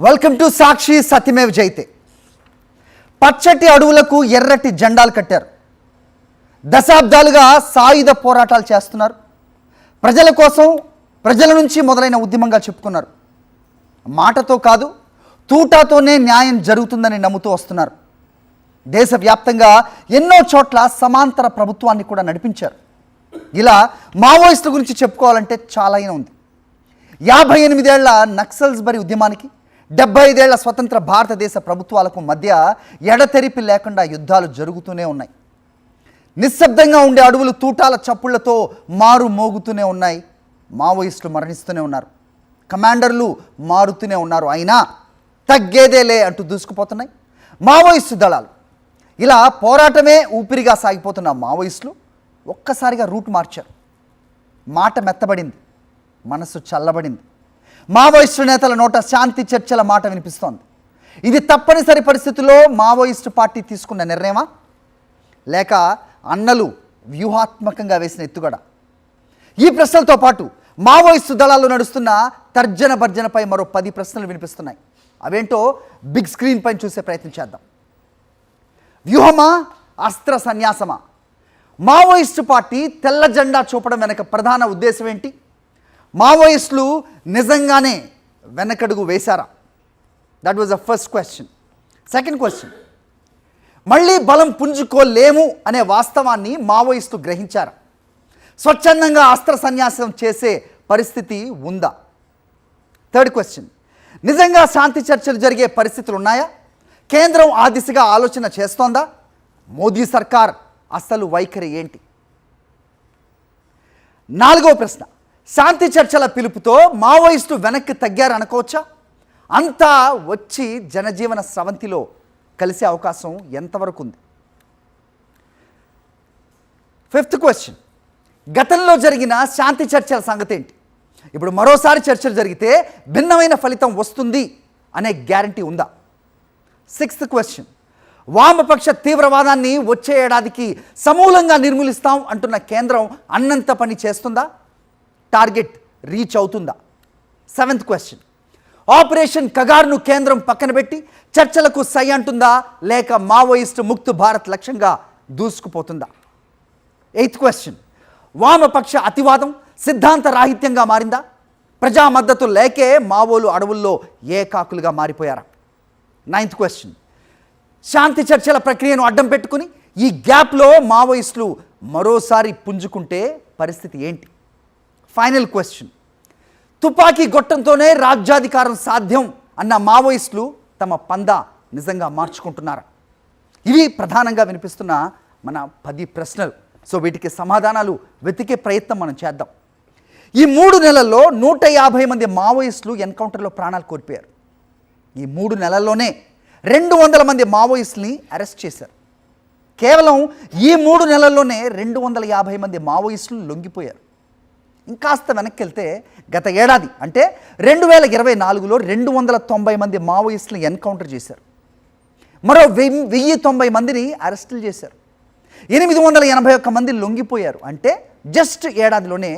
Welcome to సాక్షి సత్యమేవ జయతే. పచ్చటి అడవులకు ఎర్రటి జెండాలు కట్టారు. దశాబ్దాలుగా సాయుధ పోరాటాలు చేస్తున్నారు. ప్రజల కోసం, ప్రజల నుంచి మొదలైన ఉద్యమంగా చెప్పుకున్నారు. మాటతో కాదు, తూటాతోనే న్యాయం జరుగుతుందని నమ్ముతూ వస్తున్నారు. దేశవ్యాప్తంగా ఎన్నో చోట్ల సమాంతర ప్రభుత్వాన్ని కూడా నడిపించారు. ఇలా మావోయిస్టుల గురించి చెప్పుకోవాలంటే చాలా ఉంది. 58 ఏళ్ల నక్సల్స్ బరి ఉద్యమానికి 75 ఏళ్ల స్వతంత్ర భారతదేశ ప్రభుత్వాలకు మధ్య ఎడతెరిపి లేకుండా యుద్ధాలు జరుగుతూనే ఉన్నాయి. నిశ్శబ్దంగా ఉండే అడవులు తూటాల చప్పుళ్లతో మారు మోగుతూనే ఉన్నాయి. మావోయిస్టులు మరణిస్తూనే ఉన్నారు. కమాండర్లు మారుతూనే ఉన్నారు. అయినా తగ్గేదేలే అంటూ దూసుకుపోతున్నాయి మావోయిస్టు దళాలు. ఇలా పోరాటమే ఊపిరిగా సాగిపోతున్న మావోయిస్టులు ఒక్కసారిగా రూట్ మార్చారు. మాట మెత్తబడింది, మనసు చల్లబడింది. మావోయిస్టు నేతల నోట శాంతి చర్చల మాట వినిపిస్తోంది. ఇది తప్పనిసరి పరిస్థితుల్లో మావోయిస్టు పార్టీ తీసుకున్న నిర్ణయమా, లేక అన్నలు వ్యూహాత్మకంగా వేసిన ఎత్తుగడ? ఈ ప్రశ్నలతో పాటు మావోయిస్టు దళాల్లో నడుస్తున్న తర్జన భర్జనపై మరో 10 ప్రశ్నలు వినిపిస్తున్నాయి. అవేంటో బిగ్ స్క్రీన్ పైన చూసే ప్రయత్నం చేద్దాం. వ్యూహమా, అస్త్ర సన్యాసమా? మావోయిస్టు పార్టీ తెల్ల జెండా చూపడం వెనక ప్రధాన ఉద్దేశం ఏంటి? మావోయిస్టులు నిజంగానే వెనకడుగు వేశారా? That was the first question. Second question, మళ్ళీ బలం పుంజుకోలేము అనే వాస్తవాన్ని మావోయిస్టు గ్రహించారా? స్వచ్ఛందంగా అస్త్ర సన్యాసం చేసే పరిస్థితి ఉందా? థర్డ్ క్వశ్చన్, నిజంగా శాంతి చర్చలు జరిగే పరిస్థితులు ఉన్నాయా? కేంద్రం ఆ దిశగా ఆలోచన చేస్తోందా? మోదీ సర్కార్ అసలు వైఖరి ఏంటి? నాలుగో ప్రశ్న, శాంతి చర్చల పిలుపుతో మావోయిస్టు వెనక్కి తగ్గారనుకోవచ్చా? అంతా వచ్చి జనజీవన స్రవంతిలో కలిసే అవకాశం ఎంతవరకు ఉంది? ఫిఫ్త్ క్వశ్చన్, గతంలో జరిగిన శాంతి చర్చల సంగతి ఏంటి? ఇప్పుడు మరోసారి చర్చలు జరిగితే భిన్నమైన ఫలితం వస్తుంది అనే గ్యారంటీ ఉందా? సిక్స్త్ క్వశ్చన్, వామపక్ష తీవ్రవాదాన్ని వచ్చే ఏడాదికి సమూలంగా నిర్మూలిస్తాం అంటున్న కేంద్రం అన్నంత పని చేస్తుందా? టార్గెట్ రీచ్ అవుతుందా? సెవెంత్ క్వశ్చన్, ఆపరేషన్ కగార్ను కేంద్రం పక్కన పెట్టి చర్చలకు సై అంటుందా, లేక మావోయిస్టు ముక్త్ భారత్ లక్ష్యంగా దూసుకుపోతుందా? ఎయిత్ క్వశ్చన్, వామపక్ష అతివాదం సిద్ధాంత రాహిత్యంగా మారిందా? ప్రజా మద్దతు లేకే మావోలు అడవుల్లో ఏకాకులుగా మారిపోయారా? నైన్త్ క్వశ్చన్, శాంతి చర్చల ప్రక్రియను అడ్డం పెట్టుకుని ఈ గ్యాప్లో మావోయిస్టులు మరోసారి పుంజుకుంటే పరిస్థితి ఏంటి? ఫైనల్ క్వశ్చన్, తుపాకీ గొట్టంతోనే రాజ్యాధికారం సాధ్యం అన్న మావోయిస్టులు తమ పందా నిజంగా మార్చుకుంటున్నారా? ఇవి ప్రధానంగా వినిపిస్తున్న మన 10 ప్రశ్నలు. సో వీటికి సమాధానాలు వెతికే ప్రయత్నం మనం చేద్దాం. ఈ 3 నెలల్లో 150 మంది మావోయిస్టులు ఎన్కౌంటర్లో ప్రాణాలు కోల్పోయారు. ఈ 3 నెలల్లోనే 200 మంది మావోయిస్టుల్ని అరెస్ట్ చేశారు. కేవలం ఈ 3 నెలల్లోనే 250 మంది మావోయిస్టులు లొంగిపోయారు. ఇంకాస్త వెనక్కి వెళ్తే గత ఏడాది అంటే 2024లో 290 మంది మావోయిస్టులు ఎన్కౌంటర్ చేశారు. మరో 1090 మందిని అరెస్టులు చేశారు. 881 మంది లొంగిపోయారు. అంటే జస్ట్ ఏడాదిలోనే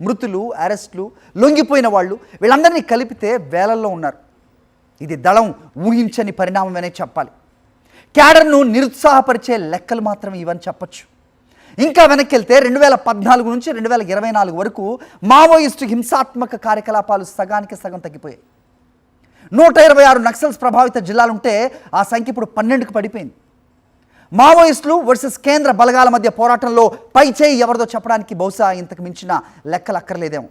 మృతులు, అరెస్టులు, లొంగిపోయిన వాళ్ళు వీళ్ళందరినీ కలిపితే వేలల్లో ఉన్నారు. ఇది దళం ఊహించని పరిణామమనే చెప్పాలి. క్యాడర్ను నిరుత్సాహపరిచే లెక్కలు మాత్రమే ఇవని చెప్పచ్చు. ఇంకా వెనక్కి వెళ్తే 2014 నుంచి 2024 వరకు మావోయిస్టు హింసాత్మక కార్యకలాపాలు సగానికి సగం తగ్గిపోయాయి. 126 నక్సల్స్ ప్రభావిత జిల్లాలుంటే ఆ సంఖ్య ఇప్పుడు 12కు పడిపోయింది. మావోయిస్టులు వర్సెస్ కేంద్ర బలగాల మధ్య పోరాటంలో పై చేయి ఎవరిదో చెప్పడానికి బహుశా ఇంతకు మించిన లెక్కలు అక్కర్లేదేమో.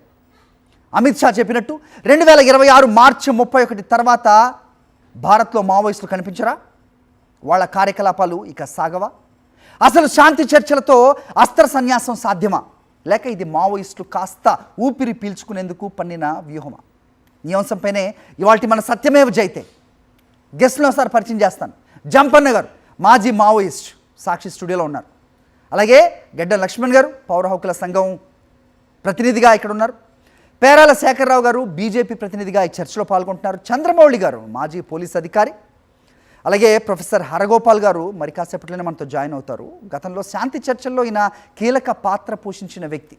అమిత్ షా చెప్పినట్టు 2026 మార్చి 31 తర్వాత భారత్లో మావోయిస్టులు కనిపించరా? వాళ్ళ కార్యకలాపాలు ఇక సాగవా? అసలు శాంతి చర్చలతో అస్త్ర సన్యాసం సాధ్యమా, లేక ఇది మావోయిస్టులు కాస్త ఊపిరి పీల్చుకునేందుకు పన్నిన వ్యూహమా? ఈ అంశంపైనే ఇవాళ మన సత్యమేవ జయతే గెస్ట్లను ఒకసారి పరిచయం చేస్తాను. జంపన్న గారు మాజీ మావోయిస్ట్, సాక్షి స్టూడియోలో ఉన్నారు. అలాగే గెడ్డ లక్ష్మణ్ గారు పౌర హక్కుల సంఘం ప్రతినిధిగా ఇక్కడ ఉన్నారు. పేరాల శేఖర్రావు గారు బీజేపీ ప్రతినిధిగా ఈ చర్చలో పాల్గొంటున్నారు. చంద్రమౌళి గారు మాజీ పోలీస్ అధికారి. అలాగే ప్రొఫెసర్ హరగోపాల్ గారు మరి కాసేపట్లోనే మనతో జాయిన్ అవుతారు. గతంలో శాంతి చర్చల్లో ఈయన కీలక పాత్ర పోషించిన వ్యక్తి.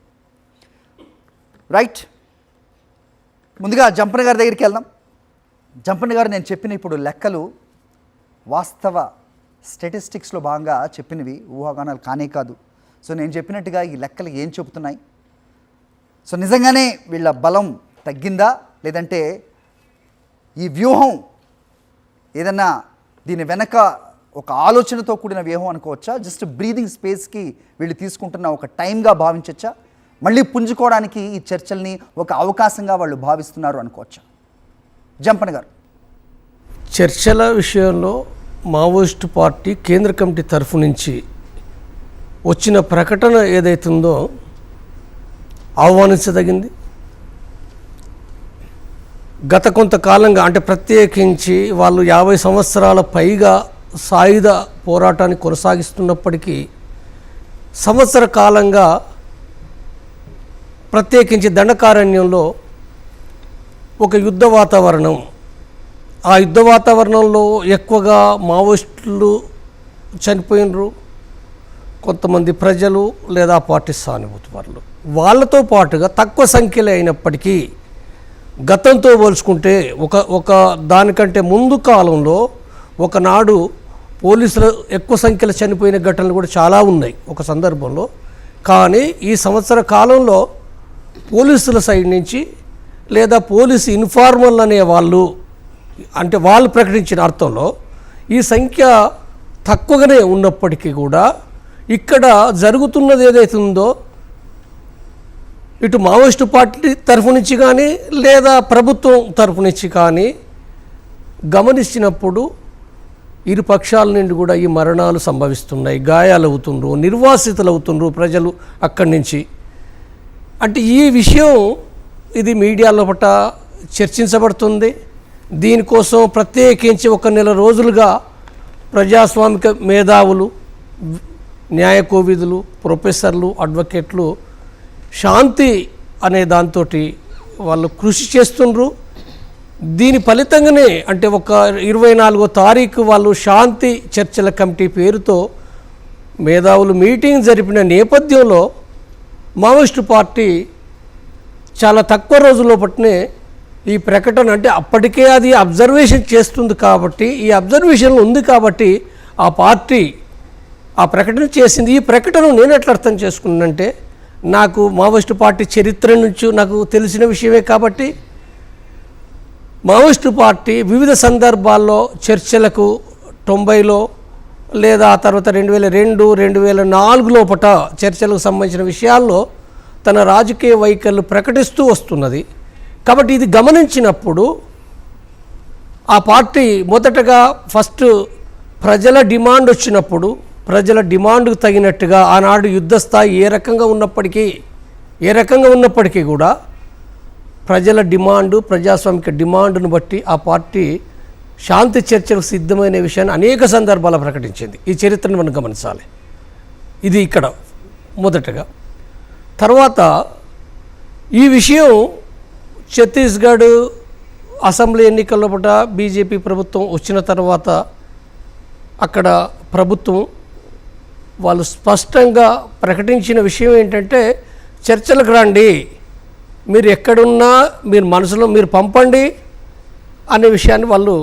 రైట్, ముందుగా జంపన్న గారి దగ్గరికి వెళ్దాం. జంపన్న గారు, నేను చెప్పిన ఇప్పుడు లెక్కలు వాస్తవ స్టాటిస్టిక్స్లో భాగంగా చెప్పినవి, ఊహాగానాలు కానే కాదు. సో నేను చెప్పినట్టుగా ఈ లెక్కలు ఏం చెబుతున్నాయి? సో నిజంగానే వీళ్ళ బలం తగ్గిందా, లేదంటే ఈ వ్యూహం ఏదన్నా దీని వెనక ఒక ఆలోచనతో కూడిన వ్యూహం అనుకోవచ్చా? జస్ట్ బ్రీదింగ్ స్పేస్కి వీళ్ళు తీసుకుంటున్న ఒక టైంగా భావించవచ్చా? మళ్ళీ పుంజుకోవడానికి ఈ చర్చల్ని ఒక అవకాశంగా వాళ్ళు భావిస్తున్నారు అనుకోవచ్చా? జంపన్న గారు, చర్చల విషయంలో మావోయిస్టు పార్టీ కేంద్ర కమిటీ తరఫు నుంచి వచ్చిన ప్రకటన ఏదైతుందో ఆహ్వానించదగింది. గత కొంతకాలంగా అంటే ప్రత్యేకించి వాళ్ళు 50 సంవత్సరాల పైగా సాయుధ పోరాటాన్ని కొనసాగిస్తున్నప్పటికీ సంవత్సర కాలంగా ప్రత్యేకించి దండకారణ్యంలో ఒక యుద్ధ వాతావరణం, ఆ యుద్ధ వాతావరణంలో ఎక్కువగా మావోయిస్టులు చనిపోయినరు, కొంతమంది ప్రజలు లేదా పార్టీ సానుభూతి పరులు. వాళ్ళతో పాటుగా తక్కువ సంఖ్యలో అయినప్పటికీ గతంతో పోల్చుకుంటే ఒక దానికంటే ముందు కాలంలో ఒకనాడు పోలీసులు ఎక్కువ సంఖ్యలో చనిపోయిన ఘటనలు కూడా చాలా ఉన్నాయి ఒక సందర్భంలో. కానీ ఈ సంవత్సర కాలంలో పోలీసుల సైడ్ నుంచి లేదా పోలీసు ఇన్ఫార్మర్లు అనే వాళ్ళు, అంటే వాళ్ళు ప్రకటించిన అర్థంలో ఈ సంఖ్య తక్కువగానే ఉన్నప్పటికీ కూడా ఇక్కడ జరుగుతున్నది ఏదైతే ఉందో ఇటు మావోయిస్టు పార్టీ తరఫు నుంచి కానీ లేదా ప్రభుత్వం తరఫు నుంచి కానీ గమనించినప్పుడు ఇరు పక్షాల నుండి కూడా ఈ మరణాలు సంభవిస్తున్నాయి, గాయాలు అవుతుండ్రు, నిర్వాసితులు అవుతుండ్రు ప్రజలు అక్కడి నుంచి. అంటే ఈ విషయం ఇది మీడియాలో పట్ల చర్చించబడుతుంది. దీనికోసం ప్రత్యేకించి 1 నెల రోజులుగా ప్రజాస్వామిక మేధావులు, న్యాయ కోవిదులు, ప్రొఫెసర్లు, అడ్వకేట్లు శాంతి అనే దాంతో వాళ్ళు కృషి చేస్తుండ్రు. దీని ఫలితంగానే అంటే ఒక 24వ తారీఖు వాళ్ళు శాంతి చర్చల కమిటీ పేరుతో మేధావులు మీటింగ్ జరిపిన నేపథ్యంలో మావోయిస్టు పార్టీ చాలా తక్కువ రోజుల్లో పట్టినే ఈ ప్రకటన, అంటే అప్పటికే అది అబ్జర్వేషన్ చేస్తుంది కాబట్టి, ఈ అబ్జర్వేషన్లో ఉంది కాబట్టి ఆ పార్టీ ఆ ప్రకటన చేసింది. ఈ ప్రకటన నేను ఎట్లా అర్థం చేసుకున్నానంటే, నాకు మావోయిస్టు పార్టీ చరిత్ర నుంచి నాకు తెలిసిన విషయమే కాబట్టి మావోయిస్టు పార్టీ వివిధ సందర్భాల్లో చర్చలకు 90లో లేదా ఆ తర్వాత 2002, 2004 లోపట చర్చలకు సంబంధించిన విషయాల్లో తన రాజకీయ వైఖరులు ప్రకటిస్తూ వస్తున్నది. కాబట్టి ఇది గమనించినప్పుడు ఆ పార్టీ మొదటగా ఫస్ట్ ప్రజల డిమాండ్ వచ్చినప్పుడు ప్రజల డిమాండ్కు తగినట్టుగా ఆనాడు యుద్ధ స్థాయి ఏ రకంగా ఉన్నప్పటికీ కూడా ప్రజల డిమాండు, ప్రజాస్వామిక డిమాండ్ను బట్టి ఆ పార్టీ శాంతి చర్చలకు సిద్ధమైన విషయాన్ని అనేక సందర్భాల్లో ప్రకటించింది. ఈ చరిత్రను మనం గమనించాలి. ఇది ఇక్కడ మొదటగా. తర్వాత ఈ విషయం ఛత్తీస్గఢ్ అసెంబ్లీ ఎన్నికల్లో పూట బీజేపీ ప్రభుత్వం వచ్చిన తర్వాత అక్కడ ప్రభుత్వం వాళ్ళు స్పష్టంగా ప్రకటించిన విషయం ఏంటంటే, చర్చలకు రండి, మీరు ఎక్కడున్నా మీరు మనసులో మీరు పంపండి అనే విషయాన్ని వాళ్ళు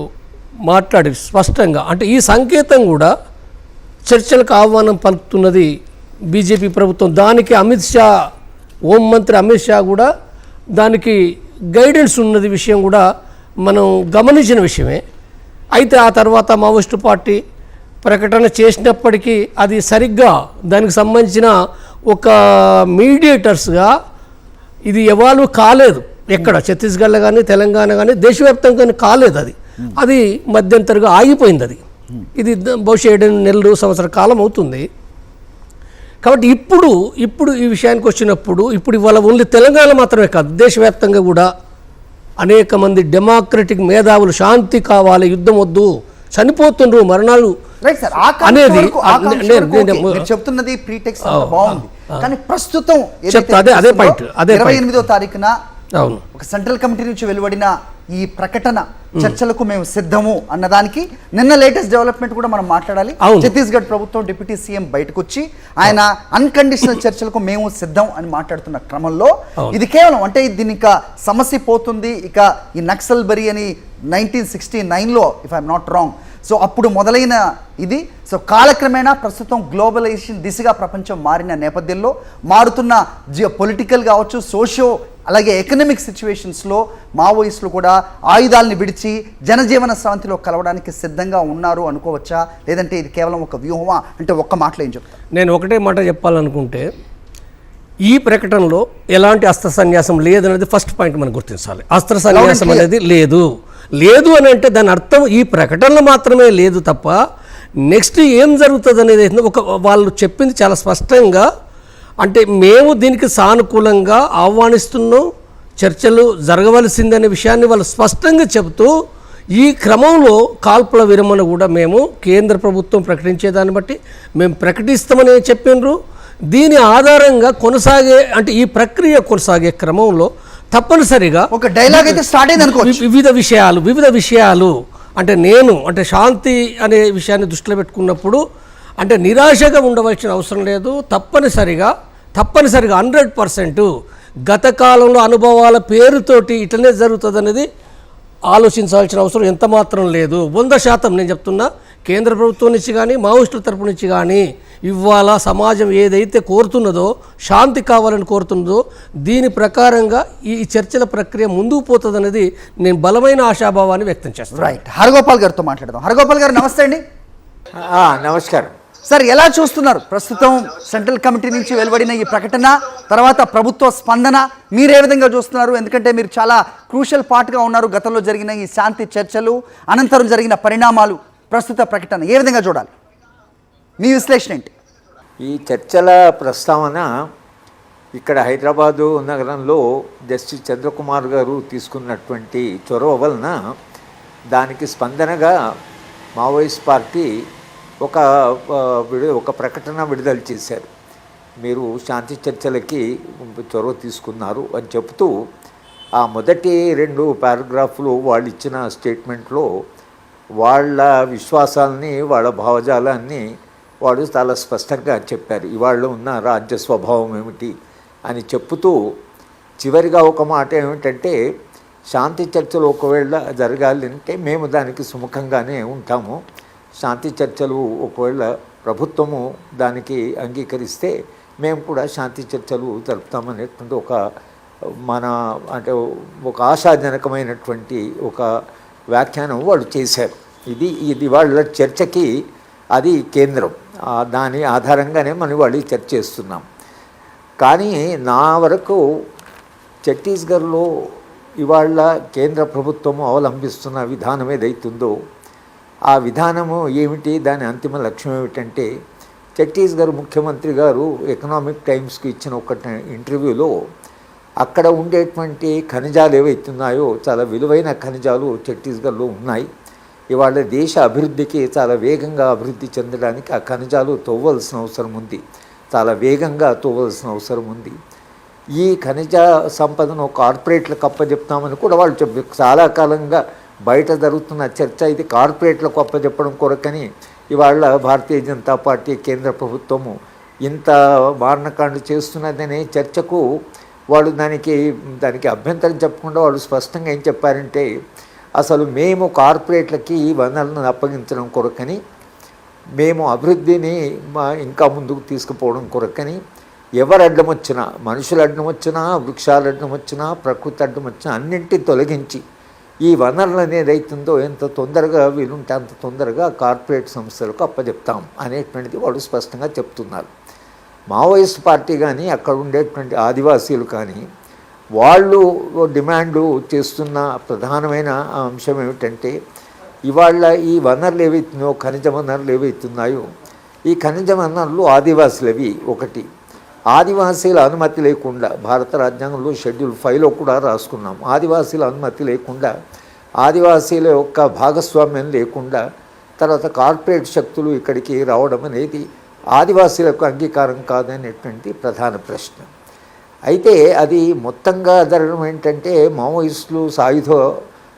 మాట్లాడి స్పష్టంగా. అంటే ఈ సంకేతం కూడా చర్చలకు ఆహ్వానం పలుకుతున్నది బీజేపీ ప్రభుత్వం. దానికి హోంమంత్రి అమిత్ షా కూడా దానికి గైడెన్స్ ఉన్నది విషయం కూడా మనం గమనించిన విషయమే. అయితే ఆ తర్వాత మావోయిస్టు పార్టీ ప్రకటన చేసినప్పటికీ అది సరిగ్గా దానికి సంబంధించిన ఒక మీడియేటర్స్గా ఇది ఎవాల్వ్ కాలేదు. ఎక్కడ ఛత్తీస్గఢ్లో కానీ తెలంగాణ కానీ దేశవ్యాప్తంగా కాలేదు. అది మధ్యంతరంగా ఆగిపోయింది. ఇది బహుశా 7 నెలలు సంవత్సర కాలం అవుతుంది. కాబట్టి ఇప్పుడు ఈ విషయానికి వచ్చినప్పుడు ఇప్పుడు ఇవాళ ఓన్లీ తెలంగాణ మాత్రమే కాదు, దేశవ్యాప్తంగా కూడా అనేక మంది డెమోక్రటిక్ మేధావులు శాంతి కావాలి, యుద్ధం వద్దు, చనిపోతుండ్రు, మరణాలు అనేది చెప్తున్నది ప్రీటెక్స్ట్ బాగుంది. కానీ ప్రస్తుతం అదే పాయింట్, 28వ తారీఖున ఒక సెంట్రల్ కమిటీ నుంచి వెలువడిన ఈ ప్రకటన చర్చలకు మేము సిద్ధము అన్నదానికి నిన్న లేటెస్ట్ డెవలప్మెంట్ కూడా మనం మాట్లాడాలి. ఛత్తీస్గఢ్ ప్రభుత్వం డిప్యూటీ సీఎం బయటకు వచ్చి ఆయన అన్కండిషనల్ చర్చలకు మేము సిద్ధం అని మాట్లాడుతున్న క్రమంలో ఇది కేవలం అంటే దీని ఇక సమస్య పోతుంది, ఇక ఈ నక్సల్ బరి అని 1969లో if I'm not wrong, so అప్పుడు మొదలైన ఇది సో కాలక్రమేణా ప్రస్తుతం గ్లోబలైజేషన్ దిశగా ప్రపంచం మారిన నేపథ్యంలో మారుతున్న పొలిటికల్ కావచ్చు, సోషో అలాగే ఎకనామిక్ సిచ్యువేషన్స్లో మావోయిస్టులు కూడా ఆయుధాలను విడిచి జనజీవన స్రవంతిలో కలవడానికి సిద్ధంగా ఉన్నారు అనుకోవచ్చా, లేదంటే ఇది కేవలం ఒక వ్యూహమా అంటే ఒక్క మాటలో ఏం చెప్తారు? నేను ఒకటే మాట చెప్పాలనుకుంటే ఈ ప్రకటనలో ఎలాంటి అస్త్ర సన్యాసం లేదనేది ఫస్ట్ పాయింట్ మనం గుర్తించాలి. అస్త్ర సన్యాసం అనేది లేదు అని అంటే దాని అర్థం ఈ ప్రకటనలో మాత్రమే లేదు తప్ప నెక్స్ట్ ఏం జరుగుతుంది అనేది వాళ్ళు చెప్పింది చాలా స్పష్టంగా. అంటే మేము దీనికి సానుకూలంగా ఆహ్వానిస్తున్నాం, చర్చలు జరగవలసిందనే విషయాన్ని వాళ్ళు స్పష్టంగా చెబుతూ ఈ క్రమంలో కాల్పుల విరమణ కూడా మేము కేంద్ర ప్రభుత్వం ప్రకటించేదాన్ని బట్టి మేము ప్రకటిస్తామని చెప్పినారు. దీని ఆధారంగా కొనసాగే అంటే ఈ ప్రక్రియ కొనసాగే క్రమంలో తప్పనిసరిగా ఒక డైలాగ్ అయితే స్టార్ట్ అయింది అనుకోవచ్చు. వివిధ విషయాలు అంటే శాంతి అనే విషయాన్ని దృష్టిలో పెట్టుకున్నప్పుడు అంటే నిరాశగా ఉండవలసిన అవసరం లేదు. తప్పనిసరిగా 100% గత కాలంలో అనుభవాల పేరుతోటి ఇట్లనే జరుగుతుంది అనేది ఆలోచించాల్సిన అవసరం ఎంత మాత్రం లేదు. 100% నేను చెప్తున్నా, కేంద్ర ప్రభుత్వం నుంచి కానీ మావోయిస్టుల తరపు నుంచి కానీ ఇవాళ సమాజం ఏదైతే కోరుతున్నదో, శాంతి కావాలని కోరుతున్నదో దీని ప్రకారంగా ఈ చర్చల ప్రక్రియ ముందుకు పోతుంది అనేది నేను బలమైన ఆశాభావాన్ని వ్యక్తం చేస్తాను. రైట్, హరగోపాల్ గారితో మాట్లాడదాం. హరగోపాల్ గారు నమస్తే అండి. నమస్కారం సార్, ఎలా చూస్తున్నారు ప్రస్తుతం సెంట్రల్ కమిటీ నుంచి వెలువడిన ఈ ప్రకటన తర్వాత ప్రభుత్వ స్పందన మీరు ఏ విధంగా చూస్తున్నారు? ఎందుకంటే మీరు చాలా క్రూషియల్ పార్ట్గా ఉన్నారు గతంలో జరిగిన ఈ శాంతి చర్చలు అనంతరం జరిగిన పరిణామాలు, ప్రస్తుత ప్రకటన ఏ విధంగా చూడాలి, మీ విశ్లేషణ ఏంటి? ఈ చర్చల ప్రస్తావన ఇక్కడ హైదరాబాదు నగరంలో జస్టిస్ చంద్రకుమార్ గారు తీసుకున్నటువంటి చొరవ వలన దానికి స్పందనగా మావోయిస్ట్ పార్టీ ఒక ప్రకటన విడుదల చేశారు. మీరు శాంతి చర్చలకి చొరవ తీసుకున్నారు అని చెబుతూ ఆ మొదటి 2 పారాగ్రాఫ్లు వాళ్ళు ఇచ్చిన స్టేట్మెంట్లో వాళ్ళ విశ్వాసాలని, వాళ్ళ భావజాలాన్ని వాడు చాలా స్పష్టంగా చెప్పారు. ఇవాళ ఉన్న రాజ్య స్వభావం ఏమిటి అని చెప్పుతూ చివరిగా ఒక మాట ఏమిటంటే, శాంతి చర్చలు ఒకవేళ జరగాలి అంటే మేము దానికి సుముఖంగానే ఉంటాము, శాంతి చర్చలు ఒకవేళ ప్రభుత్వము దానికి అంగీకరిస్తే మేము కూడా శాంతి చర్చలు జరుపుతామనేటువంటి ఒక ఆశాజనకమైనటువంటి ఒక వ్యాఖ్యానం వాళ్ళు చేశారు. ఇది వాళ్ళ చర్చకి అది కేంద్రం. దాని ఆధారంగానే మనం వాళ్ళు చర్చ చేస్తున్నాం. కానీ నా వరకు ఛత్తీస్గఢ్లో ఇవాళ కేంద్ర ప్రభుత్వము అవలంబిస్తున్న విధానం ఏదైతుందో ఆ విధానము ఏమిటి, దాని అంతిమ లక్ష్యం ఏమిటంటే, ఛత్తీస్గఢ్ ముఖ్యమంత్రి గారు ఎకనామిక్ టైమ్స్కి ఇచ్చిన ఒక ఇంటర్వ్యూలో అక్కడ ఉండేటువంటి ఖనిజాలు ఏవైతున్నాయో చాలా విలువైన ఖనిజాలు ఛత్తీస్గఢ్లో ఉన్నాయి. ఇవాళ దేశ అభివృద్ధికి చాలా వేగంగా అభివృద్ధి చెందడానికి ఆ ఖనిజాలు తవ్వవలసిన అవసరం ఉంది, చాలా వేగంగా తవ్వవలసిన అవసరం ఉంది. ఈ ఖనిజ సంపదను కార్పొరేట్లకు అప్పచెప్తామని కూడా వాళ్ళు చాలా కాలంగా బయట జరుగుతున్న చర్చ ఇది కార్పొరేట్లకు అప్పచెప్పడం కొరకని ఇవాళ భారతీయ జనతా పార్టీ కేంద్ర ప్రభుత్వము ఇంత మారణకాండ చేస్తున్నదనే చర్చకు వాళ్ళు దానికి అభ్యంతరం చెప్పకుండా వాళ్ళు స్పష్టంగా ఏం చెప్పారంటే, అసలు మేము కార్పొరేట్లకి ఈ వనరులను అప్పగించడం కొరకని, మేము అభివృద్ధిని ఇంకా ముందుకు తీసుకుపోవడం కొరకని ఎవరు అడ్డం వచ్చినా, మనుషులు అడ్డం వచ్చినా, వృక్షాలు అడ్డం వచ్చినా, ప్రకృతి అడ్డం వచ్చినా అన్నింటినీ తొలగించి ఈ వనరులు అనేది అవుతుందో ఎంత తొందరగా వీలుంటే అంత తొందరగా కార్పొరేట్ సంస్థలకు అప్పచెప్తాం అనేటువంటిది వాళ్ళు స్పష్టంగా చెప్తున్నారు. మావోయిస్ట్ పార్టీ కానీ అక్కడ ఉండేటువంటి ఆదివాసీలు కానీ వాళ్ళు డిమాండు చేస్తున్న ప్రధానమైన అంశం ఏమిటంటే, ఇవాళ ఈ వనరులు ఏవైతున్నాయో, ఖనిజ వనరులు ఏవైతున్నాయో, ఈ ఖనిజ వనరులు ఆదివాసులవి. ఒకటి, ఆదివాసీల అనుమతి లేకుండా భారత రాజ్యాంగంలో షెడ్యూల్ 5లో కూడా రాసుకున్నాం, ఆదివాసీల అనుమతి లేకుండా, ఆదివాసీల యొక్క భాగస్వామ్యం లేకుండా తర్వాత కార్పొరేట్ శక్తులు ఇక్కడికి రావడం అనేది ఆదివాసీలకు అంగీకారం కాదనేటువంటి ప్రధాన ప్రశ్న. అయితే అది మొత్తంగా జరగడం ఏంటంటే, మావోయిస్టులు సాయుధ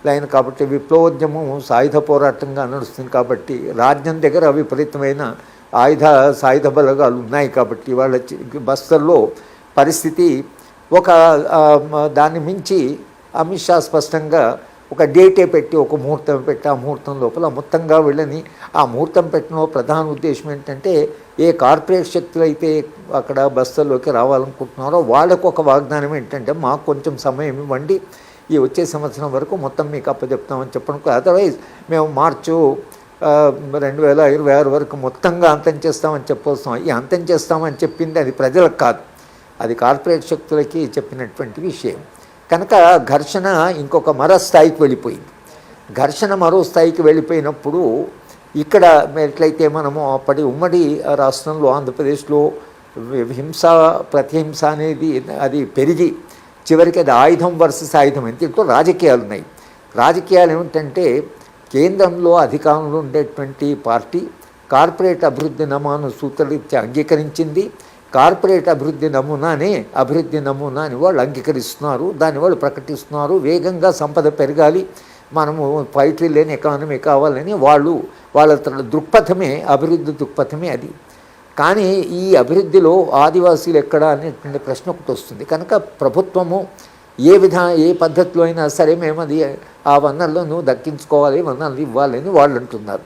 లైన్ కాబట్టి విప్లవోద్యమం సాయుధ పోరాటంగా నడుస్తుంది కాబట్టి రాజ్యం దగ్గర విపరీతమైన సాయుధ బలగాలు ఉన్నాయి కాబట్టి వాళ్ళ బస్తర్లో పరిస్థితి ఒక దాన్ని మించి అమిత్ షా స్పష్టంగా ఒక డేటే పెట్టి ఒక ముహూర్తం పెట్టి ఆ ముహూర్తం లోపల మొత్తంగా వెళ్ళని ఆ ముహూర్తం పెట్టిన ప్రధాన ఉద్దేశం ఏంటంటే ఏ కార్పొరేట్ శక్తులు అయితే అక్కడ బస్తర్లోకి రావాలనుకుంటున్నారో వాళ్ళకు ఒక వాగ్దానం ఏంటంటే మాకు కొంచెం సమయం ఇవ్వండి, ఈ వచ్చే సంవత్సరం వరకు మొత్తం మీకు అప్పచెప్తామని చెప్పడం. అదర్వైజ్ మేము మార్చు 2026 వరకు మొత్తంగా అంతం చేస్తామని చెప్పొస్తాం. ఈ అంతం చేస్తామని చెప్పింది అది ప్రజలకు కాదు, అది కార్పొరేట్ శక్తులకి చెప్పినటువంటి విషయం. కనుక ఘర్షణ ఇంకొక మరో స్థాయికి వెళ్ళిపోయింది. ఘర్షణ మరో స్థాయికి వెళ్ళిపోయినప్పుడు ఇక్కడ ఎట్లయితే మనము అప్పటి ఉమ్మడి రాష్ట్రంలో ఆంధ్రప్రదేశ్లో ప్రతిహింస అనేది అది పెరిగి చివరికి అది ఆయుధం వర్సెస్ ఆయుధం దీంట్లో రాజకీయాలు ఉన్నాయి. రాజకీయాలు ఏమిటంటే కేంద్రంలో అధికారంలో ఉండేటువంటి పార్టీ కార్పొరేట్ అభివృద్ధి నమూనాను సూత్రరీత్యా అంగీకరించింది. కార్పొరేట్ అభివృద్ధి నమూనాని వాళ్ళు అంగీకరిస్తున్నారు, దాన్ని వాళ్ళు ప్రకటిస్తున్నారు. వేగంగా సంపద పెరగాలి, మనము పైట్రీ లేని ఎకానమీ కావాలని వాళ్ళ దృక్పథమే అభివృద్ధి దృక్పథమే అది. కానీ ఈ అభివృద్ధిలో ఆదివాసీలు ఎక్కడా అనేటువంటి ప్రశ్న ఒకటి వస్తుంది. కనుక ప్రభుత్వము ఏ పద్ధతిలో అయినా సరే మేము అది ఆ వనరులను దక్కించుకోవాలి, వనరులు ఇవ్వాలని వాళ్ళు అంటున్నారు.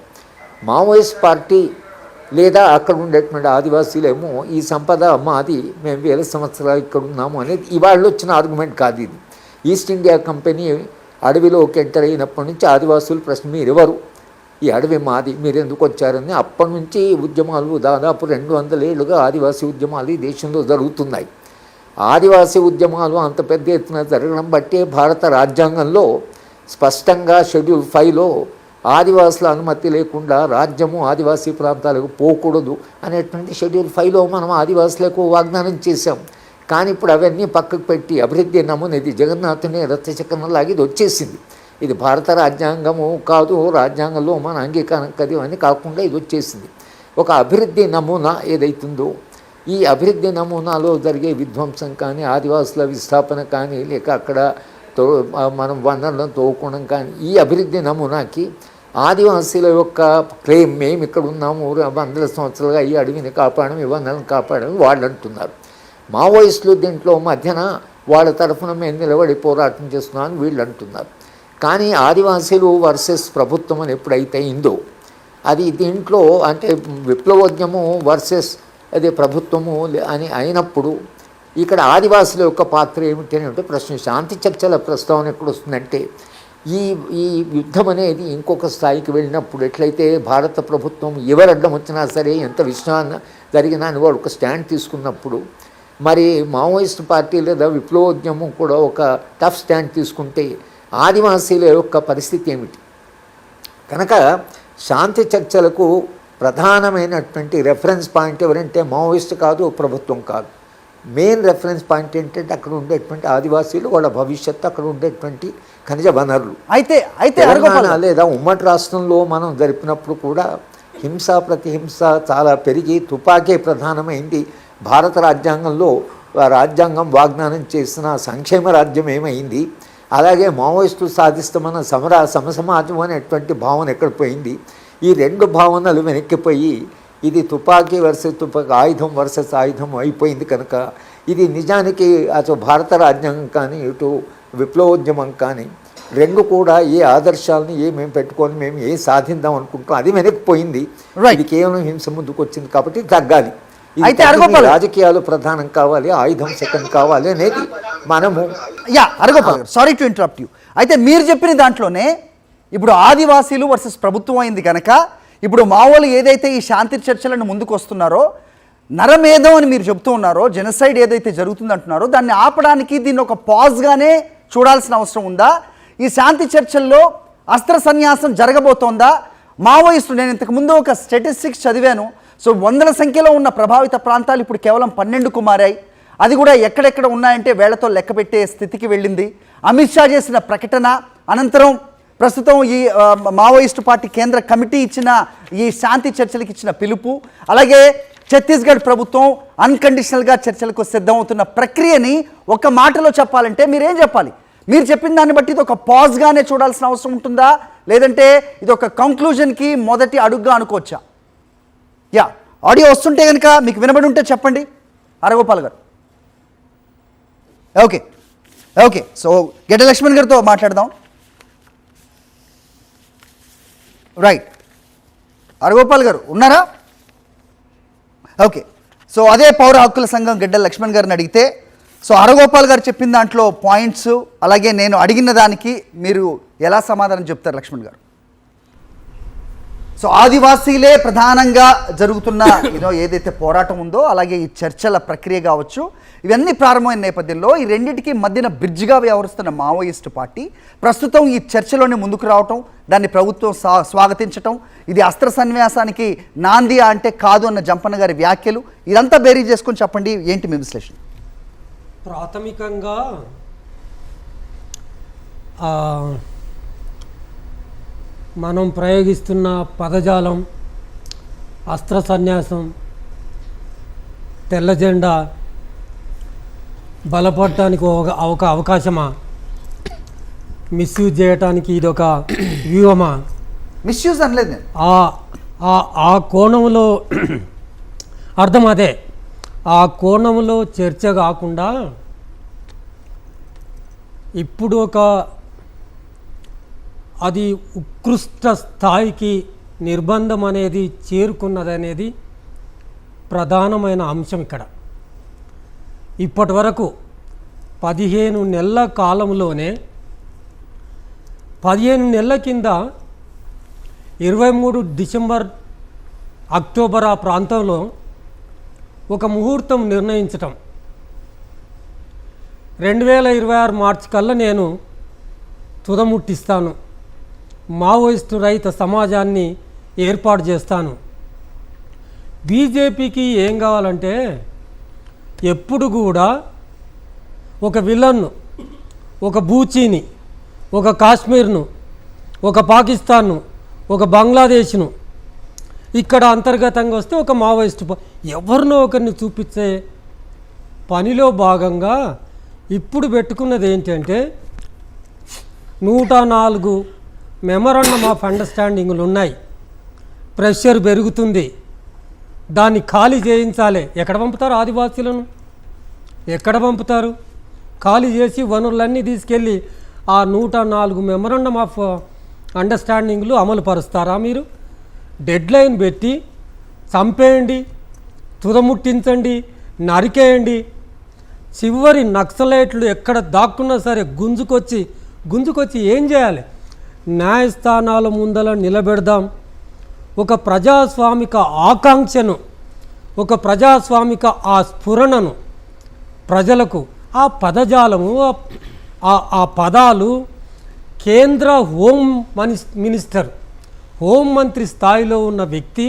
మావోయిస్ట్ పార్టీ లేదా అక్కడ ఉండేటువంటి ఆదివాసీలేమో ఈ సంపద మాది, మేము 1000 సంవత్సరాలు ఇక్కడ ఉన్నాము అనేది ఇవాళ వచ్చిన ఆర్గ్యుమెంట్ కాదు. ఇది ఈస్ట్ ఇండియా కంపెనీ అడవిలోకి ఎంటర్ అయినప్పటి నుంచి ఆదివాసులు ప్రశ్న మీరెవరు, ఈ అడవి మాది, మీరు ఎందుకు వచ్చారని అప్పటి నుంచి ఉద్యమాలు దాదాపు 200 ఏళ్ళుగా ఆదివాసీ ఉద్యమాలు ఈ దేశంలో జరుగుతున్నాయి. ఆదివాసీ ఉద్యమాలు అంత పెద్ద ఎత్తున జరగడం బట్టే భారత రాజ్యాంగంలో స్పష్టంగా షెడ్యూల్ 5లో ఆదివాసుల అనుమతి లేకుండా రాజ్యము ఆదివాసీ ప్రాంతాలకు పోకూడదు అనేటువంటి షెడ్యూల్ 5లో మనం ఆదివాసులకు వాగ్దానం చేశాం. కానీ ఇప్పుడు అవన్నీ పక్కకు పెట్టి అభివృద్ధి నమూనా ఇది జగన్నాథుని రథచక్రంలాగా ఇది వచ్చేసింది. ఇది భారత రాజ్యాంగము కాదు, రాజ్యాంగంలో మన అంగీకారం కది అని కాకుండా ఇది వచ్చేసింది. ఒక అభివృద్ధి నమూనా ఏదైతుందో ఈ అభివృద్ధి నమూనాలో జరిగే విధ్వంసం కానీ, ఆదివాసుల విస్థాపన కానీ, లేక అక్కడ మనం వనరులను తోవుకోవడం కానీ, ఈ అభివృద్ధి నమూనాకి ఆదివాసీల యొక్క క్లెయిమ్ మేము ఇక్కడ ఉన్నాము 100 సంవత్సరాలుగా ఈ అడవిని కాపాడడం, ఈ వనరులను కాపాడడం వాళ్ళు అంటున్నారు. మావోయిస్టులు దీంట్లో మధ్యన వాళ్ళ తరఫున మేము నిలబడి పోరాటం చేస్తున్నామని వీళ్ళు అంటున్నారు. కానీ ఆదివాసీలు వర్సెస్ ప్రభుత్వం అని ఎప్పుడైతే అయిందో అది దీంట్లో అంటే విప్లవోద్యమం వర్సెస్ అదే ప్రభుత్వము అని అయినప్పుడు ఇక్కడ ఆదివాసుల యొక్క పాత్ర ఏమిటి అని అంటే ప్రశ్న. శాంతి చర్చల ప్రస్తావన ఎక్కడ వస్తుందంటే ఈ యుద్ధం అనేది ఇంకొక స్థాయికి వెళ్ళినప్పుడు ఎట్లయితే భారత ప్రభుత్వం ఎవరు అడ్డం వచ్చినా సరే ఎంత విషయాన్ని జరిగినా అని వాడు ఒక స్టాండ్ తీసుకున్నప్పుడు మరి మావోయిస్ట్ పార్టీ లేదా విప్లవోద్యమం కూడా ఒక టఫ్ స్టాండ్ తీసుకుంటే ఆదివాసీల యొక్క పరిస్థితి ఏమిటి? కనుక శాంతి చర్చలకు ప్రధానమైనటువంటి రెఫరెన్స్ పాయింట్ ఎవరంటే మావోయిస్ట్ కాదు, ప్రభుత్వం కాదు. మెయిన్ రెఫరెన్స్ పాయింట్ ఏంటంటే అక్కడ ఉండేటువంటి ఆదివాసీలు, వాళ్ళ భవిష్యత్తు, అక్కడ ఉండేటువంటి ఖనిజ వనరులు. అయితే లేదా ఉమ్మడి రాష్ట్రంలో మనం జరిపినప్పుడు కూడా ప్రతిహింస చాలా పెరిగి తుపాకీ ప్రధానమైంది. భారత రాజ్యాంగంలో రాజ్యాంగం వాగ్దానం చేసిన సంక్షేమ రాజ్యం ఏమైంది? అలాగే మావోయిస్టులు సాధిస్తామన్న సమసమాజం అనేటువంటి భావన ఎక్కడ పోయింది? ఈ రెండు భావనలు వెనక్కిపోయి ఇది తుపాకీ ఆయుధం వర్సెస్ ఆయుధం అయిపోయింది. కనుక ఇది నిజానికి అటు భారత రాజ్యాంగం కానీ ఇటు విప్లవోద్యమం కానీ రెండు కూడా ఏ ఆదర్శాలని మేము పెట్టుకొని మేము ఏ సాధిద్దాం అనుకుంటాం అది వెనక్కిపోయింది. ఇది కేవలం హింస ముందుకు వచ్చింది కాబట్టి తగ్గాలి. అయితే రాజకీయాలు ప్రధానం కావాలి, ఆయుధం సెకండ్ కావాలి అనేది మనము సారీ టు ఇంటరప్ట్ యూ. అయితే మీరు చెప్పిన దాంట్లోనే ఇప్పుడు ఆదివాసీలు వర్సెస్ ప్రభుత్వం అయింది కనుక ఇప్పుడు మావోలు ఏదైతే ఈ శాంతి చర్చలను ముందుకు వస్తున్నారో, నరమేధం అని మీరు చెబుతూ ఉన్నారో, జెనోసైడ్ ఏదైతే జరుగుతుందంటున్నారో దాన్ని ఆపడానికి దీన్ని ఒక పాజ్గానే చూడాల్సిన అవసరం ఉందా? ఈ శాంతి చర్చల్లో అస్త్ర సన్యాసం జరగబోతోందా? మావోయిస్టులు, నేను ఇంతకుముందు ఒక స్టాటిస్టిక్స్ చదివాను. సో 100ల సంఖ్యలో ఉన్న ప్రభావిత ప్రాంతాలు ఇప్పుడు కేవలం 12కు మారాయి. అది కూడా ఎక్కడెక్కడ ఉన్నాయంటే వేళ్లతో లెక్క పెట్టే స్థితికి వెళ్ళింది. అమిత్ షా చేసిన ప్రకటన అనంతరం ప్రస్తుతం ఈ మావోయిస్టు పార్టీ కేంద్ర కమిటీ ఇచ్చిన ఈ శాంతి చర్చలకు ఇచ్చిన పిలుపు, అలాగే ఛత్తీస్గఢ్ ప్రభుత్వం అన్కండిషనల్గా చర్చలకు సిద్ధమవుతున్న ప్రక్రియని ఒక మాటలో చెప్పాలంటే మీరేం చెప్పాలి? మీరు చెప్పిన దాన్ని బట్టి ఇది ఒక పాజ్గానే చూడాల్సిన అవసరం ఉంటుందా, లేదంటే ఇది ఒక కంక్లూజన్కి మొదటి అడుగుగా అనుకోవచ్చా? యా, ఆడియో వస్తుంటే కనుక మీకు వినబడి ఉంటే చెప్పండి హరగోపాల్ గారు. ఓకే ఓకే, సో గెడ్డ లక్ష్మణ్ గారితో మాట్లాడదాం. రైట్, హరగోపాల్ గారు ఉన్నారా? ఓకే, సో అదే పౌర హక్కుల సంఘం గెడ్డల లక్ష్మణ్ గారిని అడిగితే, సో హరగోపాల్ గారు చెప్పిన దాంట్లో పాయింట్స్, అలాగే నేను అడిగిన దానికి మీరు ఎలా సమాధానం చెప్తారు లక్ష్మణ్ గారు? సో ఆదివాసీలే ప్రధానంగా జరుగుతున్న ఏదైతే పోరాటం ఉందో, అలాగే ఈ చర్చల ప్రక్రియ కావచ్చు, ఇవన్నీ ప్రారంభమైన నేపథ్యంలో ఈ రెండింటికి మధ్యన బ్రిడ్జ్గా వ్యవహరిస్తున్న మావోయిస్టు పార్టీ ప్రస్తుతం ఈ చర్చలోనే ముందుకు రావటం, దాన్ని ప్రభుత్వం స్వాగతించటం, ఇది అస్త్ర సన్యాసానికి నాంది అంటే కాదు అన్న జంపన్న గారి వ్యాఖ్యలు, ఇదంతా బేరీ చేసుకొని చెప్పండి, ఏంటి మీ విశ్లేషణ? ప్రాథమికంగా మనం ప్రయోగిస్తున్న పదజాలం, అస్త్ర సన్యాసం, తెల్ల జెండా బలపడటానికి ఒక అవకాశమా, మిస్యూజ్ చేయటానికి ఇదొక వ్యూహమా? మిస్యూజ్ అనలేదు నేను. ఆ కోణంలో అర్థం అదే. ఆ కోణంలో చర్చ కాకుండా ఇప్పుడు అది ఉత్కృష్ట స్థాయికి నిర్బంధం అనేది చేరుకున్నదనేది ప్రధానమైన అంశం ఇక్కడ. ఇప్పటి వరకు 15 నెలల కాలంలోనే 15 నెలల కింద 23 డిసెంబర్ అక్టోబర్ ఆ ప్రాంతంలో ఒక ముహూర్తం నిర్ణయించటం, 2026 మార్చి కల్లా నేను తుదముట్టిస్తాను, మావోయిస్టు రహిత సమాజాన్ని ఏర్పాటు చేస్తాను. బీజేపీకి ఏం కావాలంటే ఎప్పుడు కూడా ఒక విలన్ను, ఒక బూచీని, ఒక కాశ్మీర్ను, ఒక పాకిస్తాన్ను, ఒక బంగ్లాదేశ్ను ఇక్కడ అంతర్గతంగా వస్తే ఒక మావోయిస్టు ఎవరినో ఒకరిని చూపించే పనిలో భాగంగా ఇప్పుడు పెట్టుకున్నది ఏంటంటే 104 మెమరాండం ఆఫ్ అండర్స్టాండింగ్లు ఉన్నాయి. ప్రెషర్ పెరుగుతుంది, దాన్ని ఖాళీ చేయించాలి. ఎక్కడ పంపుతారు ఆదివాసీలను? ఎక్కడ పంపుతారు? ఖాళీ చేసి వనరులన్నీ తీసుకెళ్ళి ఆ 104 మెమరాండం ఆఫ్ అండర్స్టాండింగ్లు అమలు పరుస్తారా? మీరు డెడ్ లైన్ పెట్టి చంపేయండి, తుదముట్టించండి, నరికేయండి, చివరి నక్సలైట్లు ఎక్కడ దాక్కున్నా సరే గుంజుకొచ్చి ఏం చేయాలి? న్యాయస్థానాల ముందల నిలబెడదాం. ఒక ప్రజాస్వామిక ఆకాంక్షను, ఒక ప్రజాస్వామిక ఆ స్ఫురణను ప్రజలకు, ఆ పదజాలము, ఆ పదాలు కేంద్ర మినిస్టర్, హోంమంత్రి స్థాయిలో ఉన్న వ్యక్తి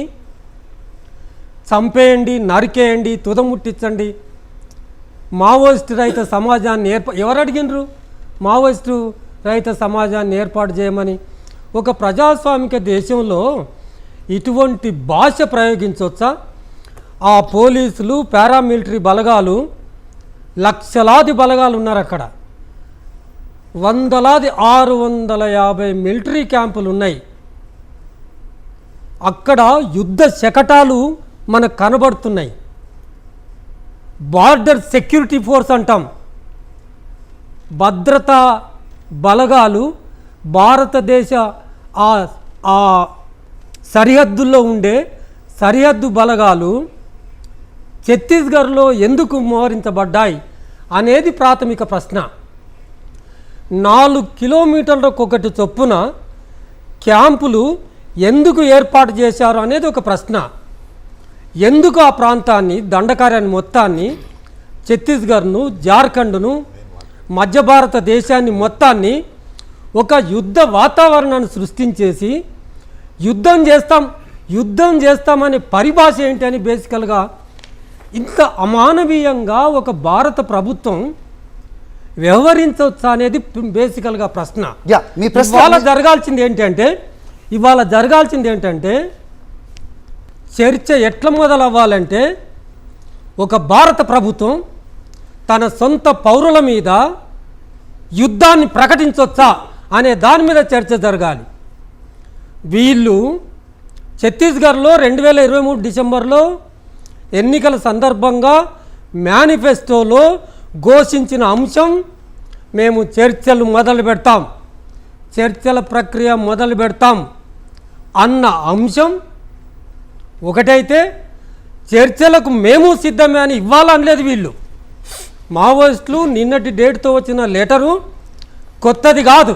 చంపేయండి, నరికేయండి, తుదముట్టించండి, మావోయిస్టు రహిత సమాజాన్ని ఎవరు అడిగినరు? మావోయిస్టు రహిత సమాజాన్ని ఏర్పాటు చేయమని. ఒక ప్రజాస్వామిక దేశంలో ఇటువంటి భాష ప్రయోగించవచ్చా? ఆ పోలీసులు, పారామిలిటరీ బలగాలు, లక్షలాది బలగాలు ఉన్నారు అక్కడ, వందలాది 650 మిలిటరీ క్యాంపులు ఉన్నాయి. అక్కడ యుద్ధ శకటాలు మనకు కనబడుతున్నాయి. బార్డర్ సెక్యూరిటీ ఫోర్స్ అంటాం, భద్రతా బలగాలు, భారతదేశ ఆ సరిహద్దుల్లో ఉండే సరిహద్దు బలగాలు ఛత్తీస్గఢ్లో ఎందుకు మోహరించబడ్డాయి అనేది ప్రాథమిక ప్రశ్న. 4 కిలోమీటర్లకు ఒకటి చొప్పున క్యాంపులు ఎందుకు ఏర్పాటు చేశారు అనేది ఒక ప్రశ్న. ఎందుకు ఆ ప్రాంతాన్ని, దండకార్యాన్ని మొత్తాన్ని, ఛత్తీస్గఢ్ను, జార్ఖండ్ను, మధ్య భారతదేశాన్ని మొత్తాన్ని ఒక యుద్ధ వాతావరణాన్ని సృష్టించేసి యుద్ధం చేస్తామనే పరిభాష ఏంటి అని బేసికల్గా ఇంత అమానవీయంగా ఒక భారత ప్రభుత్వం వ్యవహరించవచ్చా అనేది బేసికల్గా ప్రశ్న. ఇవాళ జరగాల్సింది ఏంటంటే చర్చ ఎట్లా మొదలవ్వాలంటే, ఒక భారత ప్రభుత్వం తన సొంత పౌరుల మీద యుద్ధాన్ని ప్రకటించవచ్చా అనే దాని మీద చర్చ జరగాలి. వీళ్ళు ఛత్తీస్గఢ్లో 2023 డిసెంబర్లో ఎన్నికల సందర్భంగా మేనిఫెస్టోలో ఘోషించిన అంశం మేము చర్చలు మొదలు పెడతాం, చర్చల ప్రక్రియ మొదలు పెడతాం అన్న అంశం ఒకటైతే, చర్చలకు మేము సిద్ధమే అని ఇవ్వాలనలేదు వీళ్ళు. మావోయిస్టులు నిన్నటి డేట్తో వచ్చిన లెటరు కొత్తది కాదు.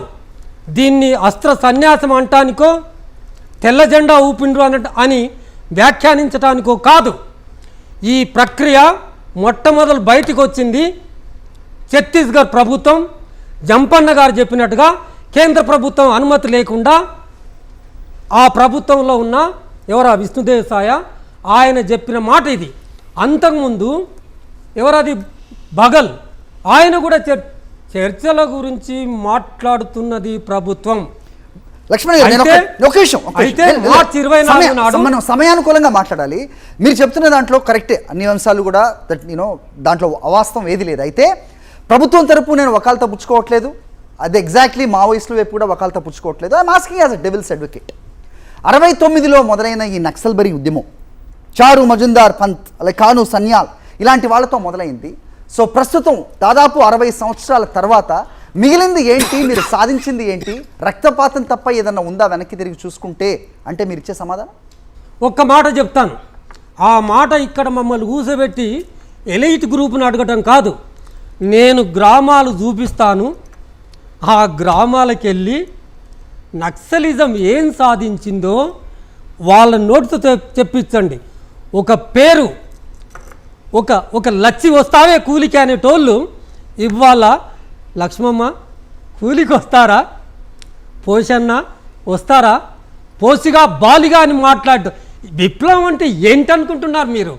దీన్ని అస్త్ర సన్యాసం అంటానికో తెల్ల జెండా ఊపిండ్రు అని వ్యాఖ్యానించటానికో కాదు. ఈ ప్రక్రియ మొట్టమొదలు బయటకు వచ్చింది ఛత్తీస్గఢ్ ప్రభుత్వం, జంపన్న గారు చెప్పినట్టుగా కేంద్ర ప్రభుత్వం అనుమతి లేకుండా ఆ ప్రభుత్వంలో ఉన్న ఎవరా విష్ణుదేవ్ సాయ ఆయన చెప్పిన మాట ఇది. అంతకుముందు ఎవరది బగల్ ఆయన కూడా చర్చల గురించి మాట్లాడుతున్నది ప్రభుత్వం. లక్ష్మణ్ గారు, నేను ఒక విషయం, అయితే మార్చి 24 నాడు మనం సమయానుకూలంగా మాట్లాడాలి. మీరు చెప్తున్న దాంట్లో కరెక్టే, అన్ని అంశాలు కూడా దాంట్లో అవాస్తవం ఏది లేదు. అయితే ప్రభుత్వం తరపు నేను వకాలతో పుచ్చుకోవట్లేదు, అది ఎగ్జాక్ట్లీ మావోయిస్టుల వైపు కూడా వకాలతో పుచ్చుకోవట్లేదు. I'm asking as a devil's advocate. 69లో మొదలైన ఈ నక్సల్బరీ ఉద్యమం చారు మజుందార్ పంత్, అలాగే కాను సన్యాల్ ఇలాంటి వాళ్ళతో మొదలైంది. సో ప్రస్తుతం దాదాపు 60 సంవత్సరాల తర్వాత మిగిలింది ఏంటి, మీరు సాధించింది ఏంటి? రక్తపాతం తప్ప ఏదన్నా ఉందా వెనక్కి తిరిగి చూసుకుంటే అంటే మీరు ఇచ్చే సమాధానం? ఒక్క మాట చెప్తాను. ఆ మాట ఇక్కడ మమ్మల్ని ఊసబెట్టి ఎలైట్ గ్రూప్ను అడగటం కాదు. నేను గ్రామాలు చూపిస్తాను, ఆ గ్రామాలకు వెళ్ళి నక్సలిజం ఏం సాధించిందో వాళ్ళ నోటితో చెప్పించండి. ఒక పేరు, ఒక లచ్చి వస్తావే కూలికి అనేటోళ్ళు ఇవాళ లక్ష్మమ్మ కూలికి వస్తారా, పోషన్న వస్తారా, పోసిగా బాలిగా అని మాట్లాడు. విప్లవం అంటే ఏంటనుకుంటున్నారు మీరు?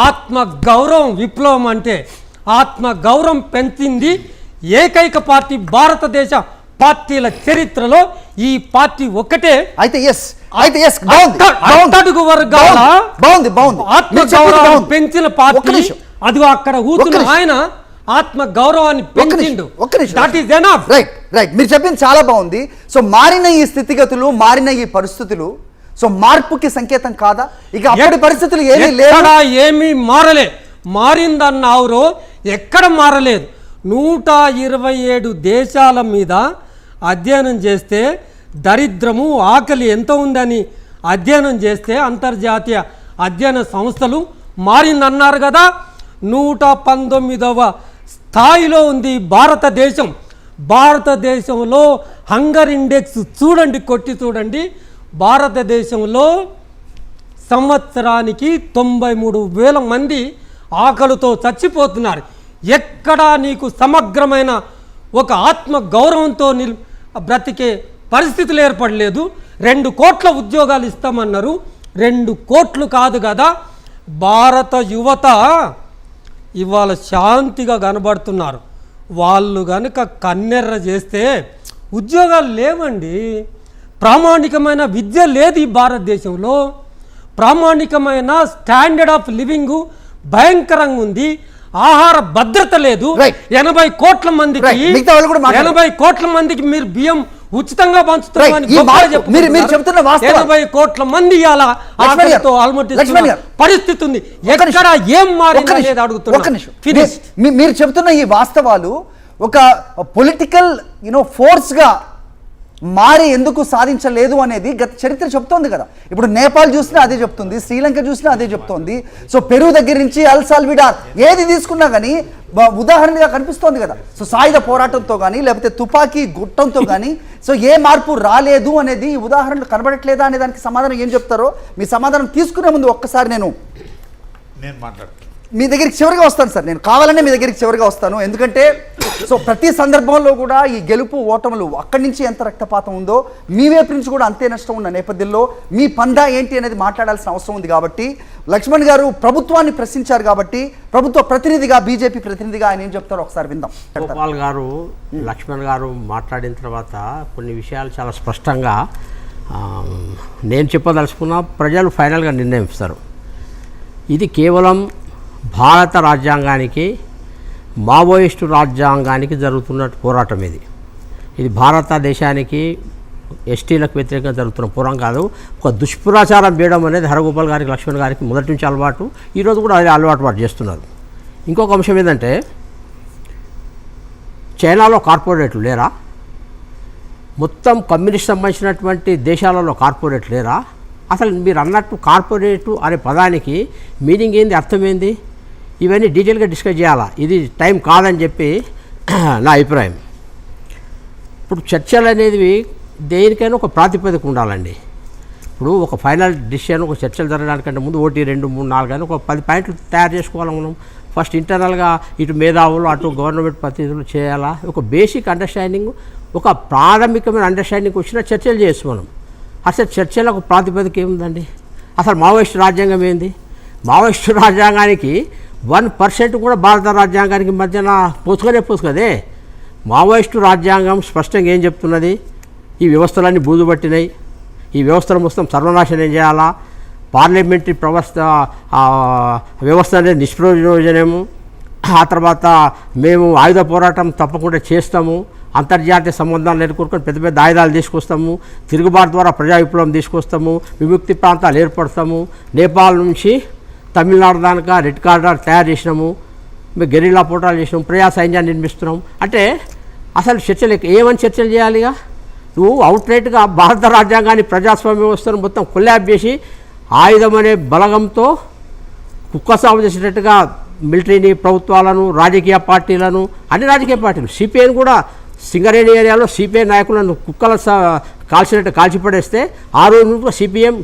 ఆత్మ గౌరవం. విప్లవం అంటే ఆత్మ గౌరవం పెంచింది ఏకైక పార్టీ భారతదేశ పార్టీల చరిత్రలో ఈ పార్టీ ఒక్కటే. అయితే అట్టడుగు వర్గాల ఆత్మ గౌరవం పెంచిన పార్టీ అది. అక్కడ కూర్చున్న ఆయన ఆత్మ గౌరవాన్ని పెంచిండు. రైట్, మీరు చెప్పింది చాలా బాగుంది. సో మారిన ఈ స్థితిగతులు, మారిన ఈ పరిస్థితులు సో మార్పుకి సంకేతం కాదా? ఇక అప్పటి పరిస్థితులు ఏమీ మారలే. మారిందన్నావురో ఎక్కడ మారలేదు. 127 దేశాల మీద అధ్యయనం చేస్తే దరిద్రము, ఆకలి ఎంత ఉందని అధ్యయనం చేస్తే అంతర్జాతీయ అధ్యయన సంస్థలు మారిందన్నారు కదా. 119వ స్థాయిలో ఉంది భారతదేశం. భారతదేశంలో హంగర్ ఇండెక్స్ చూడండి, కొట్టి చూడండి. భారతదేశంలో సంవత్సరానికి 93,000 మంది ఆకలితో చచ్చిపోతున్నారు. ఎక్కడా నీకు సమగ్రమైన ఒక ఆత్మ గౌరవంతో బ్రతికే పరిస్థితులు ఏర్పడలేదు. 2 కోట్ల ఉద్యోగాలు ఇస్తామన్నారు. 2 కోట్లు కాదు కదా. భారత యువత ఇవాళ శాంతిగా కనబడుతున్నారు. వాళ్ళు కనుక కన్నెర్ర చేస్తే ఉద్యోగాలు లేవండి. ప్రామాణికమైన విద్య లేదు ఈ భారతదేశంలో. ప్రామాణికమైన స్టాండర్డ్ ఆఫ్ లివింగ్ భయంకరంగా ఉంది. ఆహార భద్రత లేదు. 80 కోట్ల మందికి 80 కోట్ల మందికి మీరు బియ్యం ఉచితంగా పంచుతున్నామని 80 కోట్ల మంది ఇవాళ ఆకలితో అలమటిస్తున్న పరిస్థితి ఉంది. ఎక్కడ ఏం మారింది అనేది అడుగుతున్నా. మీరు చెబుతున్న ఈ వాస్తవాలు ఒక పొలిటికల్ ఫోర్స్గా మారి ఎందుకు సాధించలేదు అనేది గత చరిత్ర చెప్తోంది కదా. ఇప్పుడు నేపాల్ చూసినా అదే చెప్తుంది, శ్రీలంక చూసినా అదే చెప్తోంది. సో పెరు దగ్గర నుంచి అల్ సాల్విడార్ ఏది తీసుకున్నా కానీ ఉదాహరణగా కనిపిస్తోంది కదా. సో సాయుధ పోరాటంతో కానీ లేకపోతే తుపాకీ గుట్టంతో కానీ సో ఏ మార్పు రాలేదు అనేది ఉదాహరణలు కనబడట్లేదా అనే దానికి సమాధానం ఏం చెప్తారో మీ సమాధానం తీసుకునే ముందు ఒక్కసారి నేను మాట్లాడతాను. మీ దగ్గరికి చివరిగా వస్తాను సార్. నేను కావాలనే మీ దగ్గరికి చివరిగా వస్తాను. ఎందుకంటే సో ప్రతి సందర్భంలో కూడా ఈ గెలుపు ఓటములు అక్కడి నుంచి ఎంత రక్తపాతం ఉందో మీ వైపు నుంచి కూడా అంతే నష్టం ఉన్న నేపథ్యంలో మీ పందా ఏంటి అనేది మాట్లాడాల్సిన అవసరం ఉంది. కాబట్టి లక్ష్మణ్ గారు ప్రభుత్వాన్ని ప్రశ్నించారు కాబట్టి ప్రభుత్వ ప్రతినిధిగా, బీజేపీ ప్రతినిధిగా ఆయన ఏం చెప్తారో ఒకసారి విందాం. గోపాల్ గారు, లక్ష్మణ్ గారు మాట్లాడిన తర్వాత కొన్ని విషయాలు చాలా స్పష్టంగా నేను చెప్పదలుచుకున్నా. ప్రజలు ఫైనల్గా నిర్ణయిస్తారు. ఇది కేవలం భారత రాజ్యాంగానికి మావోయిస్టు రాజ్యాంగానికి జరుగుతున్న పోరాటం ఇది భారతదేశానికి ఎస్టీలకు వ్యతిరేకంగా జరుగుతున్న పోరాటం కాదు. ఒక దుష్ప్రచారం చేయడం అనేది హరగోపాల్ గారికి, లక్ష్మణ్ గారికి మొదటి నుంచి అలవాటు. ఈరోజు కూడా అదే అలవాటు చేస్తున్నారు. ఇంకొక అంశం ఏంటంటే, చైనాలో కార్పొరేట్లు లేరా? మొత్తం కమ్యూనిస్ట్ సంబంధించినటువంటి దేశాలలో కార్పొరేట్ లేరా? అసలు మీరు అన్నట్టు కార్పొరేటు అనే పదానికి మీనింగ్ ఏంది, అర్థం ఏంది? ఇవన్నీ డీటెయిల్గా డిస్కస్ చేయాలా. ఇది టైం కాదని చెప్పి నా అభిప్రాయం. ఇప్పుడు చర్చలు అనేది దేనికైనా ఒక ప్రాతిపదిక ఉండాలండి. ఇప్పుడు ఒక ఫైనల్ డిసిషన్, ఒక చర్చలు జరగడానికంటే ముందు 1, 2, 3, 4 అని ఒక 10 పాయింట్లు తయారు చేసుకోవాలి మనం. ఫస్ట్ ఇంటర్నల్గా ఇటు మేధావులు అటు గవర్నమెంట్ ప్రతినిధులు చేయాలా. ఒక బేసిక్ అండర్స్టాండింగ్, ఒక ప్రాథమికమైన అండర్స్టాండింగ్ వచ్చిన చర్చలు చేయొచ్చు మనం. అసలు చర్చలకు ప్రాతిపదిక ఏముందండి? అసలు మావోయిస్టు రాజ్యాంగం ఏంది? మావోయిస్టు రాజ్యాంగానికి 1% కూడా భారత రాజ్యాంగానికి మధ్యన పోసుకదే. మావోయిస్టు రాజ్యాంగం స్పష్టంగా ఏం చెప్తున్నది? ఈ వ్యవస్థలన్నీ బూజుపట్టినాయి, ఈ వ్యవస్థలు మొత్తం సర్వనాశనం చేయాలా, పార్లమెంటరీ వ్యవస్థ అనేది నిష్ప్రయోజనము, ఆ తర్వాత మేము ఆయుధ పోరాటం తప్పకుండా చేస్తాము, అంతర్జాతీయ సంబంధాలు నెలకొల్పుకొని పెద్ద పెద్ద ఆయుధాలు తీసుకొస్తాము, తిరుగుబాటు ద్వారా ప్రజా విప్లవం తీసుకొస్తాము, విముక్తి ప్రాంతాలు ఏర్పడతాము, నేపాల్ నుంచి తమిళనాడు దానికా రెడ్ కార్డర్ తయారు చేసినాము, మేము గెరిల్లా పోరాటాలు చేసినాము, ప్రజా సైన్యాన్ని నిర్మిస్తున్నాం. అంటే అసలు చర్చలు ఏమని చర్చలు చేయాలిగా? నువ్వు అవుట్రైట్గా భారత రాజ్యాంగాన్ని, ప్రజాస్వామ్య వ్యవస్థను మొత్తం కొల్లాబ్ చేసి ఆయుధం అనే బలగంతో కుక్క సాగు చేసేటట్టుగా మిలిటరీని, ప్రభుత్వాలను, రాజకీయ పార్టీలను, అన్ని రాజకీయ పార్టీలు, సిపిఐని కూడా సింగరేణి ఏరియాలో సిపిఐ నాయకులను కుక్కల కాల్చినట్టు కాల్చిపడేస్తే ఆ రోజు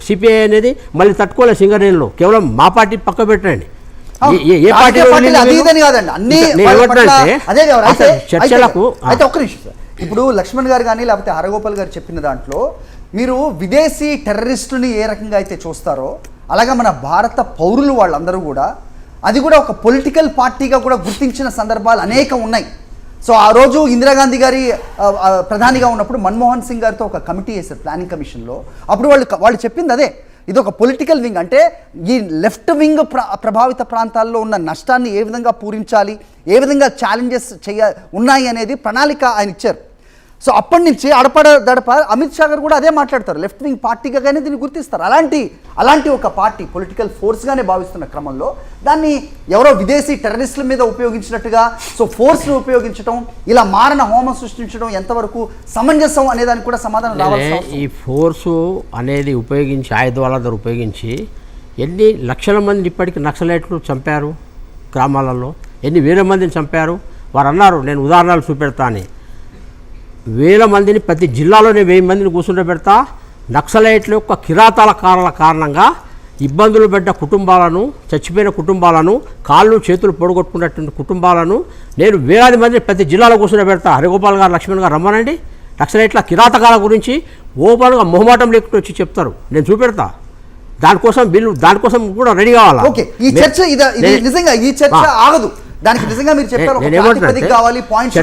సిపిఐ అనేది మళ్ళీ తట్టుకోలేదు సింగరేణిలో. కేవలం మా పార్టీ పక్క పెట్టండి. ఏ పార్టీ చర్చలకు అయితే ఒక్క నిమిషం సార్. ఇప్పుడు లక్ష్మణ్ గారు కానీ లేకపోతే హరగోపాల్ గారు చెప్పిన దాంట్లో మీరు విదేశీ టెర్రరిస్టుని ఏ రకంగా అయితే చూస్తారో అలాగే మన భారత పౌరులు వాళ్ళందరూ కూడా అది కూడా ఒక పొలిటికల్ పార్టీగా కూడా గుర్తించిన సందర్భాలు అనేకం ఉన్నాయి. సో ఆ రోజు ఇందిరాగాంధీ గారి ప్రధానిగా ఉన్నప్పుడు మన్మోహన్ సింగ్ గారితో ఒక కమిటీ వేశారు ప్లానింగ్ కమిషన్లో. అప్పుడు వాళ్ళు చెప్పింది అదే, ఇది ఒక పొలిటికల్ వింగ్, అంటే ఈ లెఫ్ట్ వింగ్ ప్రభావిత ప్రాంతాల్లో ఉన్న నష్టాన్ని ఏ విధంగా పూరించాలి, ఏ విధంగా ఛాలెంజెస్ ఉన్నాయి అనేది ప్రణాళిక ఆయన ఇచ్చారు. సో అప్పటి నుంచి దడప అమిత్ షా గారు కూడా అదే మాట్లాడతారు, లెఫ్ట్ వింగ్ పార్టీగానే దీన్ని గుర్తిస్తారు. అలాంటి ఒక పార్టీ పొలిటికల్ ఫోర్స్గానే భావిస్తున్న క్రమంలో దాన్ని ఎవరో విదేశీ టెర్రరిస్టుల మీద ఉపయోగించినట్టుగా, సో ఫోర్స్ను ఉపయోగించడం, ఇలా మారణ హోమం సృష్టించడం ఎంతవరకు సమంజసం అనేదానికి కూడా సమాధానం రావాలి. ఈ ఫోర్సు అనేది ఉపయోగించి, ఆయుధాల ద్వారా ఉపయోగించి ఎన్ని లక్షల మందిని ఇప్పటికీ నక్సలైట్లు చంపారు, గ్రామాలలో ఎన్ని వేల మందిని చంపారు. వారు అన్నారు, నేను ఉదాహరణలు చూపెడతా అని. వేల మందిని ప్రతి జిల్లాలోనే 1000 మందిని కూర్చుండబెడతా. నక్సలైట్ల యొక్క కిరాతాల కారణంగా ఇబ్బందులు పడ్డ కుటుంబాలను, చచ్చిపోయిన కుటుంబాలను, కాళ్ళు చేతులు పొడగొట్టుకున్నటువంటి కుటుంబాలను నేను వేలాది మందిని ప్రతి జిల్లాలో కూర్చుండబెడతా. హరిగోపాల్ గారు, లక్ష్మణ్ గారు రమ్మనండి. నక్సలైట్ల కిరాతకాల గురించి ఓపెన్గా మొహమాటం లేకుండా వచ్చి చెప్తారు, నేను చూపెడతా. దానికోసం కూడా రెడీ కావాలా? ఓకే, ఈ చర్చ నిజంగా ఈ చర్చ ఆగదు. దానికి నిజంగా మీరు చెప్పారు కావాలి పాయింట్స్.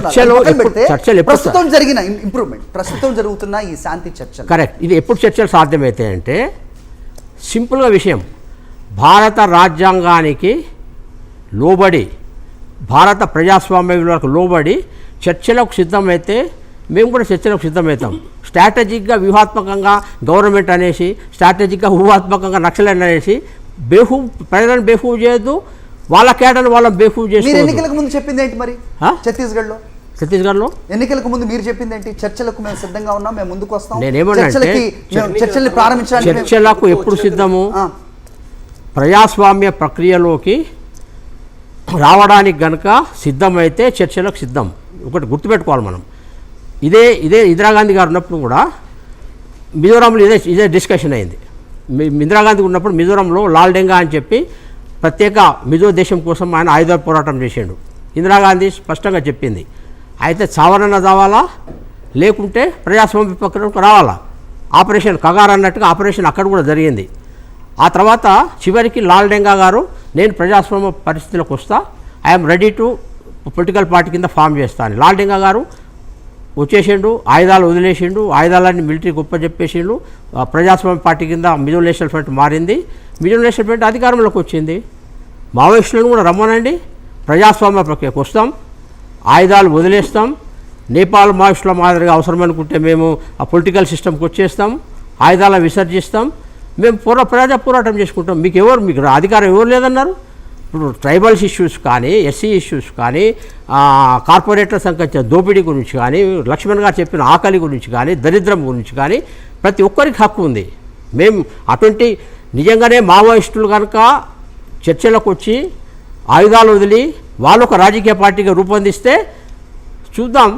ప్రస్తుతం జరిగిన ఇంప్రూవ్మెంట్, ప్రస్తుతం జరుగుతున్న ఈ శాంతి చర్చలు కరెక్ట్. ఇది ఎప్పుడు చర్చలు సాధ్యమైతే అంటే సింపుల్గా విషయం, భారత రాజ్యాంగానికి లోబడి, భారత ప్రజాస్వామ్య విలువలకు లోబడి చర్చలకు సిద్ధమైతే మేము కూడా చర్చలకు సిద్ధమవుతాం. స్ట్రాటజిక్గా, వ్యూహాత్మకంగా గవర్నమెంట్ అనేసి, స్ట్రాటజిక్గా వ్యూహాత్మకంగా నక్సలైట్ అనేసి ప్రజలను బేఫూవ్ చేయొద్దు, వాళ్ళ కేటను వాళ్ళని బేఫూవ్ చేసి. ఎన్నికలకు ముందు చెప్పింది ఏంటి మరి? ఛత్తీస్గఢ్లో ఎన్నికలకు ముందు మీరు చెప్పింది ఏంటి? చర్చలకు మేము సిద్ధంగా ఉన్నాం, మేము ముందుకు వస్తాం. చర్చల్ని ప్రారంభించడానికి చర్చలకు ఎప్పుడు సిద్ధము? ప్రజాస్వామ్య ప్రక్రియలోకి రావడానికి గనుక సిద్ధమైతే చర్చలకు సిద్ధం. ఒకటి గుర్తుపెట్టుకోవాలి మనం. ఇదే ఇందిరాగాంధీ గారు ఉన్నప్పుడు కూడా మిజోరాంలో ఇదే డిస్కషన్ అయింది. ఇందిరాగాంధీ ఉన్నప్పుడు మిజోరాంలో లాల్డెంగా అని చెప్పి ప్రత్యేక మిజో దేశం కోసం ఆయన ఆయుధ పోరాటం చేసిండు. ఇందిరాగాంధీ స్పష్టంగా చెప్పింది, అయితే చావనన్న చావాలా, లేకుంటే ప్రజాస్వామ్య ప్రక్రియకు రావాలా. ఆపరేషన్ కగార్ అన్నట్టుగా ఆపరేషన్ అక్కడ కూడా జరిగింది. ఆ తర్వాత చివరికి లాల్డెంగా గారు, నేను ప్రజాస్వామ్య పరిస్థితులకు వస్తా, I'm ready to political party కింద ఫామ్ చేస్తాను. లాల్డెంగా గారు వచ్చేసిండు, ఆయుధాలు వదిలేసిండు, ఆయుధాలన్నీ మిలిటరీ గొప్ప చెప్పేసిండు. ప్రజాస్వామ్య పార్టీ కింద మిజో నేషనల్ ఫ్రంట్ మారింది. మిజో నేషనల్ ఫ్రంట్ అధికారంలోకి వచ్చింది. మావోయిస్టులను కూడా రమ్మనండి, ప్రజాస్వామ్య ప్రక్రియకు వస్తాం, ఆయుధాలు వదిలేస్తాం, నేపాల్ మావోయిస్టుల మాదిరిగా అవసరం అనుకుంటే మేము ఆ పొలిటికల్ సిస్టమ్కి వచ్చేస్తాం, ఆయుధాలను విసర్జిస్తాం, మేము ప్రజా పోరాటం చేసుకుంటాం. మీకు అధికారం ఎవరు లేదన్నారు? ఇప్పుడు ట్రైబల్స్ ఇష్యూస్ కానీ, ఎస్సీ ఇష్యూస్ కానీ, కార్పొరేట్ల సంబంధించిన దోపిడీ గురించి కానీ, లక్ష్మణ్ గారు చెప్పిన ఆకలి గురించి కానీ, దరిద్రం గురించి కానీ ప్రతి ఒక్కరికి హక్కు ఉంది. మేము అటువంటి నిజంగానే మావోయిస్టులు కనుక చర్చలకు వచ్చి ఆయుధాలు వదిలి వాళ్ళు ఒక రాజకీయ పార్టీగా రూపొందిస్తే చూద్దాం.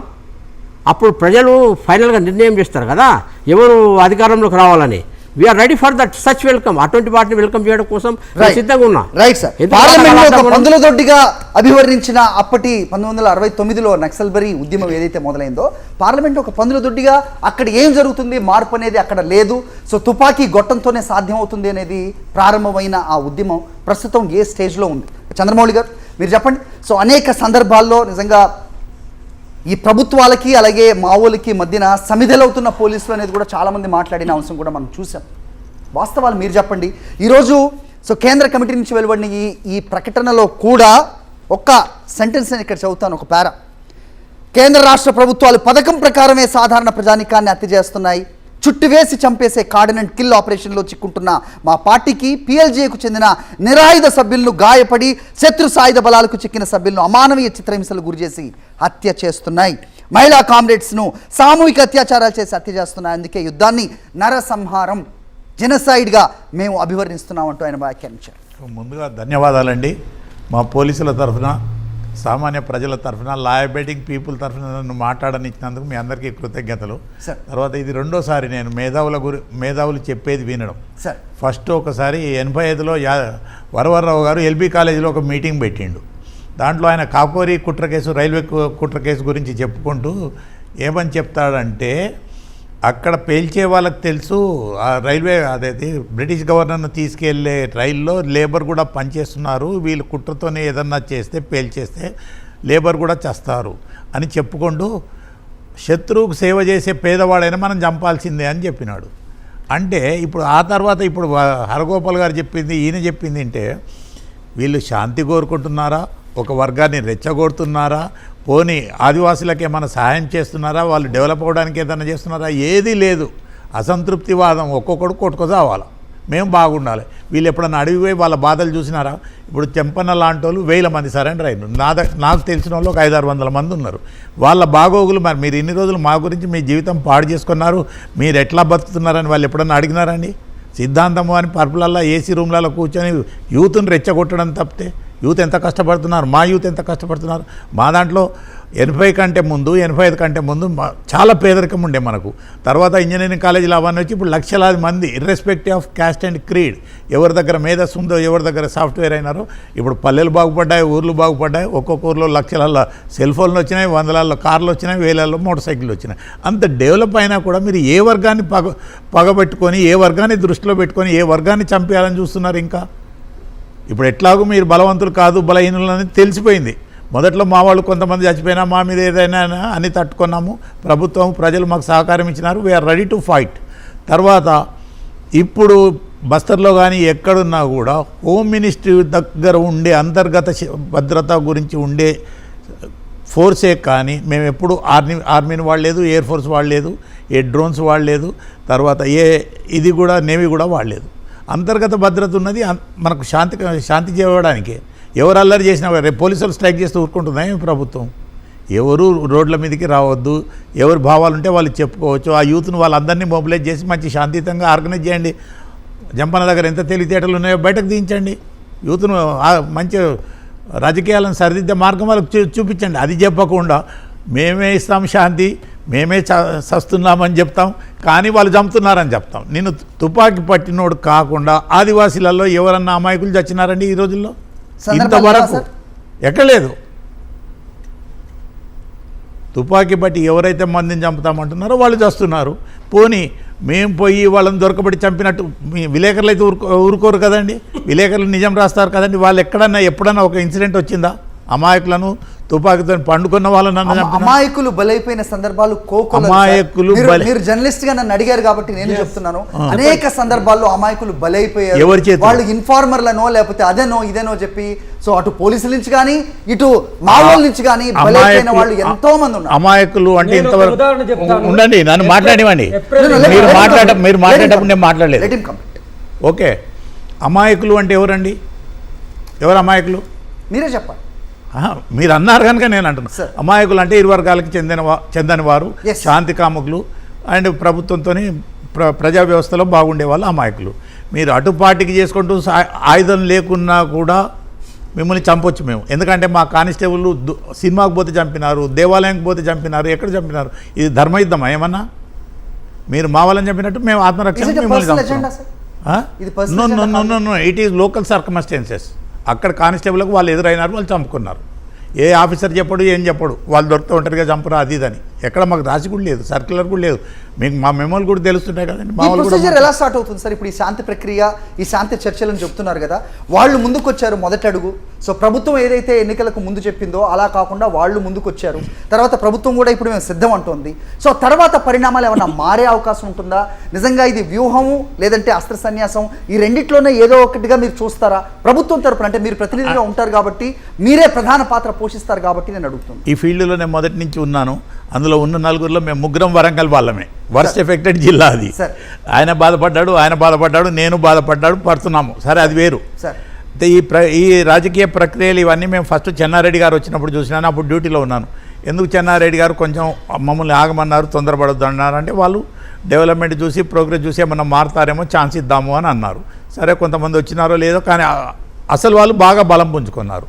అప్పుడు ప్రజలు ఫైనల్గా నిర్ణయం చేస్తారు కదా ఎవరు అధికారంలోకి రావాలని. We're ready for that such welcome. అటువంటి వాటిని వెల్కమ్ చేయడం కోసం సిద్ధంగా ఉన్నా. Right sir. పార్లమెంట్లో పందుల దొడ్డిగా అభివర్ణించిన అప్పటి 1969లో నక్సల్బరీ ఉద్యమం ఏదైతే మొదలైందో, పార్లమెంట్ ఒక పందుల దొడ్డిగా అక్కడ ఏం జరుగుతుంది, మార్పు అనేది అక్కడ లేదు, సో తుపాకీ గొట్టంతోనే సాధ్యం అవుతుంది అనేది ప్రారంభమైన ఆ ఉద్యమం ప్రస్తుతం ఏ స్టేజ్లో ఉంది? చంద్రమౌళి గారు మీరు చెప్పండి. సో అనేక సందర్భాల్లో నిజంగా ఈ ప్రభుత్వాలకి అలాగే మావోలకి మధ్యన సమిధలవుతున్న పోలీసులు అనేది కూడా చాలామంది మాట్లాడిన అంశం కూడా మనం చూసాం. వాస్తవాలు మీరు చెప్పండి. ఈరోజు సో కేంద్ర కమిటీ నుంచి వెలువడిన ఈ ప్రకటనలో కూడా ఒక్క సెంటెన్స్ నేను ఇక్కడ చదువుతాను, ఒక పారా. కేంద్ర రాష్ట్ర ప్రభుత్వాలు పథకం ప్రకారమే సాధారణ ప్రజానికాన్ని హత్య చేస్తున్నాయి. చుట్టువేసి చంపేసే కార్డన్ అండ్ కిల్ ఆపరేషన్లో చిక్కుంటున్న మా పార్టీకి పిఎల్జేకు చెందిన నిరాయుధ సభ్యులను గాయపడి శత్రు సాయుధ బలాలకు చిక్కిన సభ్యులను అమానవీయ చిత్రహింసలు గురిచేసి హత్య చేస్తున్నాయి. మహిళా కామ్రేడ్స్ను సామూహిక అత్యాచారాలు చేసి హత్య చేస్తున్నాయి. అందుకే యుద్ధాన్ని నరసంహారం, జెనసైడ్గా మేము అభివర్ణిస్తున్నామంటూ ఆయన వ్యాఖ్యానించారు. ముందుగా ధన్యవాదాలండి. మా పోలీసుల తరఫున, సామాన్య ప్రజల తరఫున, లా అబైడింగ్ పీపుల్ తరఫున నన్ను మాట్లాడనిచ్చినందుకు మీ అందరికీ కృతజ్ఞతలు. తర్వాత ఇది రెండోసారి నేను మేధావులు చెప్పేది వినడం. ఫస్ట్ ఒకసారి 85లో వరవరరావు గారు ఎల్బీ కాలేజీలో ఒక మీటింగ్ పెట్టిండు. దాంట్లో ఆయన కాకోరి కుట్ర కేసు, రైల్వే కుట్ర కేసు గురించి చెప్పుకుంటూ ఏమని చెప్తాడంటే, అక్కడ పేల్చే వాళ్ళకి తెలుసు, ఆ రైల్వే అదేది బ్రిటిష్ గవర్నర్ను తీసుకెళ్లే రైల్లో లేబర్ కూడా పనిచేస్తున్నారు, వీళ్ళు కుట్రతోనే ఏదన్నా చేస్తే పేల్చేస్తే లేబర్ కూడా చేస్తారు అని చెప్పుకుంటూ శత్రువుకు సేవ చేసే పేదవాడైనా మనం చంపాల్సిందే అని చెప్పినాడు. అంటే ఇప్పుడు ఆ తర్వాత ఇప్పుడు హరగోపాల్ గారు చెప్పింది, ఈయన చెప్పింది అంటే వీళ్ళు శాంతి కోరుకుంటున్నారా, ఒక వర్గాన్ని రెచ్చగొడుతున్నారా, పోనీ ఆదివాసులకు ఏమైనా సహాయం చేస్తున్నారా, వాళ్ళు డెవలప్ అవ్వడానికి ఏదైనా చేస్తున్నారా? ఏదీ లేదు. అసంతృప్తివాదం, ఒక్కొక్కడు కొట్టుకోసావాలి, మేము బాగుండాలి. వీళ్ళు ఎప్పుడన్నా అడవి పోయి వాళ్ళ బాధలు చూసినారా? ఇప్పుడు చెంపన్న లాంటి వాళ్ళు 1000 మంది సరెండర్ అయినారు. నాకు తెలిసిన వాళ్ళు ఒక 500-600 మంది ఉన్నారు. వాళ్ళ బాగోగులు మరి మీరు ఇన్ని రోజులు మా గురించి మీ జీవితం పాడు చేసుకున్నారు, మీరు ఎట్లా బతుకుతున్నారని వాళ్ళు ఎప్పుడన్నా అడిగినారండి? సిద్ధాంతము అని పర్పులల్లో ఏసీ రూమ్లలో కూర్చొని యూత్ని రెచ్చగొట్టడం తప్పితే యూత్ ఎంత కష్టపడుతున్నారు, మా యూత్ ఎంత కష్టపడుతున్నారు. మా దాంట్లో 85 కంటే ముందు 85 కంటే ముందు చాలా పేదరికం ఉండే మనకు. తర్వాత ఇంజనీరింగ్ కాలేజీలు అవన్నీ వచ్చి ఇప్పుడు లక్షలాది మంది irrespective of caste and creed, ఎవరి దగ్గర మేధస్సు ఉందో, ఎవరి దగ్గర సాఫ్ట్వేర్ అయినారో, ఇప్పుడు పల్లెలు బాగుపడ్డాయి, ఊర్లు బాగుపడ్డాయి. ఒక్కొక్క ఊర్లో లక్షలలో సెల్ ఫోన్లు వచ్చినాయి, 100లలో కార్లు వచ్చినాయి, 1000లలో మోటార్ సైకిళ్ళు వచ్చినాయి. అంత డెవలప్ అయినా కూడా మీరు ఏ వర్గాన్ని పగబెట్టుకొని, ఏ వర్గాన్ని దృష్టిలో పెట్టుకొని, ఏ వర్గాన్ని చంపేయాలని చూస్తున్నారు? ఇంకా ఇప్పుడు ఎట్లాగూ మీరు బలవంతులు కాదు, బలహీనులు అనేది తెలిసిపోయింది. మొదట్లో మా వాళ్ళు కొంతమంది చచ్చిపోయినా మా మీద ఏదైనా అని తట్టుకున్నాము. ప్రభుత్వం, ప్రజలు మాకు సహకారం ఇచ్చినారు. We're ready to fight. తర్వాత ఇప్పుడు బస్తర్లో కానీ ఎక్కడున్నా కూడా హోమ్ మినిస్ట్రీ దగ్గర ఉండే అంతర్గత భద్రత గురించి ఉండే ఫోర్సే కానీ మేము ఎప్పుడు ఆర్మీని వాడలేదు, ఎయిర్ ఫోర్స్ వాడలేదు, ఏ డ్రోన్స్ వాడలేదు, తర్వాత ఇది కూడా నేవీ కూడా వాడలేదు. అంతర్గత భద్రత ఉన్నది మనకు శాంతి చేయడానికి. ఎవరు అల్లరి చేసినా రేపు పోలీసులు స్ట్రైక్ చేస్తూ ఊరుకుంటున్నాయి ప్రభుత్వం. ఎవరు రోడ్ల మీదకి రావద్దు, ఎవరు భావాలు ఉంటే వాళ్ళు చెప్పుకోవచ్చు. ఆ యూత్ను వాళ్ళందరినీ మొబిలైజ్ చేసి మంచి శాంతియుతంగా ఆర్గనైజ్ చేయండి. జంపన్న దగ్గర ఎంత తెలివితేటలు ఉన్నాయో బయటకు దించండి. యూత్ను మంచి రాజకీయాలను సరిదిద్దే మార్గం వాళ్ళకి చూపించండి. అది చెప్పకుండా మేమే ఇస్తాం శాంతి, మేమే చస్తున్నామని చెప్తాం, కానీ వాళ్ళు చంపుతున్నారని చెప్తాం. నేను తుపాకీ పట్టినోడు కాకుండా ఆదివాసీలలో ఎవరన్నా అమాయకులు చచ్చినారండి ఈ రోజుల్లో? ఇంతవరకు ఎక్కలేదు. తుపాకీ పట్టి ఎవరైతే మందిని చంపుతామంటున్నారో వాళ్ళు చస్తున్నారు. పోనీ మేము పోయి వాళ్ళని దొరకబడి చంపినట్టు విలేకరులు అయితే ఊరుకోరు కదండి. విలేకరులు నిజం రాస్తారు కదండి. వాళ్ళు ఎప్పుడన్నా ఒక ఇన్సిడెంట్ వచ్చిందా? అమాయకులను తుపాకీతో పండుకున్న వాళ్ళు నన్ను చంపినా? అమాయకులు బలైపోయిన సందర్భాలు అమాయకులు మీరు జర్నలిస్ట్ గా నన్ను అడిగారు కాబట్టి నేను చెప్తున్నాను. అనేక సందర్భాల్లో అమాయకులు ఎవరి బలైపోయారు. చేతిలో? వాళ్ళు ఇన్ఫార్మర్లనో లేకపోతే అదేనో ఇదేనో చెప్పి సో అటు పోలీసుల నుంచి కానీ ఇటు మావోల నుంచి కానీ బలైపోయిన వాళ్ళు ఎంతో మంది ఉన్నారు. అమాయకులు అంటే నేను ఒక ఇంతవరకు ఉదాహరణ చెప్తాను. ఉండండి, నన్ను మాట్లాడివ్వండి. మీరు మాట్లాడేటప్పుడు నేను మాట్లాడలేదు. Let him complete. ఓకే, అమాయకులు అంటే ఎవరండి? ఎవరు అమాయకులు? మీరే చెప్పండి. మీరు అన్నారు కనుక నేను అంటున్నాను. Sir. అమాయకులు అంటే ఇరు వర్గాలకు చెందని వారు, Yes. శాంతి కాముకులు అండ్ ప్రభుత్వంతో ప్రజా వ్యవస్థలో బాగుండే వాళ్ళు అమాయకులు. మీరు అటు పార్టీకి చేసుకుంటూ ఆయుధం లేకున్నా కూడా మిమ్మల్ని చంపొచ్చు మేము. ఎందుకంటే మా కానిస్టేబుల్ సినిమాకు పోతే చంపినారు, దేవాలయంకి పోతే చంపినారు, ఎక్కడ చంపినారు? ఇది ధర్మయుద్ధమా ఏమన్నా? మీరు మా వాళ్ళని చంపినట్టు మేము ఆత్మరక్షణ Is it a మిమ్మల్ని personal చంపుతున్నాం. agenda, sir? ఇది personal agenda no, it is local circumstances. అక్కడ కానిస్టేబుల్కి వాళ్ళు ఎదురైనారు, వాళ్ళు చంపుకున్నారు. ఏ ఆఫీసర్ చెప్పడు, ఏం చెప్పడు, వాళ్ళు దొరికితే ఒంటరిగా చంపరు అది ఇదని. ఎక్కడ మాకు రాసి కూడా లేదు, సర్క్యులర్ కూడా లేదు. మీకు మా మెమోలు కూడా తెలుస్తుంటాయి కదండి. మా ఈ వాళ్ళు ప్రొసీజర్ కూడా ఎలా స్టార్ట్ అవుతుంది సార్? ఇప్పుడు ఈ శాంతి ప్రక్రియ, ఈ శాంతి చర్చలను చెప్తున్నారు కదా, వాళ్ళు ముందుకు వచ్చారు మొదటి అడుగు. సో ప్రభుత్వం ఏదైతే ఎన్నికలకు ముందు చెప్పిందో అలా కాకుండా వాళ్ళు ముందుకు వచ్చారు. తర్వాత ప్రభుత్వం కూడా ఇప్పుడు మేము సిద్ధం అంటోంది. సో తర్వాత పరిణామాలు ఏమన్నా మారే అవకాశం ఉంటుందా? నిజంగా ఇది వ్యూహము లేదంటే అస్త్ర సన్యాసం, ఈ రెండిట్లోనే ఏదో ఒకటిగా మీరు చూస్తారా? ప్రభుత్వం తరపున అంటే మీరు ప్రతినిధిగా ఉంటారు కాబట్టి, మీరే ప్రధాన పాత్ర పోషిస్తారు కాబట్టి నేను అడుగుతున్నాను. ఈ ఫీల్డ్లో నేను మొదటి నుంచి ఉన్నాను. అందులో ఉన్న నలుగురిలో మేము ముగ్గురం వరంగల్ వాళ్ళమే. వర్స్ట్ ఎఫెక్టెడ్ జిల్లా అది. సార్. ఆయన బాధపడ్డాడు, నేను బాధపడ్డాడు, పడుతున్నాము. సరే, అది వేరు. సార్, అయితే ఈ రాజకీయ ప్రక్రియలు ఇవన్నీ మేము ఫస్ట్ చెన్నారెడ్డి గారు వచ్చినప్పుడు చూసినాను. అప్పుడు డ్యూటీలో ఉన్నాను. ఎందుకు చెన్నారెడ్డి గారు కొంచెం మమ్మల్ని ఆగమన్నారు, తొందరపడొద్దు అన్నారు అంటే వాళ్ళు డెవలప్మెంట్ చూసి ప్రోగ్రెస్ చూసి ఏమన్నా మారుతారేమో, ఛాన్స్ ఇద్దాము అని అన్నారు. సరే, కొంతమంది వచ్చినారో లేదో కానీ అసలు వాళ్ళు బాగా బలం పుంజుకున్నారు.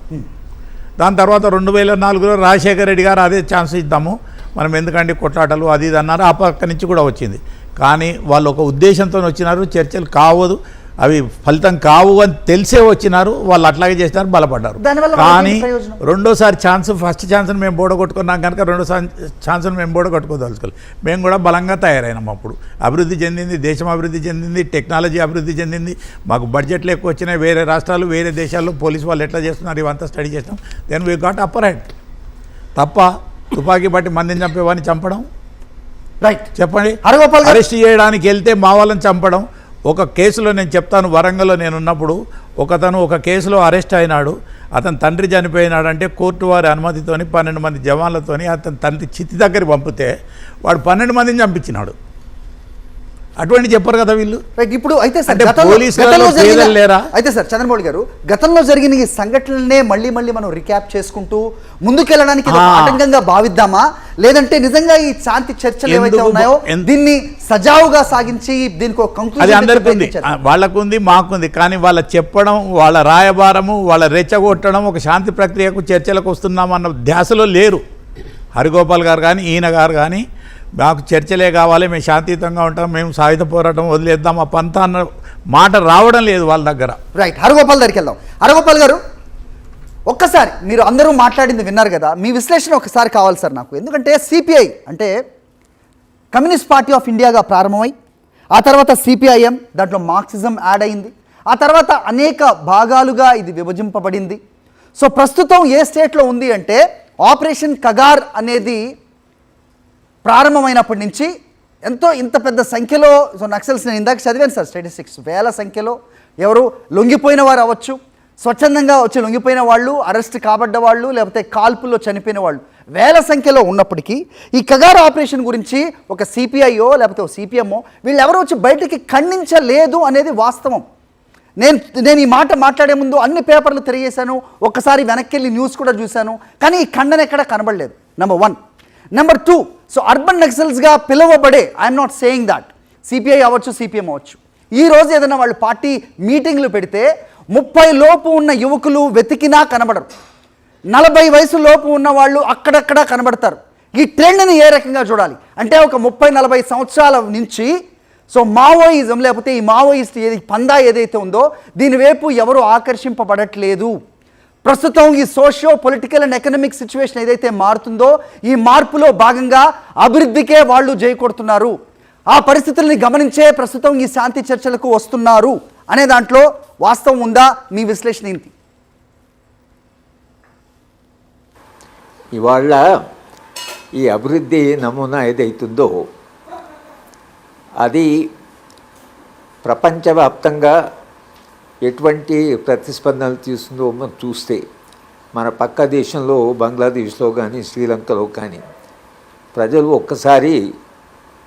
దాని తర్వాత 2004లో రాజశేఖర రెడ్డి గారు అదే ఛాన్స్ ఇద్దాము మనం, ఎందుకంటే కొట్లాటలు అది ఇది అన్నారు. ఆ పక్క నుంచి కూడా వచ్చింది. కానీ వాళ్ళు ఒక ఉద్దేశంతో వచ్చినారు. చర్చలు కావదు, అవి ఫలితం కావు అని తెలిసే వచ్చినారు. వాళ్ళు అట్లాగే చేసినారు, బలపడ్డారు. కానీ రెండోసారి ఛాన్స్, ఫస్ట్ ఛాన్స్ని మేము బోడగొట్టుకున్నాం కనుక రెండోసారి ఛాన్స్ని మేము బోడగొట్టుకోదలుచుకోవాలి. మేము కూడా బలంగా తయారైనాం. అప్పుడు అభివృద్ధి చెందింది, దేశం అభివృద్ధి చెందింది, టెక్నాలజీ అభివృద్ధి చెందింది. మాకు బడ్జెట్లు ఎక్కువ వచ్చినాయి. వేరే రాష్ట్రాలు, వేరే దేశాల్లో పోలీసు వాళ్ళు ఎట్లా చేస్తున్నారు ఇవంతా స్టడీ చేస్తాం. Then we got upper hand. తప్ప తుపాకీ బట్టి మందిని చంపేవాడిని చంపడం, రైట్ చెప్పండి. హరగోపాల్ గారు. అరెస్ట్ చేయడానికి వెళ్తే మా వాళ్ళని చంపడం. ఒక కేసులో నేను చెప్తాను, వరంగల్లో నేను ఉన్నప్పుడు ఒక కేసులో అరెస్ట్ అయినాడు. అతని తండ్రి చనిపోయినాడంటే కోర్టు వారి అనుమతితోని 12 మంది జవాన్లతోని అతని తండ్రి చితి దగ్గరికి పంపితే వాడు 12 మందిని చంపించినాడు. అటువంటి చెప్పరు కదా వీళ్ళు. ఇప్పుడు అయితే సార్, అంటే గతంలో పోలీసులలో పేదలు లేరా? అయితే సార్ చంద్రబాబు గారు, గతంలో జరిగిన ఈ సంఘటనలనే మళ్ళీ మనం రికాప్ చేసుకుంటూ ముందుకెళ్ళడానికి ఇది ఒక ఆటంకంగా భావిద్దామా, లేదంటే నిజంగా ఈ శాంతి చర్చలు ఏవైతే ఉన్నాయో దీన్ని సజావుగా సాగించి దీనికి ఒక అది కంక్లూజన్ అందరికీ ఉంది, వాళ్ళకుంది, మాకుంది. కానీ వాళ్ళ చెప్పడం, వాళ్ళ రాయబారము, వాళ్ళ రెచ్చగొట్టడం, ఒక శాంతి ప్రక్రియకు చర్చలకు వస్తున్నామన్న ధ్యాసలో లేరు. హరిగోపాల్ గారు కానీ ఈయన గారు కానీ మాకు చర్చలే కావాలి, మేము శాంతియుతంగా ఉంటాం, మేము సాయుధ పోరాటం వదిలేద్దాం ఆ పంత అన్న మాట రావడం లేదు వాళ్ళ దగ్గర. రైట్, హరగోపాల్ దగ్గరికి వెళ్దాం. హరగోపాల్ గారు, ఒక్కసారి మీరు అందరూ మాట్లాడింది విన్నారు కదా, మీ విశ్లేషణ ఒకసారి కావాలి సార్ నాకు. ఎందుకంటే సిపిఐ అంటే కమ్యూనిస్ట్ పార్టీ ఆఫ్ ఇండియాగా ప్రారంభమై ఆ తర్వాత సిపిఐఎం, దాంట్లో మార్క్సిజం యాడ్ అయింది. ఆ తర్వాత అనేక భాగాలుగా ఇది విభజింపబడింది. సో ప్రస్తుతం ఏ స్టేట్లో ఉంది అంటే ఆపరేషన్ కగార్ అనేది ప్రారంభమైనప్పటి నుంచి ఇంత పెద్ద సంఖ్యలో నక్సల్స్, నేను ఇందాక చదివాను సార్ స్టాటిస్టిక్స్, వేల సంఖ్యలో ఎవరు లొంగిపోయిన వారు అవ్వచ్చు, స్వచ్ఛందంగా వచ్చి లొంగిపోయిన వాళ్ళు, అరెస్ట్ కాబడ్డ వాళ్ళు, లేకపోతే కాల్పుల్లో చనిపోయిన వాళ్ళు వేల సంఖ్యలో ఉన్నప్పటికీ ఈ కగార్ ఆపరేషన్ గురించి ఒక సిపిఐఓ లేకపోతే ఒక సిపిఎంఓ వీళ్ళు ఎవరు వచ్చి బయటికి ఖండించలేదు అనేది వాస్తవం. నేను ఈ మాట మాట్లాడే ముందు అన్ని పేపర్లు తిరిగేశాను, ఒక్కసారి వెనక్కి వెళ్ళి న్యూస్ కూడా చూశాను, కానీ ఈ ఖండన ఎక్కడ కనబడలేదు. నెంబర్ 1. నెంబర్ 2, సో అర్బన్ నక్సల్స్గా పిలువబడే, I'm not saying that CPI అవ్వచ్చు, సిపిఎం అవ్వచ్చు, ఈరోజు ఏదైనా వాళ్ళు పార్టీ మీటింగ్లు పెడితే 30 లోపు ఉన్న యువకులు వెతికినా కనబడరు, 40 వయసు లోపు ఉన్న వాళ్ళు అక్కడక్కడ కనబడతారు. ఈ ట్రెండ్ని ఏ రకంగా చూడాలి అంటే ఒక 30-40 సంవత్సరాల నుంచి సో మావోయిజం లేకపోతే ఈ మావోయిస్ట్ పందా ఏదైతే ఉందో దీని వైపు ఎవరు ఆకర్షింపబడట్లేదు. ప్రస్తుతం ఈ socio political and economic situation ఏదైతే మారుతుందో ఈ మార్పులో భాగంగా అభివృద్ధికే వాళ్ళు జై కొడుతున్నారు. ఆ పరిస్థితుల్ని గమనించే ప్రస్తుతం ఈ శాంతి చర్చలకు వస్తున్నారు అనే దాంట్లో వాస్తవం ఉందా? మీ విశ్లేషణ ఏంటి? ఇవాళ ఈ అభివృద్ధి నమూనా ఏదైతుందో అది ప్రపంచవ్యాప్తంగా ఎటువంటి ప్రతిస్పందనలు తీస్తుందో మనం చూస్తే మన పక్క దేశంలో బంగ్లాదేశ్లో కానీ శ్రీలంకలో కానీ ప్రజలు ఒక్కసారి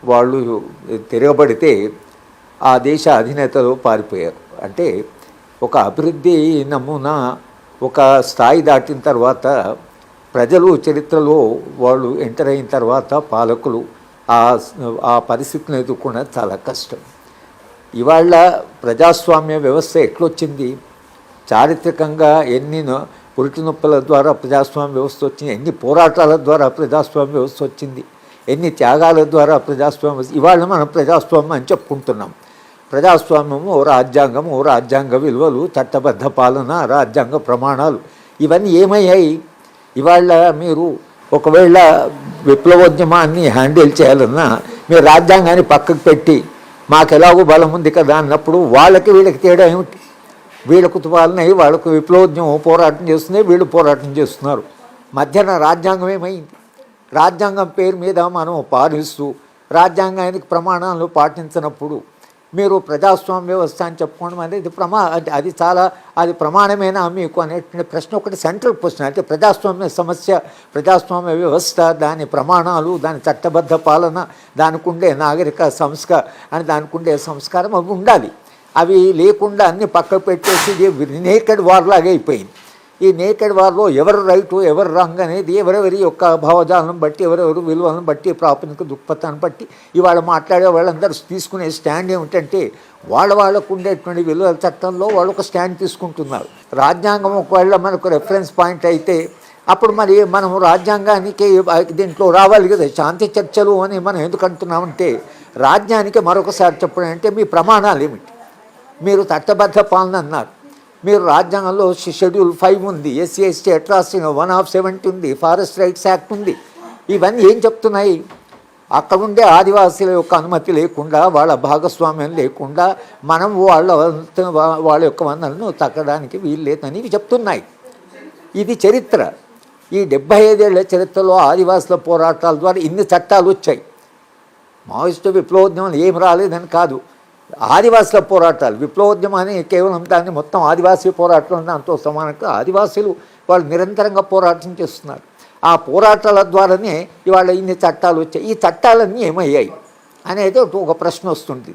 వాళ్ళు తిరగబడితే ఆ దేశ అధినేతలు పారిపోయారు. అంటే ఒక అభివృద్ధి నమూనా ఒక స్థాయి దాటిన తర్వాత ప్రజలు చరిత్రలో వాళ్ళు ఎంటర్ అయిన తర్వాత పాలకులు ఆ పరిస్థితిని ఎదుర్కొన్నది చాలా కష్టం. ఇవాళ ప్రజాస్వామ్య వ్యవస్థ ఎట్లొచ్చింది? చారిత్రకంగా ఎన్ని పురిటి నొప్పుల ద్వారా ప్రజాస్వామ్య వ్యవస్థ వచ్చింది, ఎన్ని పోరాటాల ద్వారా ప్రజాస్వామ్య వ్యవస్థ వచ్చింది, ఎన్ని త్యాగాల ద్వారా ప్రజాస్వామ్య. ఇవాళ మనం ప్రజాస్వామ్యం అని చెప్పుకుంటున్నాం. ప్రజాస్వామ్యము ఓ రాజ్యాంగం, ఓ రాజ్యాంగ విలువలు, చట్టబద్ధ పాలన, రాజ్యాంగ ప్రమాణాలు ఇవన్నీ ఏమయ్యాయి? ఇవాళ మీరు ఒకవేళ విప్లవోద్యమాన్ని హ్యాండిల్ చేయాలన్నా మీరు రాజ్యాంగాన్ని పక్కకు పెట్టి మాకు ఎలాగో బలం ఉంది కదా అన్నప్పుడు వాళ్ళకి వీళ్ళకి తేడా ఏమిటి? వీళ్ళ కుటుంబాలని వాళ్ళకు విప్లవోద్యమం పోరాటం చేస్తున్నాయి, వీళ్ళు పోరాటం చేస్తున్నారు. మధ్యాహ్న రాజ్యాంగం ఏమైంది? రాజ్యాంగం పేరు మీద మనం పాటిస్తూ రాజ్యాంగానికి ప్రమాణాలను పాటించినప్పుడు మీరు ప్రజాస్వామ్య వ్యవస్థ అని చెప్పుకోవడం అనేది అది ప్రమాణమేనా మీకు అనేటువంటి ప్రశ్న ఒకటి సెంట్రల్ క్వశ్చన్. అయితే ప్రజాస్వామ్య సమస్య, ప్రజాస్వామ్య వ్యవస్థ, దాని ప్రమాణాలు, దాని చట్టబద్ధ పాలన, దానికి ఉండే నాగరిక అని దానికి ఉండే సంస్కారం అవి ఉండాలి. అవి లేకుండా అన్ని పక్కకు పెట్టేసి నేకెడ్ వార్ లాగా అయిపోయింది. ఈ నేకెడ్ వార్లో ఎవరు రైటు ఎవరు రాంగ్ అనేది ఎవరెవరి యొక్క భావజాలను బట్టి, ఎవరెవరు విలువలను బట్టి, ప్రాపంచిక దృక్పథాన్ని బట్టి ఇవాళ మాట్లాడే వాళ్ళందరూ తీసుకునే స్టాండ్ ఏమిటంటే వాళ్ళకు ఉండేటువంటి విలువల చట్టంలో వాళ్ళు ఒక స్టాండ్ తీసుకుంటున్నారు. రాజ్యాంగం ఒకవేళ మనకు రెఫరెన్స్ పాయింట్ అయితే అప్పుడు మరి మనం రాజ్యాంగానికి దీంట్లో రావాలి కదా. శాంతి చర్చలు అని మనం ఎందుకు అంటున్నామంటే రాజ్యానికి మరొకసారి చెప్పడం అంటే మీ ప్రమాణాలు ఏమిటి? మీరు చట్టబద్ధ పాలన అన్నారు, మీరు రాజ్యాంగంలో షెడ్యూల్ 5 ఉంది, ఎస్సీ ఎస్టీ అట్రాసిటీ 1/70 ఉంది, ఫారెస్ట్ రైట్స్ యాక్ట్ ఉంది. ఇవన్నీ ఏం చెప్తున్నాయి? అక్కడ ఉండే ఆదివాసీల యొక్క అనుమతి లేకుండా, వాళ్ళ భాగస్వామ్యం లేకుండా మనం వాళ్ళ యొక్క వనరులను తగ్గడానికి వీలు లేదని ఇవి చెప్తున్నాయి. ఇది చరిత్ర. ఈ 75 ఏళ్ల చరిత్రలో ఆదివాసుల పోరాటాల ద్వారా ఇన్ని చట్టాలు వచ్చాయి. మావోయిస్టు విప్లవోద్యమం ఏం రాలేదని కాదు, ఆదివాసుల పోరాటాలు. విప్లవోద్యమాన్ని కేవలం దాన్ని మొత్తం ఆదివాసీ పోరాటం దాంతో సమానంగా ఆదివాసీలు వాళ్ళు నిరంతరంగా పోరాటం చేస్తున్నారు. ఆ పోరాటాల ద్వారానే ఇవాళ ఇన్ని చట్టాలు వచ్చాయి. ఈ చట్టాలన్నీ ఏమయ్యాయి అనేది ఒక ప్రశ్న వస్తుంది.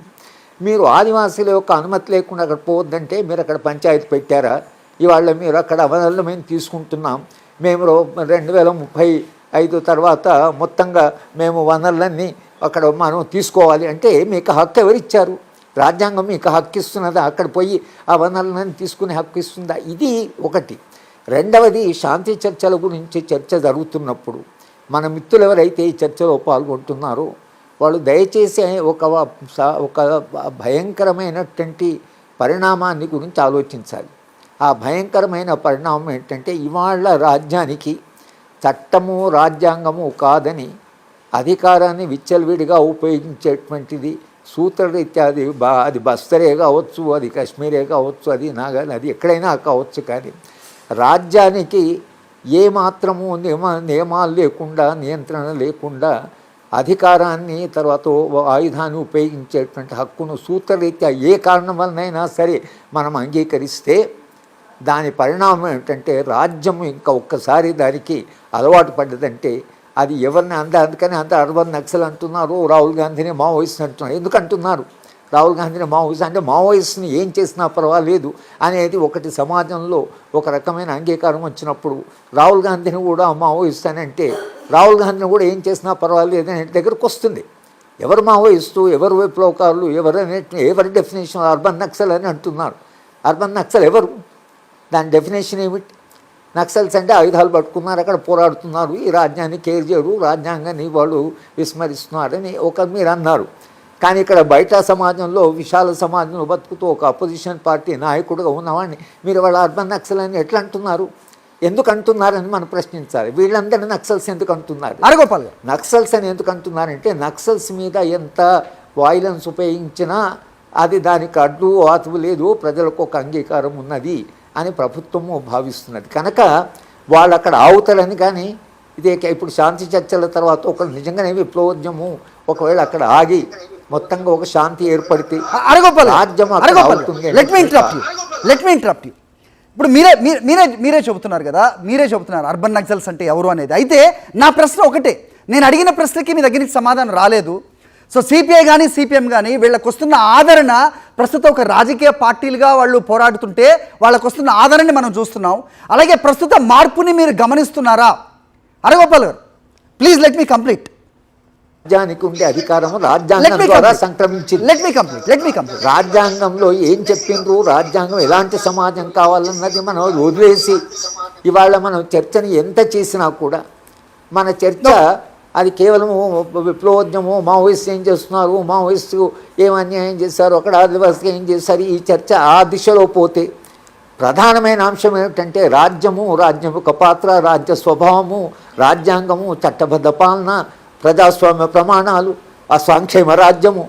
మీరు ఆదివాసీల యొక్క అనుమతి లేకుండా అక్కడ పోవద్దంటే మీరు అక్కడ పంచాయతీ పెట్టారా? ఇవాళ మీరు అక్కడ వనరులు మేము తీసుకుంటున్నాం, మేము 2035 తర్వాత మొత్తంగా మేము వనరులన్నీ అక్కడ మనం తీసుకోవాలి అంటే మీకు హక్కు ఎవరిచ్చారు? రాజ్యాంగం మీకు హక్కు ఇస్తున్నదా? అక్కడ పోయి ఆ వనరులను తీసుకునే హక్కు ఇస్తుందా? ఇది ఒకటి. రెండవది, శాంతి చర్చల గురించి చర్చ జరుగుతున్నప్పుడు మన మిత్రులు ఎవరైతే ఈ చర్చలో పాల్గొంటున్నారో వాళ్ళు దయచేసి ఒక భయంకరమైనటువంటి పరిణామాన్ని గురించి ఆలోచించాలి. ఆ భయంకరమైన పరిణామం ఏంటంటే ఇవాళ రాజ్యానికి చట్టము రాజ్యాంగము కాదని అధికారాన్ని విచ్చలవిడిగా ఉపయోగించేటువంటిది సూత్రరీత్యా అది బస్తరే కావచ్చు, అది కాశ్మీరే కావచ్చు, అది నాగాలి, అది ఎక్కడైనా కావచ్చు. కానీ రాజ్యానికి ఏమాత్రము నియమాలు లేకుండా, నియంత్రణ లేకుండా అధికారాన్ని తర్వాత ఆయుధాన్ని ఉపయోగించేటువంటి హక్కును సూత్రరీత్యా ఏ కారణం వలనైనా సరే మనం అంగీకరిస్తే దాని పరిణామం ఏంటంటే రాజ్యం ఇంకా ఒక్కసారి దానికి అలవాటు పడ్డదంటే అది ఎవరిని అందుకని అర్బన్ నక్సల్ అంటున్నారు, రాహుల్ గాంధీని మావోయిస్ట్ అంటున్నారు. ఎందుకు అంటున్నారు రాహుల్ గాంధీని మావోయిస్ట్? అంటే మావోయిస్ట్ని ఏం చేసినా పర్వాలేదు అనేది ఒకటి సమాజంలో ఒక రకమైన అంగీకారం వచ్చినప్పుడు రాహుల్ గాంధీని కూడా మావోయిస్ట్ అని అంటే రాహుల్ గాంధీని కూడా ఏం చేసినా పర్వాలేదు అనే దగ్గరకు వస్తుంది. ఎవరు మావోయిస్టు, ఎవరు విప్లవకారులు, ఎవరి డెఫినేషన్ అర్బన్ నక్సల్ అని అంటున్నారు. అర్బన్ నక్సల్ ఎవరు? దాని డెఫినేషన్ ఏమిటి? నక్సల్స్ అంటే ఆయుధాలు పట్టుకున్నారు, అక్కడ పోరాడుతున్నారు, ఈ రాజ్యాన్ని కేర్ చేయరు, రాజ్యాంగాన్ని వాళ్ళు విస్మరిస్తున్నారని మీరు అన్నారు. కానీ ఇక్కడ బయట సమాజంలో, విశాల సమాజంలో బతుకుతూ ఒక అపోజిషన్ పార్టీ నాయకుడుగా ఉన్నవాడిని మీరు వాళ్ళ అర్బన్ నక్సల్ అని ఎట్లా అంటున్నారు? ఎందుకు అంటున్నారని మనం ప్రశ్నించాలి. వీళ్ళందరినీ నక్సల్స్ ఎందుకు అంటున్నారు? అరగోపాల్ గారు, నక్సల్స్ అని ఎందుకు అంటున్నారంటే నక్సల్స్ మీద ఎంత వాయిలెన్స్ ఉపయోగించినా అది దానికి అడ్డు ఆతువు లేదు, ప్రజలకు ఒక అంగీకారం ఉన్నది అని ప్రభుత్వము భావిస్తున్నది. కనుక వాళ్ళు అక్కడ ఆవుతారని కానీ ఇదే ఇప్పుడు శాంతి చర్చల తర్వాత ఒక నిజంగానే విప్లవోద్యమం ఒకవేళ అక్కడ ఆగి మొత్తంగా ఒక శాంతి ఏర్పడితే అరగోపాల్ రాజ్యం అక్కడ అవుతుంది. Let me interrupt you. ఇప్పుడు మీరే చెబుతున్నారు కదా, మీరే చెబుతున్నారు అర్బన్ నక్సల్స్ అంటే ఎవరు అనేది. అయితే నా ప్రశ్న ఒకటే, నేను అడిగిన ప్రశ్నకి మీ దగ్గర నుంచి సమాధానం రాలేదు. సో సిపిఐ కానీ సిపిఎం కానీ వీళ్ళకి వస్తున్న ఆదరణ, ప్రస్తుతం ఒక రాజకీయ పార్టీలుగా వాళ్ళు పోరాడుతుంటే వాళ్ళకు వస్తున్న ఆదరణని మనం చూస్తున్నాం. అలాగే ప్రస్తుత మార్పుని మీరు గమనిస్తున్నారా? అరగోపాల్ గారు ప్లీజ్ లెట్ మీ కంప్లీట్. రాజ్యానికి ఉండే అధికారం రాజ్యాంగం ద్వారా సంక్రమించింది. Let me complete. రాజ్యాంగంలో ఏం చెప్పిండ్రు, రాజ్యాంగం ఎలాంటి సమాజం కావాలన్నది మనం వదిలేసి ఇవాళ మనం చర్చని ఎంత చేసినా కూడా మన చర్చ అది కేవలం విప్లవోద్యమం, మావోయిస్టు ఏం చేస్తున్నారు, మావోయిస్టు ఏం అన్యాయం చేశారు, అక్కడ ఆదివాసులు ఏం చేశారు, ఈ చర్చ ఆ దిశలో పోతే ప్రధానమైన అంశం ఏమిటంటే రాజ్యం యొక్క పాత్ర, రాజ్య స్వభావము, రాజ్యాంగము, చట్టబద్ధ పాలన, ప్రజాస్వామ్య ప్రమాణాలు, ఆ సంక్షేమ రాజ్యము,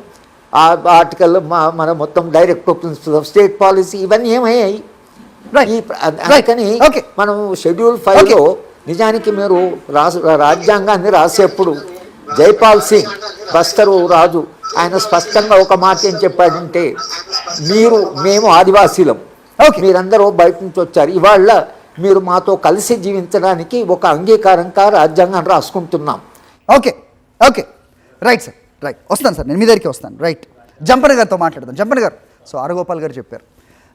ఆ ఆర్టికల్ మన మొత్తం direct principle of state policy, ఇవన్నీ ఏమయ్యాయి. అందుకని మనం షెడ్యూల్ 5లో నిజానికి మీరు రాజ్యాంగాన్ని రాసేప్పుడు జైపాల్ సింగ్ బస్తరు రాజు ఆయన స్పష్టంగా ఒక మాట ఏం చెప్పాడంటే, మేము ఆదివాసీలం, మీరందరూ బయట నుంచి వచ్చారు, ఇవాళ మీరు మాతో కలిసి జీవించడానికి ఒక అంగీకారంగా రాజ్యాంగాన్ని రాసుకుంటున్నాం. ఓకే రైట్ సార్, రైట్ వస్తాను సార్, నేను మీ దగ్గరికి వస్తాను. రైట్, జంపన్న గారితో మాట్లాడదాం. జంపన్న గారు, సో అరగోపాల్ గారు చెప్పారు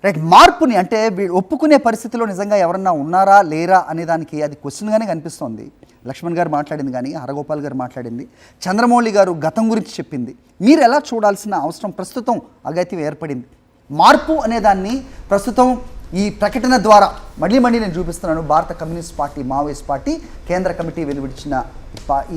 రైట్, మార్పుని అంటే ఒప్పుకునే పరిస్థితిలో నిజంగా ఎవరన్నా ఉన్నారా లేరా అనే దానికి అది క్వశ్చన్గానే కనిపిస్తోంది. లక్ష్మణ్ గారు మాట్లాడింది కానీ, హరగోపాల్ గారు మాట్లాడింది, చంద్రమౌళి గారు గతం గురించి చెప్పింది. మీరు ఎలా చూడాల్సిన అవసరం ప్రస్తుతం అగత్యం ఏర్పడింది? మార్పు అనేదాన్ని ప్రస్తుతం ఈ ప్రకటన ద్వారా మళ్ళీ నేను చూపిస్తున్నాను. భారత కమ్యూనిస్ట్ పార్టీ, మావోయిస్ట్ పార్టీ కేంద్ర కమిటీ వెలువడించిన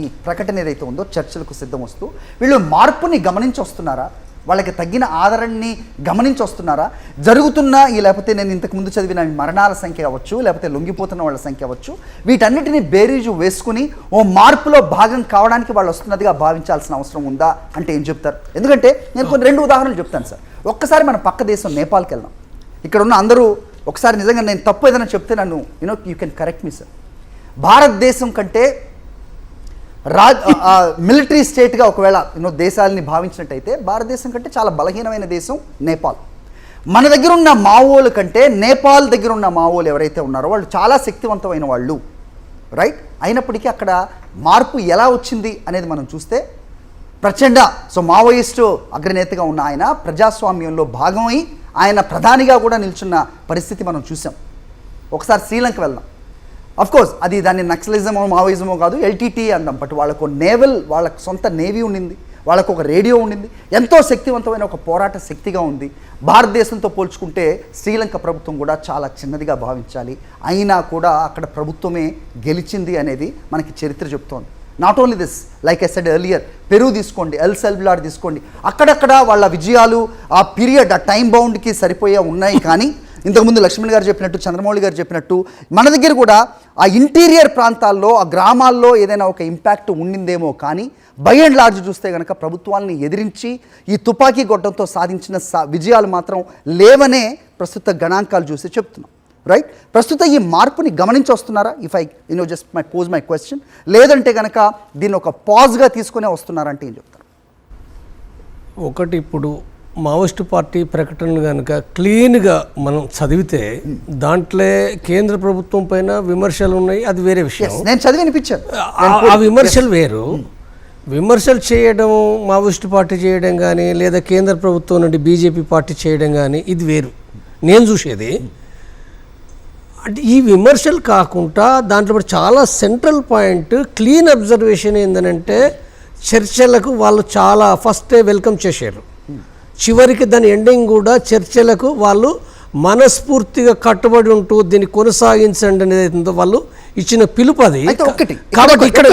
ఈ ప్రకటన ఏదైతే ఉందో చర్చలకు సిద్ధం వస్తూ వీళ్ళు మార్పుని గమనించి వస్తున్నారా? వాళ్ళకి తగ్గిన ఆదరణని గమనించి వస్తున్నారా? జరుగుతున్న లేకపోతే నేను ఇంతకుముందు చదివిన మరణాల సంఖ్య అవ్వచ్చు, లేకపోతే లొంగిపోతున్న వాళ్ళ సంఖ్య అవ్వచ్చు, వీటన్నిటిని బేరీజు వేసుకుని ఓ మార్పులో భాగం కావడానికి వాళ్ళు వస్తున్నదిగా భావించాల్సిన అవసరం ఉందా అంటే ఏం చెప్తారు? ఎందుకంటే నేను కొన్ని 2 ఉదాహరణలు చెప్తాను సార్. ఒక్కసారి మన పక్క దేశం నేపాల్కి వెళ్దాం. ఇక్కడ ఉన్న అందరూ ఒకసారి నిజంగా నేను తప్పు ఏదైనా చెప్తే నన్ను you can correct me sir. భారతదేశం కంటే మిలిటరీ స్టేట్గా ఒకవేళ దేశాలని భావించినట్టయితే భారతదేశం కంటే చాలా బలహీనమైన దేశం నేపాల్. మన దగ్గర ఉన్న మావోల కంటే నేపాల్ దగ్గర ఉన్న మావోలు ఎవరైతే ఉన్నారో వాళ్ళు చాలా శక్తివంతమైన వాళ్ళు, రైట్? అయినప్పటికీ అక్కడ మార్పు ఎలా వచ్చింది అనేది మనం చూస్తే ప్రచండ మావోయిస్టు అగ్రనేతగా ఉన్న ఆయన ప్రజాస్వామ్యంలో భాగమై ఆయన ప్రధానిగా కూడా నిల్చున్న పరిస్థితి మనం చూసాం. ఒకసారి శ్రీలంక వెళ్దాం. అఫ్కోర్స్ అది దాన్ని నక్సలిజమో మావోయిజమో కాదు, ఎల్టీటీ అందాం. బట్ వాళ్ళకు వాళ్ళకు సొంత నేవీ ఉండింది, వాళ్ళకు ఒక రేడియో ఉండింది, ఎంతో శక్తివంతమైన ఒక పోరాట శక్తిగా ఉంది. భారతదేశంతో పోల్చుకుంటే శ్రీలంక ప్రభుత్వం కూడా చాలా చిన్నదిగా భావించాలి. అయినా కూడా అక్కడ ప్రభుత్వమే గెలిచింది అనేది మనకి చరిత్ర చెప్తోంది. Not only this, like I said earlier, Peru తీసుకోండి, ఎల్ సెల్విలార్ తీసుకోండి, అక్కడక్కడ వాళ్ళ విజయాలు ఆ పీరియడ్, ఆ టైం బౌండ్కి సరిపోయే ఉన్నాయి. కానీ ఇంతకుముందు లక్ష్మణ్ గారు చెప్పినట్టు, చంద్రమౌళి గారు చెప్పినట్టు మన దగ్గర కూడా ఆ ఇంటీరియర్ ప్రాంతాల్లో, ఆ గ్రామాల్లో ఏదైనా ఒక ఇంపాక్ట్ ఉండిందేమో. కానీ బై అండ్ లార్జ్ చూస్తే కనుక ప్రభుత్వాలని ఎదిరించి ఈ తుపాకీ గొడ్డంతో సాధించిన విజయాలు మాత్రం లేవనే ప్రస్తుత గణాంకాలు చూసి చెప్తున్నాం, రైట్? ప్రస్తుతం ఈ మార్పుని గమనించి వస్తున్నారా? If I just pose my question. లేదంటే కనుక దీన్ని ఒక పాజ్గా తీసుకునే వస్తున్నారంటే ఏం చెప్తారు? ఒకటి, ఇప్పుడు మావోయిస్టు పార్టీ ప్రకటనలు కనుక క్లీన్గా మనం చదివితే దాంట్లో కేంద్ర ప్రభుత్వం పైన విమర్శలు ఉన్నాయి, అది వేరే విషయం. నేను చదివి వినిపించాను. ఆ విమర్శలు వేరు. విమర్శలు చేయడం, మావోయిస్టు పార్టీ చేయడం కానీ, లేదా కేంద్ర ప్రభుత్వం నుండి బీజేపీ పార్టీ చేయడం కానీ, ఇది వేరు. నేను చూసేది అంటే ఈ విమర్శలు కాకుండా దాంట్లో చాలా సెంట్రల్ పాయింట్, క్లీన్ అబ్జర్వేషన్ ఏంటంటే చర్చలకు వాళ్ళు చాలా ఫస్టే వెల్కమ్ చేశారు. చివరికి దాని ఎండింగ్ కూడా చర్చలకు వాళ్ళు మనస్ఫూర్తిగా కట్టుబడి ఉంటూ దీన్ని కొనసాగించండి అనేది వాళ్ళు ఇచ్చిన పిలుపు అది. కాబట్టి ఇక్కడ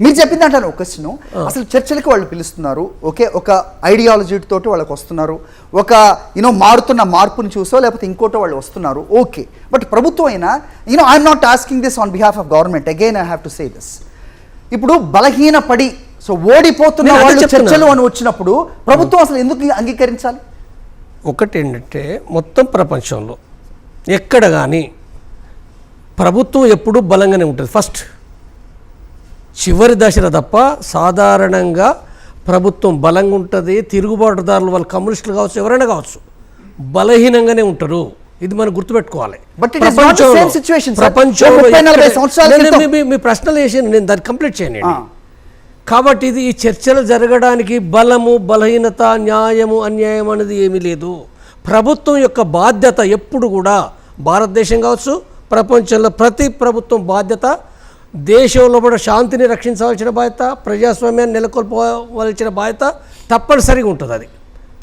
మీరు చెప్పింది అంటారు ఒక క్వశ్చన్, అసలు చర్చలకు వాళ్ళు పిలుస్తున్నారు, ఓకే, ఒక ఐడియాలజీ తోటి వాళ్ళకి వస్తున్నారు, ఒక మారుతున్న మార్పుని చూసో లేకపోతే ఇంకోటో వాళ్ళు వస్తున్నారు, ఓకే. బట్ ప్రభుత్వం అయినా I'm not asking this on behalf of government, again I have to say this. ఇప్పుడు బలహీనపడి ఓడిపోతున్న వాళ్ళు చర్చలు అని వచ్చినప్పుడు ప్రభుత్వం అసలు ఎందుకు అంగీకరించాలి? ఒకటి ఏంటంటే మొత్తం ప్రపంచంలో ఎక్కడ కానీ ప్రభుత్వం ఎప్పుడూ బలంగానే ఉంటుంది ఫస్ట్, చివరి దశలో తప్ప సాధారణంగా ప్రభుత్వం బలంగా ఉంటుంది. తిరుగుబాటుదారులు వాళ్ళు కమ్యూనిస్టులు కావచ్చు, ఎవరైనా కావచ్చు, బలహీనంగానే ఉంటారు. ఇది మనం గుర్తుపెట్టుకోవాలి. But it is not the same situation, sir. ప్రపంచంలో 30-40 సంవత్సరాల క్రితం. మీ ప్రశ్నలు వేసి నేను దాన్ని కంప్లీట్ చేయను. కాబట్టి ఇది ఈ చర్చలు జరగడానికి బలము, బలహీనత, న్యాయము, అన్యాయం అనేది ఏమీ లేదు. ప్రభుత్వం యొక్క బాధ్యత ఎప్పుడు కూడా, భారతదేశం కావచ్చు, ప్రపంచంలో ప్రతి ప్రభుత్వం బాధ్యత దేశంలో కూడా శాంతిని రక్షించవలసిన బాధ్యత, ప్రజాస్వామ్యాన్ని నెలకొల్పవలసిన బాధ్యత తప్పనిసరిగా ఉంటుంది. అది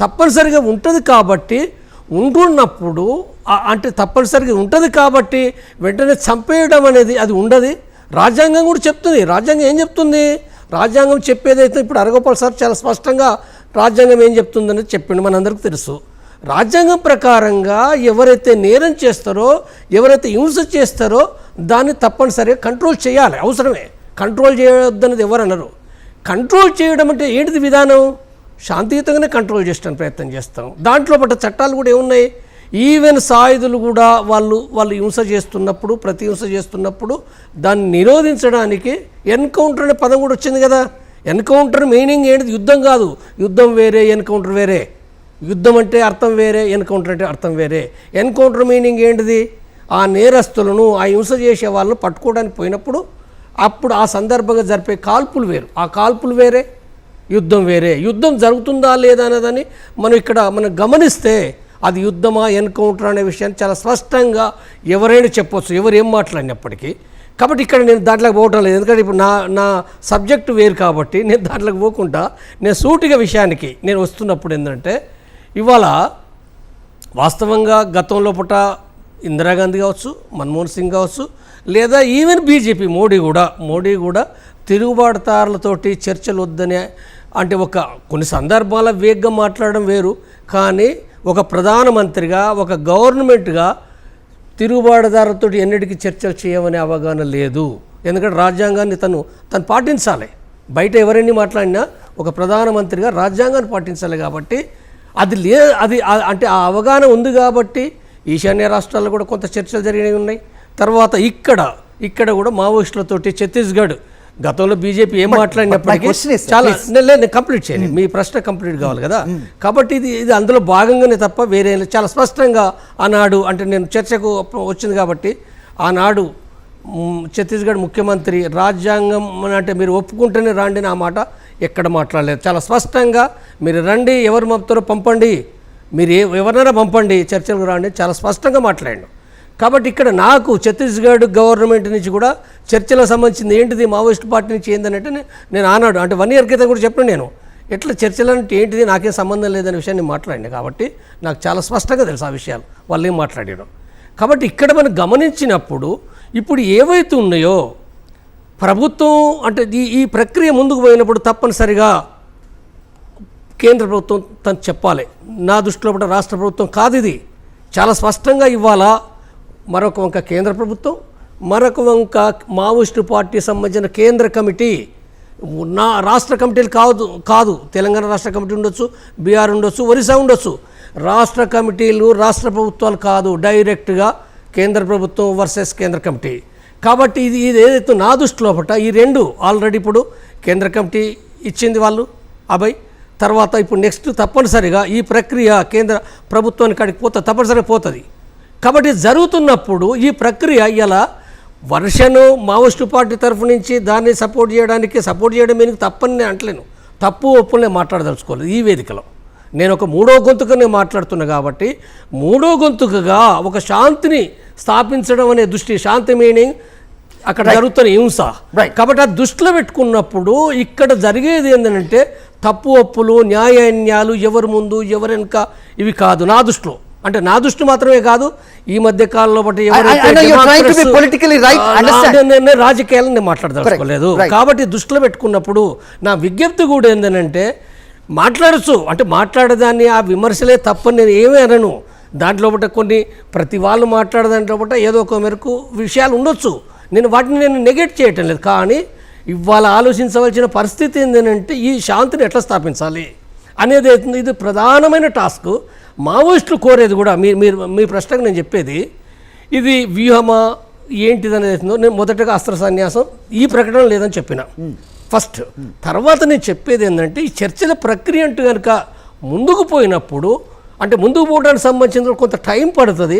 తప్పనిసరిగా ఉంటుంది. కాబట్టి ఉంటున్నప్పుడు అంటే తప్పనిసరిగా ఉంటుంది కాబట్టి వెంటనే చంపేయడం అనేది అది ఉండదు. రాజ్యాంగం కూడా చెప్తుంది. రాజ్యాంగం ఏం చెప్తుంది? రాజ్యాంగం చెప్పేదైతే ఇప్పుడు అరగోపాల్ సార్ చాలా స్పష్టంగా రాజ్యాంగం ఏం చెప్తుందనేది చెప్పిండు, మనందరికీ తెలుసు. రాజ్యాంగం ప్రకారంగా ఎవరైతే నేరం చేస్తారో, ఎవరైతే హింస చేస్తారో దాన్ని తప్పనిసరిగా కంట్రోల్ చేయాలి. అవసరమే. కంట్రోల్ చేయొద్దనేది ఎవరు అనరు. కంట్రోల్ చేయడం అంటే ఏంటిది విధానం? శాంతియుతంగానే కంట్రోల్ చేయడానికి ప్రయత్నం చేస్తాం. దాంట్లో పట్ల చట్టాలు కూడా ఏమున్నాయి? ఈవెన్ సాయుధులు కూడా వాళ్ళు హింస చేస్తున్నప్పుడు, ప్రతి హింస చేస్తున్నప్పుడు దాన్ని నిరోధించడానికి ఎన్కౌంటర్ అనే పదం కూడా వచ్చింది కదా. ఎన్కౌంటర్ మీనింగ్ ఏంటిది? యుద్ధం కాదు. యుద్ధం వేరే, ఎన్కౌంటర్ వేరే. యుద్ధం అంటే అర్థం వేరే, ఎన్కౌంటర్ అంటే అర్థం వేరే. ఎన్కౌంటర్ మీనింగ్ ఏంటిది? ఆ నేరస్తులను, ఆ హింస చేసే వాళ్ళను పట్టుకోవడానికి పోయినప్పుడు అప్పుడు ఆ సందర్భంగా జరిపే కాల్పులు వేరు. ఆ కాల్పులు వేరే, యుద్ధం వేరే. యుద్ధం జరుగుతుందా లేదా అనేదని మనం గమనిస్తే అది యుద్ధమా, ఎన్కౌంటర్ అనే విషయాన్ని చాలా స్పష్టంగా ఎవరైనా చెప్పవచ్చు, ఎవరు ఏం మాట్లాడినప్పటికీ. కాబట్టి ఇక్కడ నేను దాంట్లోకి పోవటం లేదు, ఎందుకంటే ఇప్పుడు నా సబ్జెక్టు వేరు కాబట్టి నేను దాంట్లోకి పోకుండా నేను సూటిగా విషయానికి నేను వస్తున్నప్పుడు ఏంటంటే, ఇవాళ వాస్తవంగా గతంలో పూట ఇందిరాగాంధీ కావచ్చు, మన్మోహన్ సింగ్ కావచ్చు, లేదా ఈవెన్ బీజేపీ మోడీ కూడా తిరుగుబాటుదారులతోటి చర్చలు వద్దనే, అంటే కొన్ని సందర్భాల వేగంగా మాట్లాడడం వేరు, కానీ ఒక ప్రధానమంత్రిగా, ఒక గవర్నమెంట్గా తిరుగుబాటుదారులతో ఎన్నిటికీ చర్చలు చేయమనే అవగాహన లేదు. ఎందుకంటే రాజ్యాంగాన్ని తను పాటించాలి. బయట ఎవరైనా మాట్లాడినా ఒక ప్రధానమంత్రిగా రాజ్యాంగాన్ని పాటించాలి. కాబట్టి అది అంటే ఆ అవగాహన ఉంది కాబట్టి ఈశాన్య రాష్ట్రాల్లో కూడా కొంత చర్చలు జరిగినవి ఉన్నాయి. తర్వాత ఇక్కడ కూడా మావోయిస్టులతోటి ఛత్తీస్గఢ్ గతంలో బీజేపీ ఏం మాట్లాడినప్పటికీ చాలా నేను కంప్లీట్ చేయను, మీ ప్రశ్న కంప్లీట్ కావాలి కదా. కాబట్టి ఇది అందులో భాగంగానే తప్ప వేరే చాలా స్పష్టంగా ఆనాడు, అంటే నేను చర్చకు వచ్చింది కాబట్టి ఆనాడు ఛత్తీస్గఢ్ ముఖ్యమంత్రి రాజ్యాంగం అంటే మీరు ఒప్పుకుంటేనే రాండి నా మాట ఎక్కడ మాట్లాడలేదు. చాలా స్పష్టంగా మీరు రండి, ఎవరు పంపుతారో పంపండి, మీరు ఎవరినైనా పంపండి, చర్చలకు రాండి, చాలా స్పష్టంగా మాట్లాడాడు. కాబట్టి ఇక్కడ నాకు ఛత్తీస్గఢ్ గవర్నమెంట్ నుంచి కూడా చర్చలకు సంబంధించింది ఏంటిది, మావోయిస్ట్ పార్టీ నుంచి ఏంటంటే నేను ఆనాడు అంటే 1 year క్రితం కూడా చెప్పాను నేను, ఎట్లా చర్చలు అంటే ఏంటిది నాకేం సంబంధం లేదనే విషయాన్ని మాట్లాడినా. కాబట్టి నాకు చాలా స్పష్టంగా తెలుసు ఆ విషయాలు వాళ్ళు ఏం మాట్లాడారు. కాబట్టి ఇక్కడ మనం గమనించినప్పుడు ఇప్పుడు ఏవైతే ఉన్నాయో ప్రభుత్వం అంటే ఈ ప్రక్రియ ముందుకు పోయినప్పుడు తప్పనిసరిగా కేంద్ర ప్రభుత్వం తను చెప్పాలి. నా దృష్టిలో కూడా రాష్ట్ర ప్రభుత్వం కాదు, ఇది చాలా స్పష్టంగా ఇవ్వాలా. మరొక వంక కేంద్ర ప్రభుత్వం, మరొక వంక మావోయిస్టు పార్టీ సంబంధించిన కేంద్ర కమిటీ, నా రాష్ట్ర కమిటీలు కాదు తెలంగాణ రాష్ట్ర కమిటీ ఉండొచ్చు, బీహార్ ఉండొచ్చు, ఒరిస్సా ఉండొచ్చు. రాష్ట్ర కమిటీలు రాష్ట్ర ప్రభుత్వాలు కాదు, డైరెక్ట్గా కేంద్ర ప్రభుత్వం వర్సెస్ కేంద్ర కమిటీ. కాబట్టి ఇది ఏదైతే నా దృష్టిలో ఈ రెండు ఆల్రెడీ ఇప్పుడు కేంద్ర కమిటీ ఇచ్చింది వాళ్ళు అభయ్. తర్వాత ఇప్పుడు నెక్స్ట్ తప్పనిసరిగా ఈ ప్రక్రియ కేంద్ర ప్రభుత్వానికి కాడికి తప్పనిసరిగా పోతుంది. కాబట్టి జరుగుతున్నప్పుడు ఈ ప్రక్రియ ఇలా వర్షను మావోయిస్టు పార్టీ తరఫు నుంచి దాన్ని సపోర్ట్ చేయడం మీకు తప్పని నేను అంటలేను, తప్పు ఒప్పులనే మాట్లాడదలుచుకోలేదు. ఈ వేదికలో నేను ఒక మూడో గొంతుకనే మాట్లాడుతున్నా కాబట్టి మూడో గొంతుకగా ఒక శాంతిని స్థాపించడం అనే దృష్టి, శాంతి మీనింగ్ అక్కడ జరుగుతున్న హింస. కాబట్టి ఆ దృష్టిలో పెట్టుకున్నప్పుడు ఇక్కడ జరిగేది ఏంటంటే తప్పు ఒప్పులు, న్యాయాన్యాలు, ఎవరు ముందు ఎవరు వెనుక ఇవి కాదు నా దృష్టిలో. అంటే నా దృష్టి మాత్రమే కాదు, ఈ మధ్య కాలంలో బట్టి రాజకీయాలను నేను మాట్లాడదలుచుకోలేదు. కాబట్టి దృష్టిలో పెట్టుకున్నప్పుడు నా విజ్ఞప్తి కూడా ఏంటంటే మాట్లాడచ్చు, అంటే మాట్లాడదాన్ని ఆ విమర్శలే తప్పని నేను ఏమీ అనను. దాంట్లో బట్ట కొన్ని ప్రతి వాళ్ళు మాట్లాడదాంట్లో బట్ట ఏదో ఒక మేరకు విషయాలు ఉండొచ్చు, నేను వాటిని నెగెక్ట్ చేయటం లేదు. కానీ ఇవాళ ఆలోచించవలసిన పరిస్థితి ఏంటంటే ఈ శాంతిని ఎట్లా స్థాపించాలి అనేది ఇది ప్రధానమైన టాస్క్. మావోయిస్టులు కోరేది కూడా మీ ప్రశ్నకు నేను చెప్పేది ఇది వ్యూహమా ఏంటిది అనేది నేను మొదటగా అస్త్ర సన్యాసం ఈ ప్రకటన లేదని చెప్పిన ఫస్ట్. తర్వాత నేను చెప్పేది ఏంటంటే ఈ చర్చల ప్రక్రియ అంటూ కనుక ముందుకు పోయినప్పుడు అంటే ముందుకు పోవడానికి సంబంధించిన కొంత టైం పడుతుంది.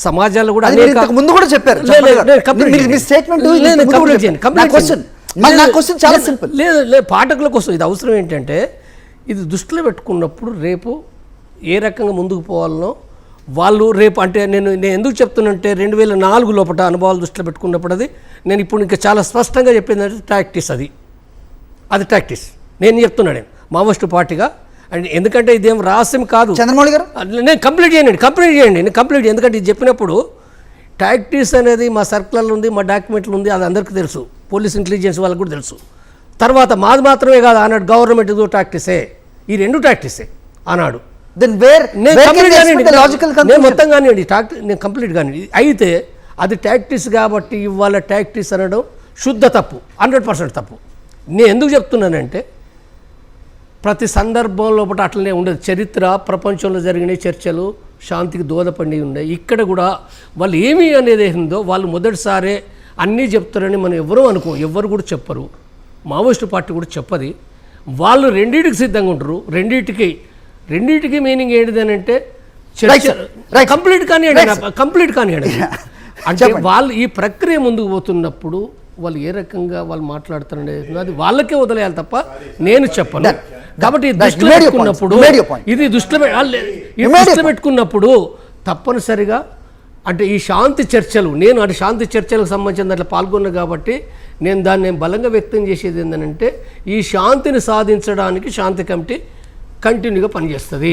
సమాజాల్లో కూడా అది మీరు ఇంతకు ముందు కూడా చెప్పారు. మీ statement ఇంతకు ముందు కూడా చెప్పారు. నా question చాలా simple. లేదు పాఠకుల కోసం ఇది అవసరం ఏంటంటే ఇది దృష్టిలో పెట్టుకున్నప్పుడు రేపు ఏ రకంగా ముందుకు పోవాలనో వాళ్ళు రేపు అంటే నేను ఎందుకు చెప్తున్నంటే 2004 లోపల అనుభవాలు దృష్టిలో పెట్టుకున్నప్పుడు అది నేను ఇప్పుడు ఇంకా చాలా స్పష్టంగా చెప్పింది అంటే ప్రాక్టీస్ అది ప్రాక్టీస్ నేను చెప్తున్నాను మావోయిస్టు పార్టీగా. అండ్ ఎందుకంటే ఇదేం రహస్యం కాదు. చంద్రమౌళి గారు నేను కంప్లీట్ చేయండి ఎందుకంటే ఇది చెప్పినప్పుడు ప్రాక్టీస్ అనేది మా సర్కులర్లో ఉంది, మా డాక్యుమెంట్లు ఉంది, అది అందరికీ తెలుసు, పోలీస్ ఇంటెలిజెన్స్ వాళ్ళకి కూడా తెలుసు. తర్వాత మాది మాత్రమే కాదు, ఆనాడు గవర్నమెంట్ ప్రాక్టీసే, ఈ రెండు ప్రాక్టీసే ఆనాడు. నేను మొత్తం కానివ్వండి నేను కంప్లీట్ కానివ్వండి. అయితే అది ప్రాక్టీస్ కాబట్టి ఇవాళ ప్రాక్టీస్ అనడం శుద్ధ తప్పు, 100% తప్పు. నేను ఎందుకు చెప్తున్నానంటే ప్రతి సందర్భంలో అట్లనే ఉండదు. చరిత్ర ప్రపంచంలో జరిగిన చర్చలు శాంతికి దోహదపడి ఉన్నాయి. ఇక్కడ కూడా వాళ్ళు ఏమి అనేది ఏందో వాళ్ళు మొదటిసారే అన్నీ చెప్తారని మనం ఎవ్వరు కూడా చెప్పరు. మావోయిస్టు పార్టీ కూడా చెప్పది. వాళ్ళు రెండింటికి సిద్ధంగా ఉంటారు. రెండింటికి మీనింగ్ ఏంటిదనంటే కంప్లీట్ కానివ్వండి. అంటే వాళ్ళు ఈ ప్రక్రియ ముందుకు పోతున్నప్పుడు వాళ్ళు ఏ రకంగా వాళ్ళు మాట్లాడుతారనేది అది వాళ్ళకే వదిలేయాలి తప్ప నేను చెప్పను. కాబట్టి దృష్టిలో పెట్టుకున్నప్పుడు తప్పనిసరిగా అంటే ఈ శాంతి చర్చలు నేను అంటే శాంతి చర్చలకు సంబంధించిన దాంట్లో పాల్గొన్నా కాబట్టి నేను బలంగా వ్యక్తం చేసేది ఏంటంటే ఈ శాంతిని సాధించడానికి శాంతి కమిటీ కంటిన్యూగా పనిచేస్తుంది.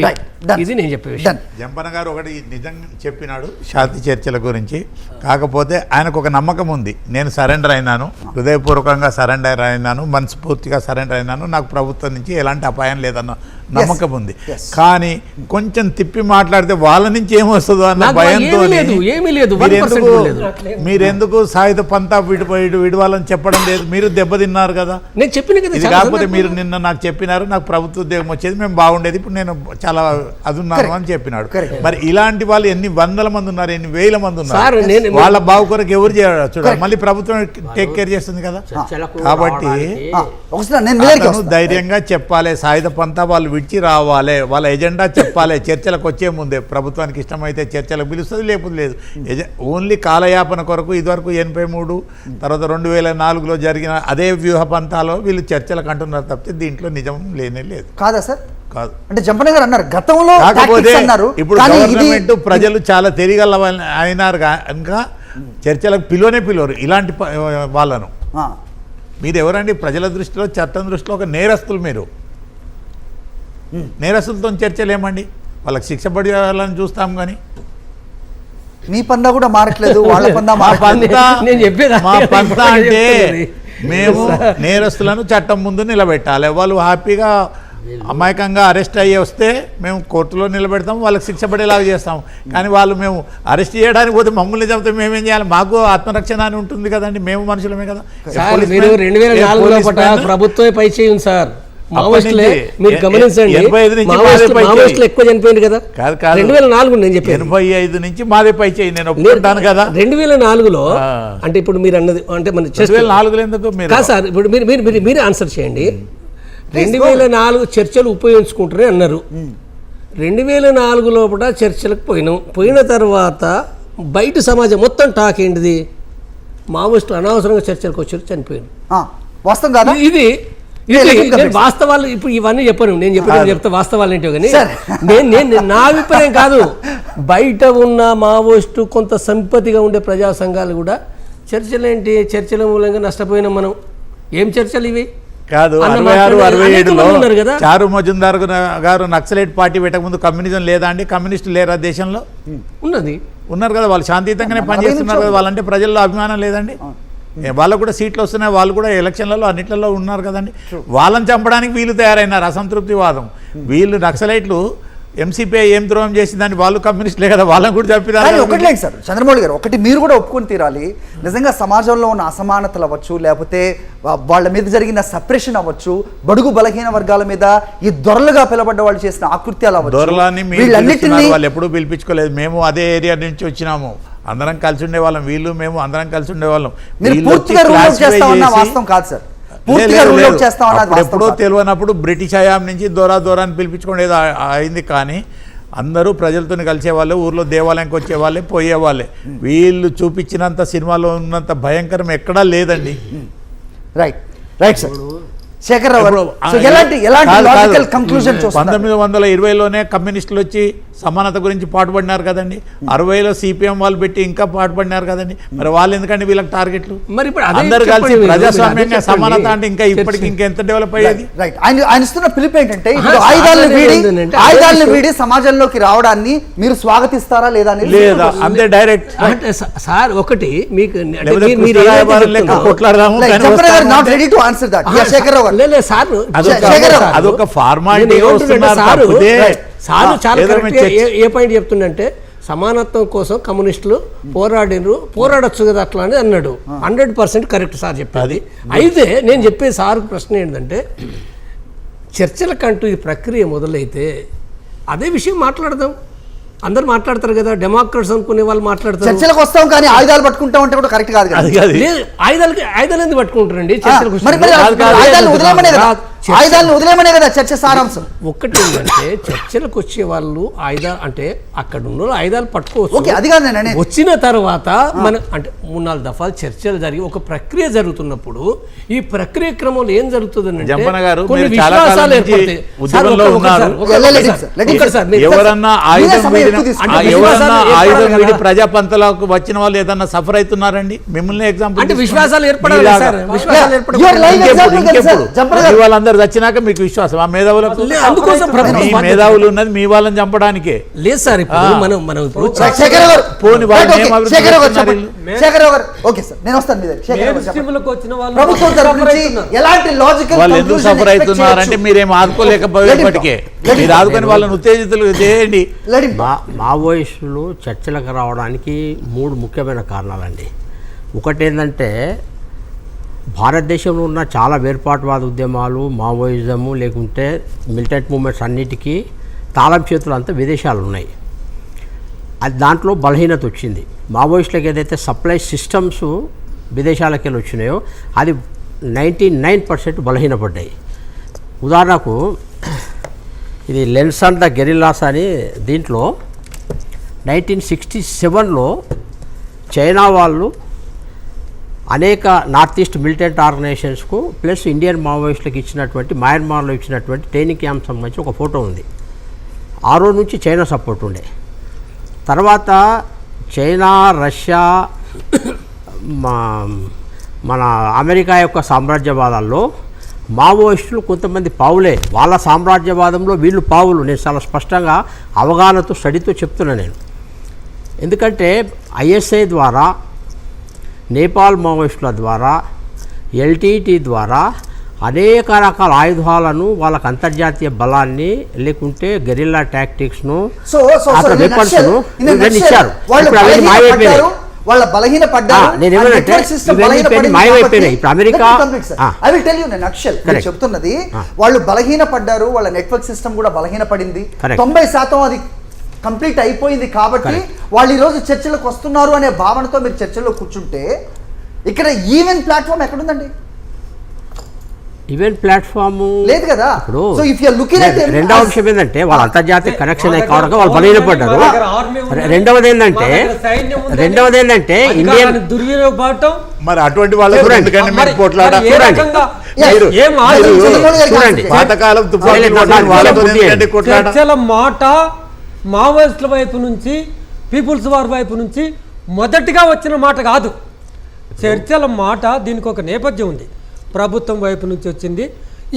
ఇది నేను చెప్పే విషయం. జంపన్న గారు ఒకటి నిజంగా చెప్పినాడు శాంతి చర్చల గురించి. కాకపోతే ఆయనకు ఒక నమ్మకం ఉంది, నేను సరెండర్ అయినాను, హృదయపూర్వకంగా సరెండర్ అయినాను, మనస్ఫూర్తిగా సరెండర్ అయినాను, నాకు ప్రభుత్వం నుంచి ఎలాంటి అపాయం లేదన్న నమ్మకం ఉంది. కానీ కొంచెం తిప్పి మాట్లాడితే వాళ్ళ నుంచి ఏమొస్తుందో అన్న భయంతో మీరెందుకు సాయుధ పంతా విడవాలని చెప్పడం లేదు? మీరు దెబ్బతిన్నారు కదా. నేను చెప్పిన కదా. ఇది కాకపోతే మీరు నిన్న నాకు చెప్పినారు నాకు ప్రభుత్వ ఉద్యోగం వచ్చేది, మేము బాగుండేది, ఇప్పుడు నేను చాలా అదున్నాను అని చెప్పినాడు. మరి ఇలాంటి వాళ్ళు ఎన్ని వందల మంది ఉన్నారు, ఎన్ని వేల మంది ఉన్నారు. వాళ్ళ బావు కొరకు ఎవరు చూడాలి, మళ్ళీ ప్రభుత్వం టేక్ కేర్ చేస్తుంది కదా. కాబట్టి ధైర్యంగా చెప్పాలి, సాయుధ పంతా వాళ్ళు విడిచి రావాలి, వాళ్ళ ఎజెండా చెప్పాలి. చర్చలకు వచ్చే ముందే ప్రభుత్వానికి ఇష్టమైతే చర్చలకు పిలుస్తుంది, లేకపోతే లేదు. ఓన్లీ కాలయాపన కొరకు ఇదివరకు 83 తర్వాత 2004లో జరిగిన అదే వ్యూహ పంతాలో వీళ్ళు చర్చలకు అంటున్నారు తప్పితే దీంట్లో నిజం లేనే లేదు. కాదా సార్? కాదు. అంటే జంపన్న గారు అన్నారు గతంలో కాకపోతే ఇప్పుడు గవర్నమెంట్ ప్రజలు చాలా తెలియగల అయినారు కనుక చర్చలకు పిలువరు ఇలాంటి వాళ్ళను. మీరు ఎవరండి ప్రజల దృష్టిలో, చట్టం దృష్టిలో ఒక నేరస్తులు. మీరు నేరస్తులతో చర్చలు ఏమండి? వాళ్ళకి శిక్ష పడాలని చూస్తాం కానీ మీ పందా కూడా మారట్లేదు, వాళ్ళ పందా మా పంతా అంటే మేము నేరస్తులను చట్టం ముందు నిలబెట్టాలి. వాళ్ళు హ్యాపీగా అమాయకంగా అరెస్ట్ అయ్యి వస్తే మేము కోర్టులో నిలబెడతాం, వాళ్ళకి శిక్ష పడేలాగా చేస్తాం. కానీ వాళ్ళు మేము అరెస్ట్ చేయడానికి పోతే మమ్మల్ని చెబితే మేమేం చేయాలి? మాకు ఆత్మరక్షణ అని ఉంటుంది కదండి, మేము మనుషులమే కదా. మీరు 2004 ప్రభుత్వమే పై చేయండి సార్. మీరు గమనించండి, ఎక్కువ చనిపోయింది కదా. 2004 నేను చెప్పి 85 నుంచి మాదే పై చేయి నేను ఒప్పుకుంటాను కదా. 2004లో అంటే ఇప్పుడు మీరు అన్నది అంటే మన 2004 ఎందుకు కాదు సార్, ఇప్పుడు మీరే ఆన్సర్ చేయండి. 2004 చర్చలు ఉపయోగించుకుంటారే అన్నారు. 2004 లోపల చర్చలకు పోయిన తర్వాత బయట సమాజం మొత్తం టాక్ ఏంటిది? మావోయిస్టులు అనవసరంగా చర్చలకు వచ్చారు, చనిపోయారు. ఇది వాస్తవాలు. ఇప్పుడు ఇవన్నీ చెప్పను, నేను చెప్తే వాస్తవాలు ఏంటో కానీ నేను నా అభిప్రాయం కాదు. బయట ఉన్న మావోయిస్టు కొంత సంపత్తిగా ఉండే ప్రజా సంఘాలు కూడా చర్చలు ఏంటి, చర్చల మూలంగా నష్టపోయినాం మనం. ఏం చర్చలు ఇవి కాదు. 66, 67లో చారు మజుందార్ గారు నక్సలైట్ పార్టీ పెట్టకముందు కమ్యూనిజం లేదా అండి? కమ్యూనిస్టు లేరా దేశంలో? ఉన్నారు కదా, వాళ్ళు శాంతియుతంగానే పనిచేస్తున్నారు కదా. వాళ్ళంటే ప్రజల్లో అభిమానం లేదండి? వాళ్ళకు కూడా సీట్లు వస్తున్నాయి, వాళ్ళు కూడా ఎలక్షన్లలో అన్నిట్లలో ఉన్నారు కదండి. వాళ్ళని చంపడానికి వీళ్ళు తయారైనారు, అసంతృప్తివాదం. వీళ్ళు నక్సలైట్లు ఎంసీపీ ఏం ద్రోహం చేసిందని వాళ్ళు కమ్యూనిస్టులే కదా, వాళ్ళని కూడా చంపినారు. ఒకటి లేదు సార్ చంద్రమౌళి గారు, ఒకటి మీరు కూడా ఒప్పుకొని తీరాలి. నిజంగా సమాజంలో ఉన్న అసమానతలు అవ్వచ్చు, లేకపోతే వాళ్ళ మీద జరిగిన సప్రెషన్ అవ్వచ్చు, బడుగు బలహీన వర్గాల మీద ఈ దొరలుగా పిలబడ్డ వాళ్ళు చేసిన ఆకృత్యాలు అవ్వచ్చు, దొరలని వాళ్ళు ఎప్పుడూ పిలిపించుకోలేదు. మేము అదే ఏరియా నుంచి వచ్చినాము. అందరం కలిసి ఉండేవాళ్ళం, వీళ్ళు మేము అందరం కలిసి ఉండేవాళ్ళం. మీరు వీళ్ళు పూర్తిగా వచ్చి రూల్ అవుట్ classify చేస్తామన్న చేసి- వాస్తవం కాదు సార్, పూర్తిగా లేదు, రూల్ లేదు. అవుట్ చేస్తామన్నది అప్పుడు వాస్తవం ఎప్పుడో కాదు. తెలియనప్పుడు బ్రిటిష్ హయాం నుంచి దొరాని పిలిపించుకునేది అయింది. కానీ అందరూ ప్రజలతో కలిసేవాళ్ళే, ఊర్లో దేవాలయంకి వచ్చేవాళ్ళే, పోయేవాళ్ళే. వీళ్ళు చూపించినంత సినిమాలో ఉన్నంత భయంకరం ఎక్కడా లేదండి. Right right sir. Shekhar Rao garu, ఇప్పుడు so ఎలాంటి కాదు, లాజికల్ కాదు. కంక్లూజన్ చూస్తున్నారు? 1920లోనే కమ్యూనిస్టులు వచ్చి సమానత గురించి పాటుపడినారు కదండి. 60లో సిపిఎం వాళ్ళు పెట్టి ఇంకా పాటుపడినారు కదండి. మరి వాళ్ళు ఎందుకండి వీళ్ళకి టార్గెట్లు? మరి ఇప్పుడు అదే అందరు కలిసి చెప్పండి మీరు, ప్రజాస్వామ్యంగా అదే సమానత చెప్పండి. అంటే ఇంకా ఇప్పటికి ఇంకెంత డెవలప్ అయ్యేది? రైట్. ఆయన ఇస్తున్న పిలుపు ఏంటంటే ఇప్పుడు ఆహా, ఆయుధాలను సార్ వీడి ఏంటంటే ఆయుధాలను అదే వీడి సమాజంలోకి రావడాన్ని మీరు స్వాగతిస్తారా లేదా అనేది లేదా అంతే డైరెక్ట్. అంటే సార్ ఒకటి మీకు అంటే లేకపోతే మీరు ఏదైతే కృష్ణరాయబారం లెక్క చెప్తున్నారో- కొట్లాడదాము, కానీ జంపర్ గారు వస్తాము నాట్ అంటే ready to answer that. Shekhar Rao garu, లేదు సార్ అదొక ఫార్మాలిటీ వస్తున్నారు తప్పితే సారు చాలా ఏదో కరెక్ట్గా ఏ పాయింట్ చెప్తుండంటే సమానత్వం కోసం కమ్యూనిస్టులు పోరాడొచ్చు కదా అట్లా అని అన్నాడు. 100% కరెక్ట్ సార్ చెప్పేది. అయితే నేను చెప్పే సార్ ప్రశ్న ఏంటంటే చర్చలకంటూ ఈ ప్రక్రియ మొదలైతే అదే విషయం మాట్లాడదాం. అందరు మాట్లాడతారు కదా, డెమోక్రట్స్ అనుకునే వాళ్ళు మాట్లాడతారు. చర్చలకు వస్తాం కానీ ఆయుధాలు పట్టుకుంటాం అంటే కూడా కరెక్ట్ కాదు కదా. అది కాదు. లేదు, ఆయుధాలు ఎందుకు పట్టుకుంటారండి ఆ, చర్చలకు మరి మరి వస్తున్నారు? కాదు, ఆయుధాలను వదిలేమనే కదా, చర్చ- ఆయుధాలను వదిలేమనే కదా చర్చ సారాంశం. ఒక్కటి ఏంటంటే చర్చలకు వచ్చే వాళ్ళు ఆయుధాలు అంటే అక్కడ ఉన్న వాళ్ళు ఆయుధాలు ఓకే, పట్టుకోవచ్చు. అది కాదు నేను అనేది. వచ్చిన తర్వాత మన అంటే 3-4 దఫాలు చర్చలు జరిగి ఒక ప్రక్రియ జరుగుతున్నప్పుడు ఈ ప్రక్రియ క్రమంలో ఏం జరుగుతుంది జంపన్న గారు, కొన్ని మీరు చాలా కాలం విశ్వాసాలు నుంచి ఏర్పడతాయి. ఉద్యమంలో ఉన్నారు. ఎవరన్నా ఆయుధం వీడిన అంటే ఎవరన్నా విశ్వాసాలు ఆయుధం ఏర్పడాలి వీడి కదా. ప్రజాపంతలకు వచ్చిన వాళ్ళు ఏదన్నా సఫర్ అవుతున్నారండి? మిమ్మల్ని ఎగ్జాంపుల్ అంటే విశ్వాసాలు ఏర్పడాలి కదా సార్, విశ్వాసాలు You are lying example కదా సార్, జంపర్ గారు. వాళ్ళందరూ వచ్చినాక మీకు విశ్వాసం ఆ మేధావులకు? అందుకోసం మీ మేధావులు ఉన్నది మీ వాళ్ళని చంపడానికే. లేదు సార్. ఇప్పుడు మనం ఇప్పుడు శేఖర్ గారు, పోని వాళ్ళు ఓకే, ఏం అభివృద్ధి శేఖర్ గారు చేస్తున్నారు చెప్పండి. శేఖర్ గారు, ఓకే సార్, నేను వస్తాను మీ దగ్గర. శేఖర్ గారు చెప్పండి. స్ట్రీమ్లకు వచ్చిన వాళ్ళు ప్రభుత్వం తరపు suffer నుంచి అవుతున్నారు. ఎలాంటి లాజికల్ వాళ్ళు ఎందుకు సఫర్ అవుతున్నారంటే మీరేం ఆదుకోలేకపోయేప్పటికే. మీరు ఆదుకొని వాళ్ళని ఉత్తేజితులు చేయండి. మావోయిస్టులు చర్చలకు రావడానికి 3 ముఖ్యమైన కారణాలండి. ఒకటి ఏంటంటే భారతదేశంలో ఉన్న చాలా వేర్పాటువాద ఉద్యమాలు, మావోయిజము లేకుంటే మిలిటెంట్ మూమెంట్స్ అన్నిటికీ తాళం చేతులు అంతా విదేశాలు ఉన్నాయి. అది దాంట్లో బలహీనత వచ్చింది. మావోయిస్టులకు ఏదైతే సప్లై సిస్టమ్స్ విదేశాలకు వెళ్ళి వచ్చినాయో అది 99% బలహీనపడ్డాయి. ఉదాహరణకు ఇది లెన్స్ అండ్ ద గెరిల్లాస్ అని దీంట్లో 1967లో చైనా వాళ్ళు అనేక నార్త్ ఈస్ట్ మిలిటెంట్ ఆర్గనైజేషన్స్కు ప్లస్ ఇండియన్ మావోయిస్టులకు ఇచ్చినటువంటి మయన్మార్లో ఇచ్చినటువంటి ట్రైనింగ్ క్యాంప్ సంబంధించి ఒక ఫోటో ఉంది. ఆ రోజు నుంచి చైనా సపోర్ట్ ఉండే. తర్వాత చైనా, రష్యా, మన అమెరికా యొక్క సామ్రాజ్యవాదాల్లో మావోయిస్టులు కొంతమంది పావులే. వాళ్ళ సామ్రాజ్యవాదంలో వీళ్ళు పావులు. నేను చాలా స్పష్టంగా అవగాహనతో స్టడీతో చెప్తున్నా నేను. ఎందుకంటే ఐఎస్ఐ ద్వారా, నేపాల్ మావోయిస్టుల ద్వారా, ఎల్టీటీ ద్వారా అనేక రకాల ఆయుధాలను, వాళ్ళకి అంతర్జాతీయ బలాన్ని లేకుంటే గెరిల్లా టాక్టిక్స్ను, వెపన్స్ను ఇవన్నీ ఇచ్చారు. ఇప్పుడు అవన్నీ మాయమైపోయినాయి. వాళ్ళ బలహీన పడ్డారు. నేనేమనంటే ఇవన్నీ మాయమైపోయినాయి. ఇప్పుడు America I will tell you, నేను అక్షల్ చెప్తున్నది, వాళ్ళు బలహీన పడ్డారు. వాళ్ళ నెట్వర్క్ సిస్టమ్ కూడా బలహీన పడింది. 90% అది కంప్లీట్ అయిపోయింది. కాబట్టి వాళ్ళు ఈరోజు చర్చలకు వస్తున్నారు అనే భావనతో మీరు చర్చల్లో కూర్చుంటే ఇక్కడ ఈవెన్ ప్లాట్ఫామ్ ఎక్కడుందండి? ఈవెంట్ ప్లాట్ఫామ్ లేదు కదా. ఇప్పుడు so if you are looking at రెండవ అంశం ఏంటంటే వాళ్ళ అంతర్జాతీయ కనెక్షన్ అయి కావడంగా వాళ్ళు బలహీనపడ్డారు. రెండవది ఏంటంటే ఇండియన్ దుర్వినియోగపడటం. మరి అటువంటి వాళ్ళు ఎందుకంటే మరి మీరు పోట్లాడ ఏ రకంగా ఏం చూడండి. పాతకాలం తుపాకీ వాళ్ళతో ఎందుకంటే కొట్లాడ? చర్చల మాట మావోయిస్టుల వైపు నుంచి, పీపుల్స్ వార్ వైపు నుంచి మొదటిగా వచ్చిన మాట కాదు. చర్చల మాట దీనికి ఒక నేపథ్యం ఉంది. ప్రభుత్వం వైపు నుంచి వచ్చింది.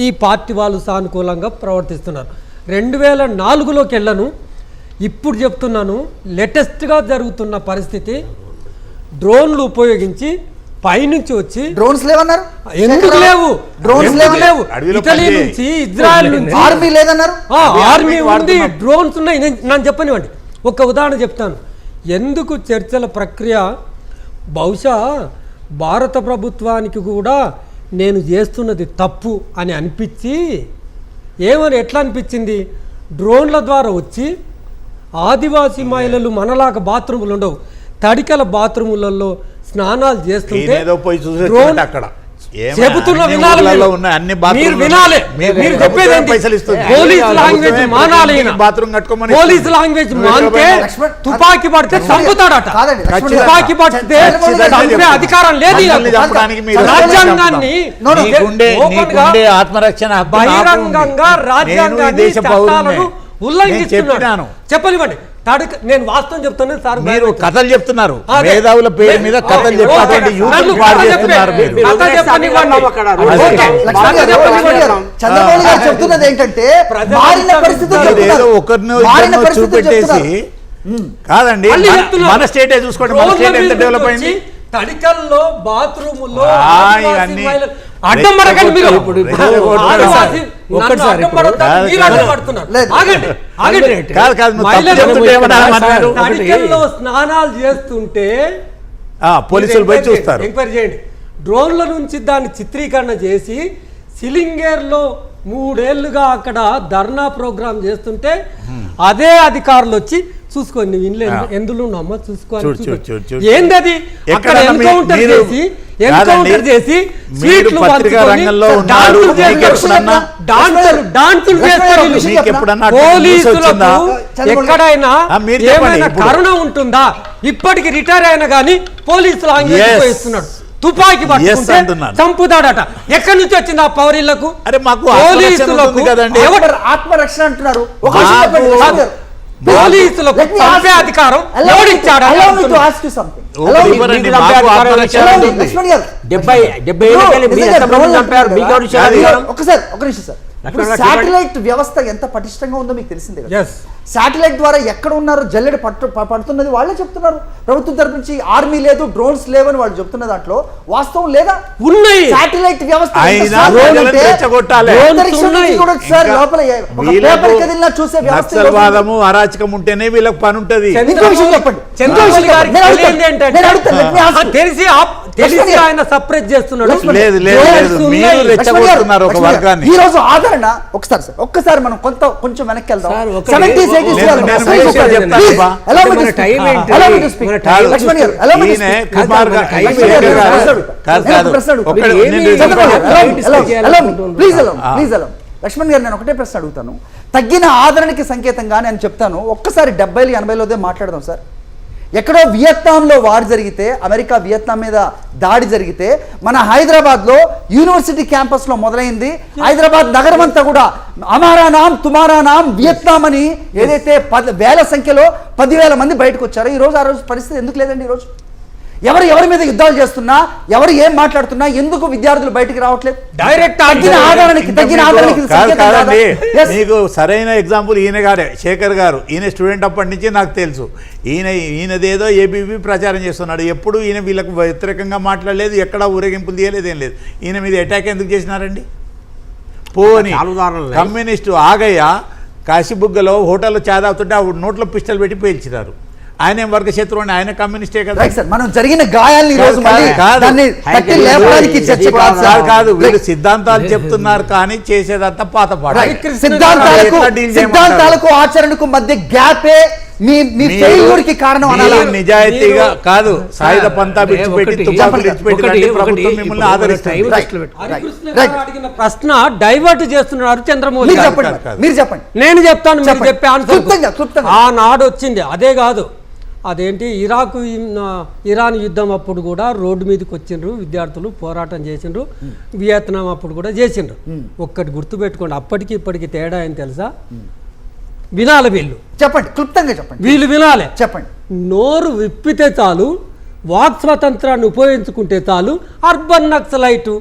ఈ పార్టీ వాళ్ళు సానుకూలంగా ప్రవర్తిస్తున్నారు. 2004లోకి వెళ్ళను, ఇప్పుడు చెప్తున్నాను. లేటెస్ట్గా జరుగుతున్న పరిస్థితి, డ్రోన్లు ఉపయోగించి పైనుంచి వచ్చి డ్రోన్స్ లేవన్నారు. ఎందుకు లేవు? డ్రోన్స్ లేవు. ఇటలీ నుంచి, ఇజ్రాయెల్ నుంచి ఆర్మీ లేదన్నారు. ఆర్మీ ఉంది, డ్రోన్స్ ఉన్నాయి. నన్ను చెప్పనివ్వండి, ఒక ఉదాహరణ చెప్తాను. ఎందుకు చర్చల ప్రక్రియ బహుశా భారత ప్రభుత్వానికి కూడా నేను చేస్తున్నది తప్పు అని అనిపించి, ఏమని ఎట్లా అనిపించింది, డ్రోన్ల ద్వారా వచ్చి ఆదివాసీ మహిళలు మనలాగా బాత్రూములు ఉండవు, తడికల బాత్రూములలో స్నానాలు చేస్తుంటే ఈయనేదో పోయి చూసి డ్రోన్ వచ్చినట్టు అక్కడ. ఏమైనా చెబుతున్న అన్ని వినాలి ఊర్లలో మీరు. ఉన్న అన్ని మీరు బాత్రూమ్లు వినాలి. మీరు మీరు ప్రభుత్వమే చెప్పేది ఏంటి? పైసలు ఇస్తుంది. పోలీస్ ప్రభుత్వమే లాంగ్వేజ్ ప్రతి మానాలి ఇంటికి ఈయన. బాత్రూమ్ కట్టుకోమని పోలీస్ ఇస్తుంది. లాంగ్వేజ్ మీరు మానితే లక్ష్మణ్, తుపాకీ పడితే చంపుతాడట. కాదండి, లక్ష్మణ్ గారు. తుపాకీ పడితే చంపే అధికారం లేదు మమ్మల్ని ఈయనకు. చంపడానికి మీరు రాజ్యాంగాన్ని No, no. నీకుండే ఆత్మరక్షణ హక్కు నాకు ఉంది. బహిరంగంగా నేను ఈ రాజ్యాంగాన్ని దేశ పౌరుడినే. చట్టాలను నేను ఉల్లంఘిస్తున్నాడు. చెప్పినాను. చెప్పనివ్వండి. నేను వాస్తవం చెప్తాను సార్. మీరు కథలు చెప్తున్నారు, అదే. మేధావుల పేరు మీద కథలు ఓకే, చెప్పేటువంటి ఓకే. యూత్ నన్ను పాడు కథ చేస్తున్నారు చెప్పే. మీరు. కథ చెప్పనివ్వండి. అక్కడ ఓకే. లక్ష్మణ్ గారు, లక్ష్మణ్ గారు, చంద్రబాబు గారు చెప్తున్నది ఏంటంటే మారిన పరిస్థితులు మీరు ఏదో చెప్తున్నారు. ఒకరినో మారిన ఇద్దరినో పరిస్థితులు చూపెట్టేసి చెప్తున్నారు. కాదండి, మళ్ళీ మన- చెప్తున్నారు. మన స్టేటే చూసుకోండి, మన రోడ్ల స్టేట్ ఎంత మీదకి డెవలప్ వచ్చి అయింది. తడికల్లో బాత్రూముల్లో ఇవన్నీ అడ్డం పడకండి మీరు. ఇప్పుడు ఆదివాసి ఒక్కటి నన్ను సార్ అడ్డం ఇప్పుడు పడొద్దని మీరు కాదు. అడ్డం పడుతున్నారు. లేదు. ఆగండి, ఆగండి. కాదు కాదు నువ్వు తప్పు మహిళలు చెప్తుంటే ఏమన్నా మాట్లాడు. తడికల్లో స్నానాలు చేస్తుంటే పోలీసులు పోయి చూస్తారు. ఎంక్వైరీ చేయండి. డ్రోన్ల నుంచి దాన్ని చిత్రీకరణ చేసి సిలింగేర్లో 3 ఏళ్లుగా అక్కడ ధర్నా ప్రోగ్రామ్ చేస్తుంటే అదే అధికారులు వచ్చి చూసుకోండి ఎందులో ఉన్నామా చూసుకోవాలి. చూడు. ఏందది అక్కడ ఎక్కడన్నా ఎన్కౌంటర్ మీరు- చేసి ఎన్కౌంటర్ చేసి మీరు స్వీట్లు పత్రికా పంచుకొని రంగంలో ఉన్నారు. డాన్సులు మీకు చేస్తారు. ఎప్పుడన్నా డాన్సులు చేస్తారు వీళ్ళు. మీకు ఎప్పుడన్నా అటువంటి న్యూస్ వచ్చిందా? పోలీసులకు ఎక్కడైనా మీరు చెప్పండి ఏమైనా ఇప్పుడు. కరుణ ఉంటుందా? ఇప్పటికి రిటైర్ అయినా కానీ పోలీసులు Yes. ఉపయోగిస్తున్నాడు. తుపాకీ పట్టుకుంటే అంటున్నాను. చంపుతాడట. ఎక్కడి నుంచి వచ్చింది ఆ పౌరులకు? అరే మాకు ఆత్మరక్షణ ఉంటుంది కదండి. ఆత్మరక్షణ అంటున్నారు. ఒక మాకు- విషయం చెప్పండి, లక్ష్మణ్ గారు. పోలీసులకు Let me చంపే ask- అధికారం allow me to- ఎవడిచ్చాడు? allow me to ask you something. Allow me- ఇవ్వరండి, మీకు మాకు చంపే ఆత్మరక్షణ allow me, ఉంటుంది. లక్ష్మణ్ గారు. 70 ఏళ్ళకెళ్ళి మీరు నిజంగా ఎంతమంది డ్రోన్లు చంపారు? మీకు ఎవరు ఇచ్చారు మీరు- అధికారం? ఒకసారి ఒక నిమిషం సార్. లక్ష్మణ్ గారు శాటిలైట్ వ్యవస్థ ఎంత పటిష్టంగా ఉందో మీకు తెలిసిందే కదా. Yes. శాటిలైట్ ద్వారా ఎక్కడ ఉన్నారో జల్లెడ పడుతున్నది వాళ్ళే చెప్తున్నారు. ప్రభుత్వం తరపు నుంచి ఆర్మీ లేదు, డ్రోన్స్ లేవని వాళ్ళు చెప్తున్న దాంట్లో వాస్తవం లేదా? ఉన్నాయి. శాటిలైట్ వ్యవస్థ ఎంత అయినా strong ప్రజలను అంటే రెచ్చగొట్టాలి. అంతరిక్షం నుంచి కూడా సార్ ఇంకా లోపల ఒక వీళ్ళకు పేపర్ కదిలినా చూసే వ్యవస్థ ఈరోజు ఉంది. నక్సల్వాదము అరాచకం ఉంటేనే వీళ్ళకి పని ఉంటది. ఇంకో విషయం చెప్పండి. చంద్రబాబు గారికి నేను అడుగుతాను. తెలియంది ఏంటంటే నేను అడుగుతాను. Let me ask you. తెలిసి ఆయన సప్రెస్ చేస్తున్నాడు. లక్ష్మణ్ లేదు, లేదు, డ్రోన్స్ లేదు. మీరు ఉన్నాయి. రెచ్చగొడుతున్నారు ఒక లక్ష్మణ్ గారు, వర్గాన్ని. ఈ రోజు ఆదరణ ఒక్కసారి మనం కొంచెం వెనక్కి వెళ్దాం. సార్, ఒకటి- 70s, 80s నేను- వెళ్దాం. నేను Please, విషయం please, చెప్తాను please. బా. Allow me to మన speak. టైం ఏంటి? Allow me to speak. మన టైం లక్ష్మణ్ గారు, allow me to ఈయన speak. కుమార్ గారు టైం లక్ష్మణ్ గారు, ఏంటి? నేను కాదు, ఒక ప్రశ్న అడుగుతాను. ఒక్కడు- ఏమి నేను చంద్రబాబు గారు, allow me, discuss allow me, చేయాలనుకుంటున్నారు. please allow me, please allow me. Laxman గారు, నేను ఒకటే ప్రశ్న అడుగుతాను. తగ్గిన ఆదరణకి సంకేతంగా నేను చెప్తాను. ఒక్కసారి 70లు 80లోదే మాట్లాడదాం సార్. ఎక్కడో వియత్నాంలో వార్ జరిగితే, అమెరికా వియత్నాం మీద దాడి జరిగితే, మన హైదరాబాద్లో యూనివర్సిటీ క్యాంపస్లో మొదలైంది. హైదరాబాద్ నగరం అంతా కూడా అమారా నామ్ తుమారా నామ్ వియత్నాం అని ఏదైతే వేల సంఖ్యలో 10,000 మంది బయటకు వచ్చారో, ఈరోజు ఆ రోజు పరిస్థితి ఎందుకు లేదండి? ఈరోజు ఎవరి మీద యుద్ధాలు చేస్తున్నా, ఎవరు ఏం మాట్లాడుతున్నా, ఎందుకు విద్యార్థులు బయటికి రావట్లేదు? డైరెక్ట్ తగ్గిన ఆదరణకి ఇది సంకేతం కాదా? కాదండి, Yes. మీకు సరైన ఎగ్జాంపుల్ ఈయన గారే, శేఖర్ గారు. ఈయన స్టూడెంట్ అప్పటి నుంచి నాకు తెలుసు. ఈయనదేదో ఏబీపీ ప్రచారం చేస్తున్నాడు. ఎప్పుడు ఈయన వీళ్ళకు వ్యతిరేకంగా మాట్లాడలేదు, ఎక్కడా ఊరేగింపులు తీయలేదు, ఏం లేదు. ఈయన మీద అటాక్ ఎందుకు చేసినారండి? పోని చాలా ఉదాహరణలు ఉన్నాయి. కమ్యూనిస్టు ఆగయ్య కాశీబుగ్గలో హోటల్లో చా తాగుతుంటే ఆ నోట్లో పిస్టల్ పెట్టి పేల్చినారు. ఆయన ఏం వర్గ శత్రువు అండి, ఆయన కమ్యూనిస్టే కదా. రైట్ సార్, మనం జరిగిన గాయాల్ని ఈ రోజు మళ్ళీ కాదు. దాన్ని తట్టి లేపడానికి చర్చ కాదు కాదు సార్. కాదు, వీళ్ళు సిద్ధాంతాలు చెప్తున్నారు కానీ చేసేదంతా పాత పాట. రైట్. సిద్ధాంతాలకు ఆచరణకు మధ్య గ్యాపే మీ ఫెయిల్యూర్ కి కారణం అనాలా? మీరు నిజాయితీగా కాదు, సాయుధ పంతా విడిచిపెట్టి ఒకటి- తుపాకులు విడిచిపెట్టి ఒకటి- రండి, ప్రభుత్వం ఒకటి- మిమ్మల్ని ఇప్పుడు ఆదరిస్తుంది. Time right. దృష్టిలో పెట్టుకో. హరికృష్ణ రైట్. గారు అడిగిన ప్రశ్న డైవర్ట్ చేస్తున్నారు చంద్రమోహన్ మీరు గారు. చెప్పండి, కాదు. మీరు చెప్పండి. నేను చెప్తాను, మీరు చెప్పండి. చెప్పే ఆన్సర్ క్లుప్తంగా. ఆనాడు వచ్చింది. అదే కాదు, అదేంటి ఇరాన్ యుద్ధం అప్పుడు కూడా రోడ్డు మీదకి వచ్చిండ్రు విద్యార్థులు, పోరాటం చేసిండ్రు. వియత్నాం అప్పుడు కూడా చేసిండ్రు. ఒక్కటి గుర్తుపెట్టుకోండి, అప్పటికి ఇప్పటికి తేడా ఏం తెలుసా? వినాలి వీళ్ళు, చెప్పండి, క్లుప్తంగా చెప్పండి. వీళ్ళు వినాలి. చెప్పండి. నోరు విప్పితే చాలు, వాక్ స్వాతంత్రాన్ని ఉపయోగించుకుంటే చాలు, అర్బన్ నక్సలైటు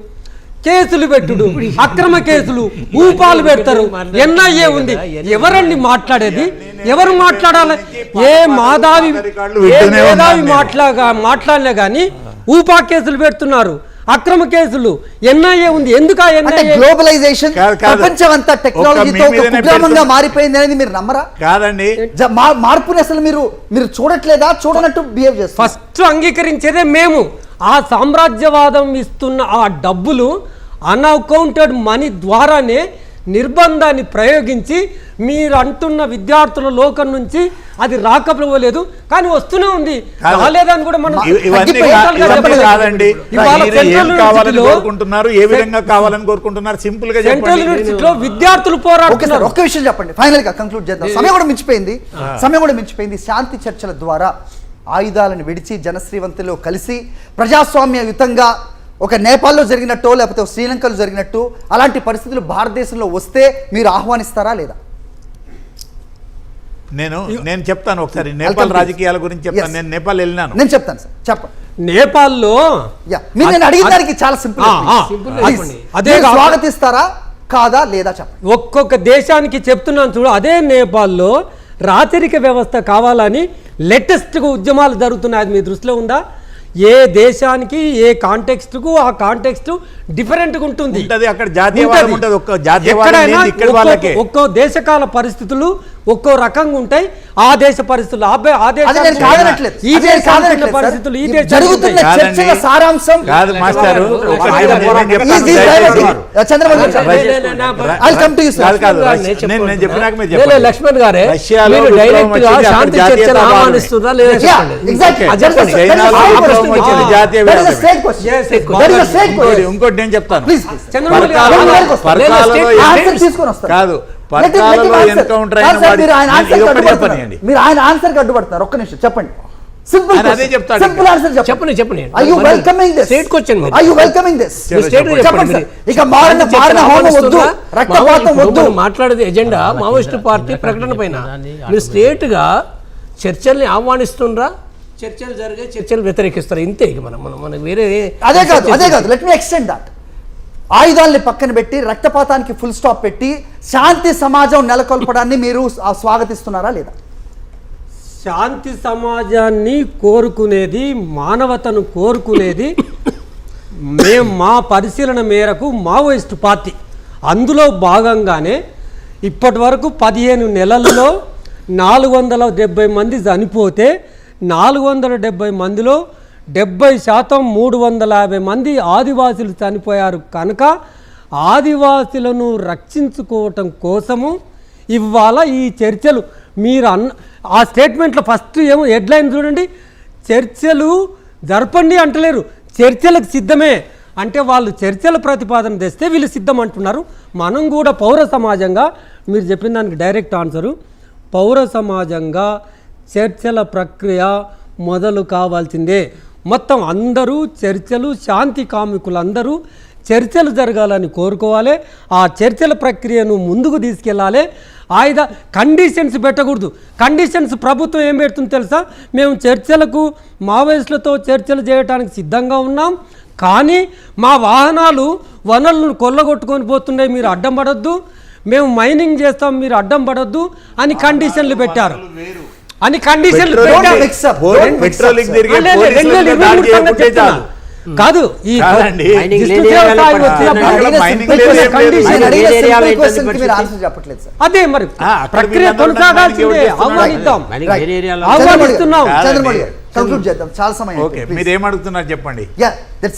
కేసులు పెట్టుడు, అక్రమ కేసులు, ఊపాలు పెడతారు. ఎన్ఐఏ ఉంది. ఎవరండి మాట్లాడేది? ఎవరు మాట్లాడాలి? ఏ మేధావి మాట్లాడలే కానీ ఊపా కేసులు పెడుతున్నారు, అక్రమ కేసులు. ఎన్ఐఏ ఉంది. ఎందుకు ఆ అంటే ఎన్ఐఏ? గ్లోబలైజేషన్ కాదు. ప్రపంచం అంతా టెక్నాలజీతో మీ మీదనే కుగ్రామంగా మారిపోయింది అనేది మీరు నమ్మరా? కాదండి, మార్పుని అసలు మీరు చూడట్లేదా? చూడనట్టు బిహేవ్ చేస్తారు. ఫస్ట్ అంగీకరించేదే మేము. ఆ సామ్రాజ్యవాదం ఇస్తున్న ఆ డబ్బులు అన్అకౌంటెడ్ మనీ ద్వారానే నిర్బంధాన్ని ప్రయోగించి మీరు అంటున్న విద్యార్థుల లోకం నుంచి అది రాకపోలేదు, కానీ వస్తూనే ఉంది. రాలేదని కూడా మనం ఇవన్నీ కాదండి. ఇవాళ మీరు సెంట్రల్ ఏం కావాలని యూనివర్సిటీలో కోరుకుంటున్నారు, ఏ విధంగా కావాలని కోరుకుంటున్నారు, సింపుల్ గా సెంట్రల్ చెప్పండి. యూనివర్సిటీలో విద్యార్థులు ఓకే సార్, పోరాడుతున్నారు. ఒక్క విషయం చెప్పండి, ఫైనల్ గా కంక్లూడ్ చేద్దాం. సమయం కూడా మించిపోయింది. శాంతి చర్చల ద్వారా ఆయుధాలను విడిచి జనశ్రీవంతిలో కలిసి ప్రజాస్వామ్యయుతంగా ఒక నేపాల్లో జరిగినట్టు లేకపోతే శ్రీలంకలో జరిగినట్టు అలాంటి పరిస్థితులు భారతదేశంలో వస్తే మీరు ఆహ్వానిస్తారా లేదా? నేను చెప్తాను ఒకసారి నేపాల్ రాజకీయాల గురించి చెప్తాను. నేను నేపాల్ వెళ్ళినాను. నేను చెప్తాను సార్, చెప్పండి. నేపాల్లో మీరు నేను అడిగిన దానికి చాలా సింపుల్. అదే స్వాగతిస్తారా కాదా లేదా చెప్పండి. ఒక్కొక్క దేశానికి చెప్తున్నాను చూడు. అదే నేపాల్లో రాచరిక వ్యవస్థ కావాలని లేటెస్ట్గా ఉద్యమాలు జరుగుతున్నాయి. అది మీ దృష్టిలో ఉందా? ఏ దేశానికి ఏ కాంటెక్స్ట్కు ఆ కాంటెక్స్ట్ డిఫరెంట్గా ఉంటుంది. అక్కడ జాతీయవాదం ఉంటుంది. ఒక్కో దేశకాల పరిస్థితులు ఒక్కో రకంగా ఉంటాయి. ఆ దేశ పరిస్థితులు ఈ దేశ పరిస్థితులు ఈ జరుగుతున్న చర్చల సారాంశం కాదు మాస్టర్. లక్ష్మణ్ గారే డైరెక్ట్ గా శాంతి చర్చలు ఆహ్వానిస్తుందా లేదా ఇంకోటి నేను చెప్తాను. కాదు, మీరు ఆయన ఆన్సర్ కి అడ్డుపడతారు. ఒక్క నిమిషం చెప్పండి. అదే చెప్తాను. సింపుల్ ఆన్సర్ చెప్పండి. చెప్పండి. Are you welcoming this? State question. Are you welcoming this? చెప్పండి సార్. ఇక మారణ హోమం వద్దు, రక్తపాతం వద్దు. మాట్లాడేది ఎజెండా మావోయిస్టు పార్టీ ప్రకటన పైన. మీరు స్టేట్ గా చర్చల్ని ఆహ్వానిస్తుండ్రా, చర్చలు జరిగే చర్చలు వ్యతిరేకిస్తారు. ఇంతే. ఇక మనకు వేరే అదే కాదు. Let me extend that. ఆయుధాలని పక్కన పెట్టి రక్తపాతానికి ఫుల్ స్టాప్ పెట్టి శాంతి సమాజం నెలకొల్పడాన్ని మీరు స్వాగతిస్తున్నారా లేదా? శాంతి సమాజాన్ని కోరుకునేది, మానవతను కోరుకునేది మా పరిశీలన మేరకు మావోయిస్టు పార్టీ. అందులో భాగంగానే ఇప్పటి వరకు 15 నెలల్లో 470 మంది చనిపోతే 470 మందిలో 70% 350 మంది ఆదివాసులు చనిపోయారు. కనుక ఆదివాసులను రక్షించుకోవటం కోసము ఇవాళ ఈ చర్చలు మీరు ఆ స్టేట్మెంట్లో ఫస్ట్ ఏమో హెడ్లైన్ చూడండి, చర్చలు జరపండి అంటలేరు, చర్చలకు సిద్ధమే అంటే వాళ్ళు చర్చల ప్రతిపాదన తెస్తే వీళ్ళు సిద్ధం అంటున్నారు. మనం కూడా పౌర సమాజంగా మీరు చెప్పిన దానికి డైరెక్ట్ ఆన్సరు, పౌర సమాజంగా చర్చల ప్రక్రియ మొదలు కావాల్సిందే. మొత్తం అందరూ చర్చలు, శాంతి కామికులందరూ చర్చలు జరగాలని కోరుకోవాలి. ఆ చర్చల ప్రక్రియను ముందుకు తీసుకెళ్ళాలి. కండిషన్స్ పెట్టకూడదు. కండిషన్స్ ప్రభుత్వం ఏం పెడుతుందో తెలుసా? మేము చర్చలకు మావోయిస్టులతో చర్చలు చేయడానికి సిద్ధంగా ఉన్నాం, కానీ మా వాహనాలు వనరులను కొల్లగొట్టుకొని పోతున్నాయి, మీరు అడ్డం పడొద్దు, మేము మైనింగ్ చేస్తాం, మీరు అడ్డం పడొద్దు అని కండిషన్లు పెట్టారు. అని కండిషన్లు కాదు. ఈ అదే మరి ప్రక్రియ కొనసాగాల్సిందే. ఆహ్వానిస్తున్నాం. చాలా సమయం. మీరు ఏమడుగుతున్నారు చెప్పండి.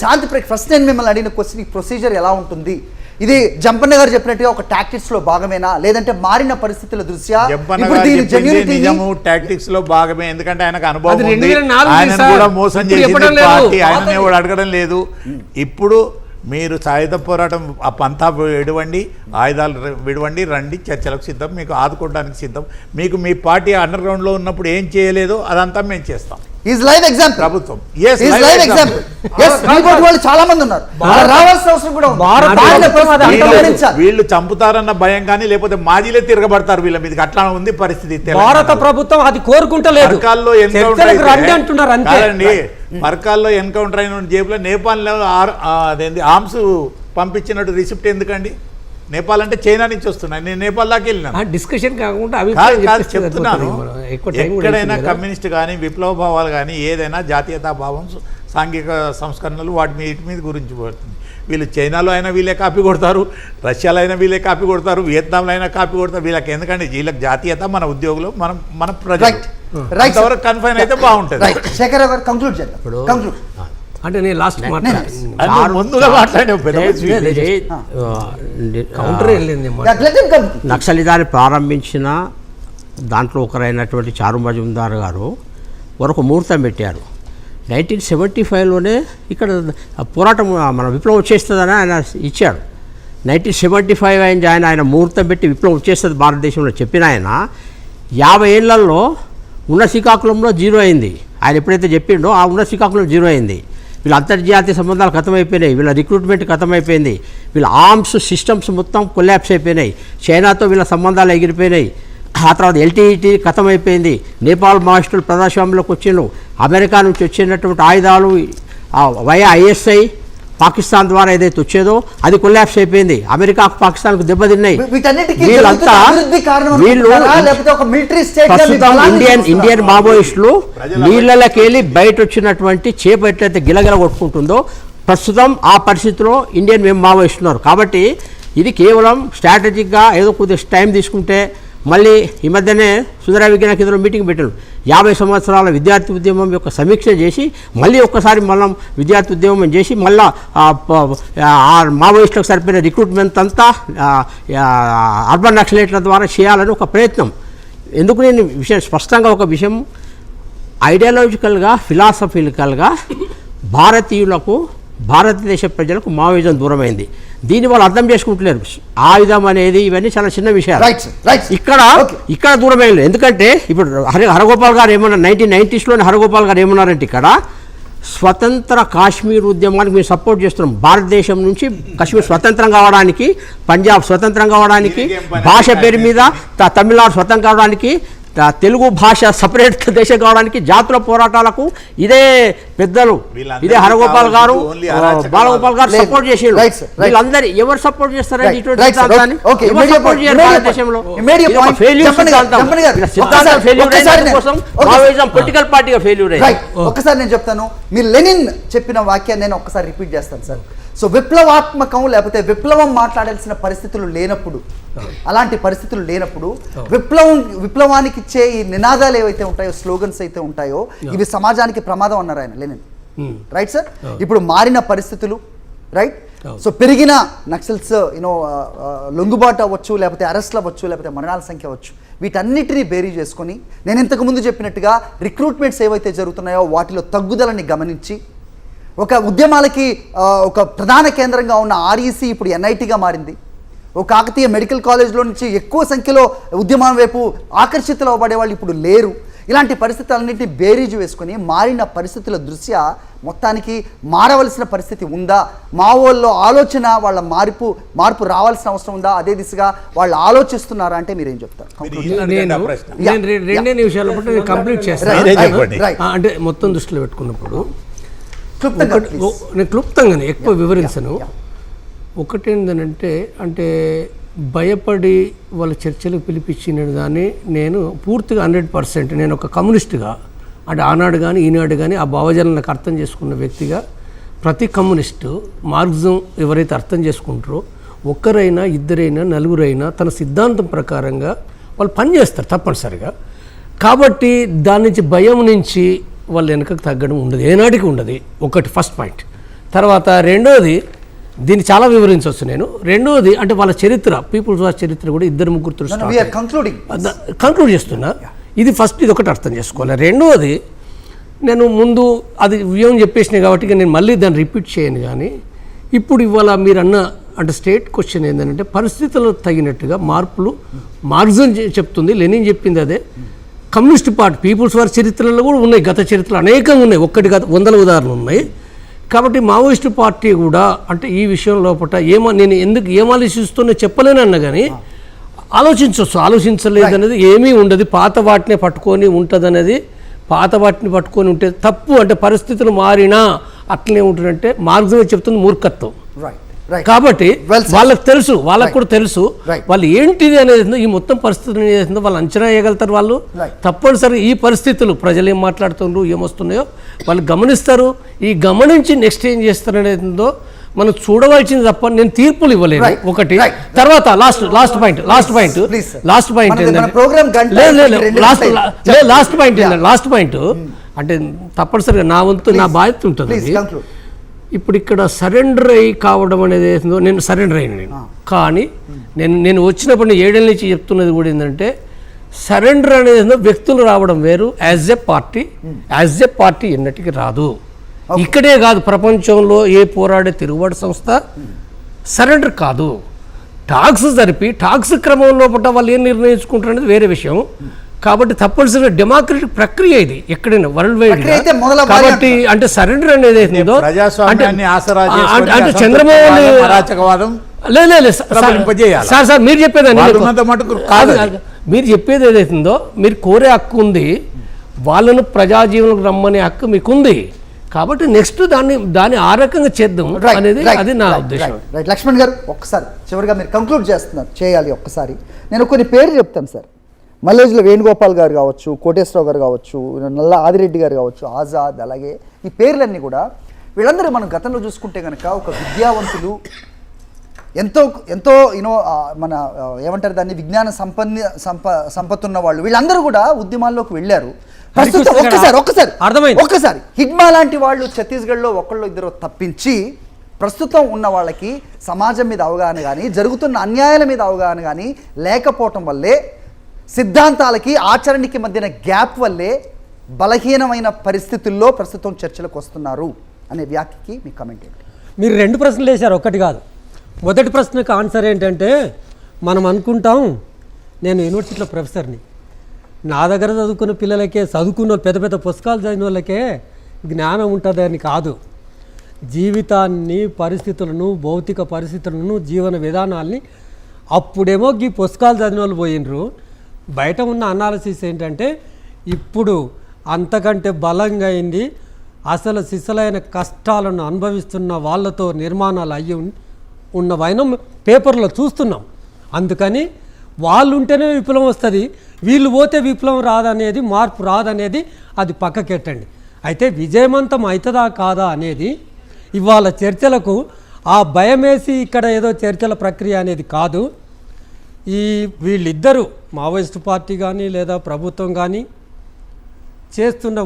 శాంతి ఫస్ట్ నేను మిమ్మల్ని అడిగిన క్వశ్చన్, ప్రొసీజర్ ఎలా ఉంటుంది? ఇది జంపన్న గారు చెప్పినట్టుగా ఒక టాక్టిక్స్ లో భాగమేనా, లేదంటే మారిన పరిస్థితుల దృష్ట్యా? టాక్టిక్స్ లో భాగమే. ఎందుకంటే ఆయనకు అనుభవం ఉంది. ఆయన కూడా మోసం చేసింది పార్టీ, ఆయన కూడా అడగడం లేదు. ఇప్పుడు మీరు సాయుధ పోరాటం ఆ పంతా విడవండి, ఆయుధాలు విడవండి, రండి, చర్చలకు సిద్ధం, మీకు ఆదుకోవడానికి సిద్ధం. మీకు మీ పార్టీ అండర్ గ్రౌండ్ లో ఉన్నప్పుడు ఏం చేయలేదో అదంతా మేము చేస్తాం. లైవ్ ఎగ్జాంపుల్ ప్రభుత్వం. చాలా మంది ఉన్నారు, రావాల్సిన అవసరం కూడా ఉంది. వీళ్ళు చంపుతారన్న భయం కానీ, లేకపోతే మాజీలే తిరగబడతారు వీళ్ళ మీదకి, అట్లా ఉంది పరిస్థితి. భారత ప్రభుత్వం అది కోరుకుంటలేదు. పర్కాల్లో ఎన్కౌంటర్ అయిన జేబులో నేపాల్లో అదేంటి ఆర్మ్స్ పంపించినట్టు రిసిప్ట్ ఎందుకండి? నేపాల్ అంటే చైనా నుంచి వస్తున్నాయి. నేను నేపాల్ దాకా వెళ్ళినా. డిస్కషన్ కాకుండా చెప్తున్నాను, ఎక్కడైనా కమ్యూనిస్ట్ కానీ విప్లవ భావాలు కానీ ఏదైనా జాతీయతా భావం, సాంఘిక సంస్కరణలు వాటి వీటి మీద గురించి పడుతుంది. వీళ్ళు చైనాలో అయినా వీళ్ళే కాపీ కొడతారు, రష్యాలో అయినా వీళ్ళే కాపీ కొడతారు, వియత్నాంలో అయినా కాపీ కొడతారు. వీళ్ళకి ఎందుకంటే వీళ్ళకి జాతీయత, మన ఉద్యోగులు, మన ప్రజలు కన్ఫైన్ అయితే బాగుంటుంది. శేఖర్ గారు కంక్లూడ్ చేద్దాం. అంటే నేను లాస్ట్ మాట్లాడాను అది ముందుగా మాట్లాడే పెద్ద కౌంటర్ ఏం లేదు నేను Yeah, let him come. నక్సలిదాన్ని ప్రారంభించిన దాంట్లో ఒకరైనటువంటి చారు మజుందార్ గారు ఒక ముహూర్తం పెట్టారు. 1975లోనే ఇక్కడ పోరాటం మన విప్లవం వచ్చేస్తుందని ఆయన ఇచ్చాడు. 1975 ఆయన ముహూర్తం పెట్టి విప్లవం వచ్చేస్తుంది భారతదేశంలో చెప్పిన ఆయన 50 ఏళ్లలో ఉన్న శ్రీకాకుళంలో జీరో అయింది. ఆయన ఎప్పుడైతే చెప్పిండో ఆ ఉన్న శ్రీకాకుళం జీరో అయింది. వీళ్ళ అంతర్జాతీయ సంబంధాలు ఖతమైపోయినాయి, వీళ్ళ రిక్రూట్మెంట్ ఖతమైపోయింది, వీళ్ళ ఆర్మ్స్ సిస్టమ్స్ మొత్తం కొలాప్స్ అయిపోయినాయి, చైనాతో వీళ్ళ సంబంధాలు ఎగిరిపోయినాయి. ఆ తర్వాత ఎల్టీఈటీ ఖతమైపోయింది, నేపాల్ మాస్టర్లు ప్రజాస్వామ్యంలోకి వచ్చిండ్రు, అమెరికా నుంచి వచ్చినటువంటి ఆయుధాలు వయా ఐఎస్ఐ పాకిస్తాన్ ద్వారా ఏదైతే వచ్చేదో అది కొలాప్స్ అయిపోయింది, అమెరికాకు పాకిస్తాన్కు దెబ్బతిన్నాయి. వీటన్నిటికీ వీళ్ళంతా అభివృద్ధి కారణం వీళ్ళు అనుకుంటారా? లేకపోతే ఒక military state గా మీ ప్రస్తుతం బలాన్ని ఇండియన్ చూస్తారా? మావోయిస్టులు నీళ్ళకెళ్ళి బయట వచ్చినటువంటి చేప ఎట్లయితే గిలగిల కొట్టుకుంటుందో ప్రస్తుతం ఆ పరిస్థితిలో ఇండియన్ మావోయిస్టున్నారు. కాబట్టి ఇది కేవలం స్ట్రాటజిక్గా ఏదో కొద్దిగా టైం తీసుకుంటే మళ్ళీ ఈ మధ్యనే సుందర విజ్ఞాన కేంద్రంలో మీటింగ్ పెట్టారు. 50 సంవత్సరాల విద్యార్థి ఉద్యమం యొక్క సమీక్ష చేసి మళ్ళీ ఒక్కసారి మనం విద్యార్థి ఉద్యమం చేసి మళ్ళీ మావోయిస్టులకు సరిపోయిన రిక్రూట్మెంట్ అంతా అర్బన్ నక్సలైట్ల ద్వారా చేయాలని ఒక ప్రయత్నం. ఎందుకు నేను విషయం స్పష్టంగా ఒక విషయం ఐడియాలజికల్గా ఫిలాసఫికల్గా భారతీయులకు భారతదేశ ప్రజలకు మావోయిజం దూరమైంది. దీన్ని వాళ్ళు అర్థం చేసుకుంటలేరు. ఆయుధం అనేది ఇవన్నీ చాలా చిన్న విషయాలు. Right, right. ఇక్కడ దూరమైంది. ఎందుకంటే ఇప్పుడు హరగోపాల్ గారు ఏమన్నారు 1990sలోనే హరగోపాల్ గారు ఏమన్నారంటే ఇక్కడ స్వతంత్ర కాశ్మీర్ ఉద్యమానికి మేము సపోర్ట్ చేస్తున్నాం. భారతదేశం నుంచి కాశ్మీర్ స్వతంత్రం కావడానికి, పంజాబ్ స్వతంత్రం కావడానికి, భాష పేరు మీద తమిళనాడు స్వతంత్రం కావడానికి, తెలుగు భాష సపరేట్ దేశం కావడానికి, జాతుల పోరాటాలకు ఇదే పెద్దలు ఇదే హరగోపాల్ గారు బాలగోపాల్ గారు సపోర్ట్ చేసారు. వీళ్ళందరూ ఎవరు సపోర్ట్ చేస్తారండి ఇటువంటి సిద్ధాంతాన్ని? ఎవరు సపోర్ట్ చేయరు భారతదేశంలో? పొలిటికల్ పార్టీగా ఫెయిల్యూర్ అయ్యింది. ఒక్కసారి నేను చెప్తాను, మీరు లెనిన్ చెప్పిన వాక్యాన్ని నేను ఒక్కసారి రిపీట్ చేస్తాను సార్. సో విప్లవాత్మకం లేకపోతే విప్లవం మాట్లాడాల్సిన పరిస్థితులు లేనప్పుడు, అలాంటి పరిస్థితులు లేనప్పుడు విప్లవానికి ఇచ్చే ఈ నినాదాలు ఏవైతే ఉంటాయో, స్లోగన్స్ అయితే ఉంటాయో, ఇవి సమాజానికి ప్రమాదం అన్నారు ఆయన లెనిన్. Right sir. ఇప్పుడు మారిన పరిస్థితులు, రైట్. సో పెరిగిన నక్సల్స్ లొంగుబాటు అవ్వచ్చు, లేకపోతే అరెస్ట్లు అవ్వచ్చు, లేకపోతే మరణాల సంఖ్య అవ్వచ్చు, వీటన్నిటినీ బేరీ చేసుకొని నేను ఇంతకుముందు చెప్పినట్టుగా రిక్రూట్మెంట్స్ ఏవైతే జరుగుతున్నాయో వాటిలో తగ్గుదలని గమనించి ఒక ఉద్యమాలకి ఒక ప్రధాన కేంద్రంగా ఉన్న ఆర్ఈసీ ఇప్పుడు ఎన్ఐటీగా మారింది. ఒక కాకతీయ మెడికల్ కాలేజ్లో నుంచి ఎక్కువ సంఖ్యలో ఉద్యమం వైపు ఆకర్షితులు అవ్వబడే వాళ్ళు ఇప్పుడు లేరు. ఇలాంటి పరిస్థితులన్నింటినీ బేరీజు వేసుకొని మారిన పరిస్థితుల దృష్ట్యా మొత్తానికి మారవలసిన పరిస్థితి ఉందా, మావోల్లో ఆలోచన వాళ్ళ మార్పు రావాల్సిన అవసరం ఉందా, అదే దిశగా వాళ్ళు ఆలోచిస్తున్నారా అంటే మీరేం చెప్తారు? నేను రెండే నిమిషాల పాటు నేను కంప్లీట్ చేస్తాను. అంటే మొత్తం దృష్టిలో పెట్టుకున్నప్పుడు నేను క్లుప్తంగానే ఎక్కువ వివరించను. ఒకటేందనంటే అంటే భయపడి వాళ్ళ చర్చలకు పిలిపించిన దాన్ని నేను పూర్తిగా 100% నేను ఒక కమ్యూనిస్టుగా, అంటే ఆనాడు కానీ ఈనాడు కానీ ఆ భావజాలను అర్థం చేసుకున్న వ్యక్తిగా ప్రతి కమ్యూనిస్టు మార్క్సిజం ఎవరైతే అర్థం చేసుకుంటారో ఒక్కరైనా ఇద్దరైనా నలుగురైనా తన సిద్ధాంతం ప్రకారంగా వాళ్ళు పనిచేస్తారు తప్పనిసరిగా. కాబట్టి దాని నుంచి భయం నుంచి వాళ్ళు వెనకకు తగ్గడం ఉండదు, ఏనాటికి ఉండదు. ఒకటి ఫస్ట్ పాయింట్. తర్వాత రెండోది, దీన్ని చాలా వివరించవచ్చు నేను. రెండోది అంటే వాళ్ళ చరిత్ర, పీపుల్స్ వార్ చరిత్ర కూడా 2-3 కంక్లూడ్ చేస్తున్నా. ఇది ఫస్ట్, ఇది ఒకటి అర్థం చేసుకోవాలి. రెండోది, నేను ముందు అది వ్యూహం చెప్పేసినాయి కాబట్టి నేను మళ్ళీ దాన్ని రిపీట్ చేయను. కానీ ఇప్పుడు ఇవాళ మీరు అంటే స్టేట్ క్వశ్చన్ ఏంటంటే పరిస్థితులకు తగినట్టుగా మార్పులు మార్క్సిజం చెప్తుంది, లెనిన్ చెప్పింది అదే. కమ్యూనిస్ట్ పార్టీ పీపుల్స్ వార్ చరిత్రలో కూడా ఉన్నాయి, గత చరిత్రలు అనేకంగా ఉన్నాయి, ఒక్కటి కాదు 100 ఉదాహరణలు ఉన్నాయి. కాబట్టి మావోయిస్టు పార్టీ కూడా అంటే ఈ విషయం లోపల నేను ఎందుకు ఏం ఆలోచిస్తున్నా చెప్పలేనన్నా కానీ ఆలోచించలేదు అనేది ఏమీ ఉండదు. పాత వాటిని పట్టుకొని ఉంటుంది అనేది, పాత వాటిని పట్టుకొని ఉంటే తప్పు. అంటే పరిస్థితులు మారినా అట్లనే ఉంటుందంటే మార్క్సిజం చెప్తుంది మూర్ఖత్వం. కాబట్టి వాళ్ళకి తెలుసు, వాళ్ళకు కూడా తెలుసు వాళ్ళు ఏంటిది అనేది, ఈ మొత్తం పరిస్థితులు ఏదైతుందో వాళ్ళు అంచనా వేయగలుగుతారు. వాళ్ళు తప్పనిసరిగా ఈ పరిస్థితులు ప్రజలు ఏం మాట్లాడుతుండ్రు, ఏమొస్తున్నాయో వాళ్ళు గమనిస్తారు. ఈ గమనించి నెక్స్ట్ ఏం చేస్తారు అనేదో మనం చూడవలసింది తప్ప నేను తీర్పులు ఇవ్వలేదు. ఒకటి. తర్వాత లాస్ట్ పాయింట్ అంటే తప్పనిసరిగా నా వంతు నా బాధ్యత ఉంటుంది ప్లీజ్ అది. కంక్లూడ్. ఇప్పుడు ఇక్కడ సరెండర్ అయ్యి కావడం అనేది ఏందో, నేను సరెండర్ అయ్యాను నేను. కానీ నేను వచ్చినప్పుడు నేను 7 ఏళ్ళ నుంచి చెప్తున్నది కూడా ఏంటంటే సరెండర్ అనేది ఏందో వ్యక్తులు రావడం వేరు. యాజ్ ఎ పార్టీ ఎన్నటికీ రాదు. ఇక్కడే కాదు, ప్రపంచంలో ఏ పోరాడే తిరుగుబాటు సంస్థ సరెండర్ కాదు. టాక్స్ జరిపి టాక్స్ క్రమంలో పట్ల వాళ్ళు ఏం నిర్ణయించుకుంటారు అనేది వేరే విషయం. కాబట్టి తప్పనిసరిగా డెమోక్రటిక్ ప్రక్రియ ఇది ఎక్కడైనా వరల్డ్ వైడ్. ప్రక్రియ అయితే మొదల కాబట్టి అంటే సరెండర్ అనేది ఏందో ప్రజాస్వామ్యాన్ని ఆసరా చేసుకొని అంటే చంద్రబాబు అరాచకవాదం లేదు ప్రబలింపజేయాలి. సార్ మీరు చెప్పేది వాళ్ళున్నంత మటుకు కాదు. మీరు చెప్పేది ఏదైతుందో మీరు కోరే హక్కు ఉంది, వాళ్ళను ప్రజాజీవనకు రమ్మనే హక్కు మీకుంది. కాబట్టి నెక్స్ట్ దాన్ని ఆ రకంగా చేద్దాం అనేది అది నా ఉద్దేశం. రైట్ లక్ష్మణ్ గారు, ఒక్కసారి చివరిగా మీరు కంక్లూడ్ చేయాలి ఒక్కసారి. నేను కొన్ని పేర్లు చెప్తాను సార్. మల్లేజ్లో వేణుగోపాల్ గారు కావచ్చు, కోటేశ్వరరావు గారు కావచ్చు, నల్ల ఆదిరెడ్డి గారు కావచ్చు, ఆజాద్, అలాగే ఈ పేర్లన్నీ కూడా వీళ్ళందరూ మనం గతంలో చూసుకుంటే కనుక ఒక విద్యావంతులు, ఎంతో ఎంతో మన ఏమంటారు దాన్ని, విజ్ఞాన సంపత్తున్న వాళ్ళు, వీళ్ళందరూ కూడా ఉద్యమాల్లోకి వెళ్ళారు. ప్రస్తుతం ఒక్కసారి హిడ్మా లాంటి వాళ్ళు ఛత్తీస్గఢ్లో ఒకళ్ళు ఇద్దరు తప్పించి ప్రస్తుతం ఉన్న వాళ్ళకి సమాజం మీద అవగాహన కానీ, జరుగుతున్న అన్యాయాల మీద అవగాహన కానీ లేకపోవటం వల్లే, సిద్ధాంతాలకి ఆచరణకి మధ్యన గ్యాప్ వల్లే బలహీనమైన పరిస్థితుల్లో ప్రస్తుతం చర్చలకు వస్తున్నారు అనే వ్యాఖ్యకి మీ కమెంట్ ఏంటి? మీరు 2 ప్రశ్నలు వేశారు, ఒకటి కాదు. మొదటి ప్రశ్నకు ఆన్సర్ ఏంటంటే, మనం అనుకుంటాం నేను యూనివర్సిటీలో ప్రొఫెసర్ని, నా దగ్గర చదువుకున్న పిల్లలకే, చదువుకున్న పెద్ద పెద్ద పుస్తకాలు చదివిన వాళ్ళకే జ్ఞానం ఉంటుందని కాదు. జీవితాన్ని, పరిస్థితులను, భౌతిక పరిస్థితులను, జీవన విధానాల్ని అప్పుడేమో ఈ పుస్తకాలు చదివిన వాళ్ళు పోయినరు. బయట ఉన్న అనాలిసిస్ ఏంటంటే ఇప్పుడు అంతకంటే బలంగా అయింది, అసలు సిసలైన కష్టాలను అనుభవిస్తున్న వాళ్ళతో నిర్మాణాలు అయ్యి ఉన్న వైనం పేపర్లో చూస్తున్నాం. అందుకని వాళ్ళు ఉంటేనే విప్లవం వస్తుంది, వీళ్ళు పోతే విప్లవం రాదనేది, మార్పు రాదనేది అది పక్కకెట్టండి. అయితే విజయవంతం అవుతుందా కాదా అనేది ఇవాళ చర్చలకు ఆ భయమేసి ఇక్కడ ఏదో చర్చల ప్రక్రియ అనేది కాదు. ఈ వీళ్ళిద్దరూ మావోయిస్ట్ పార్టీ కానీ లేదా ప్రభుత్వం కానీ చేస్తున్న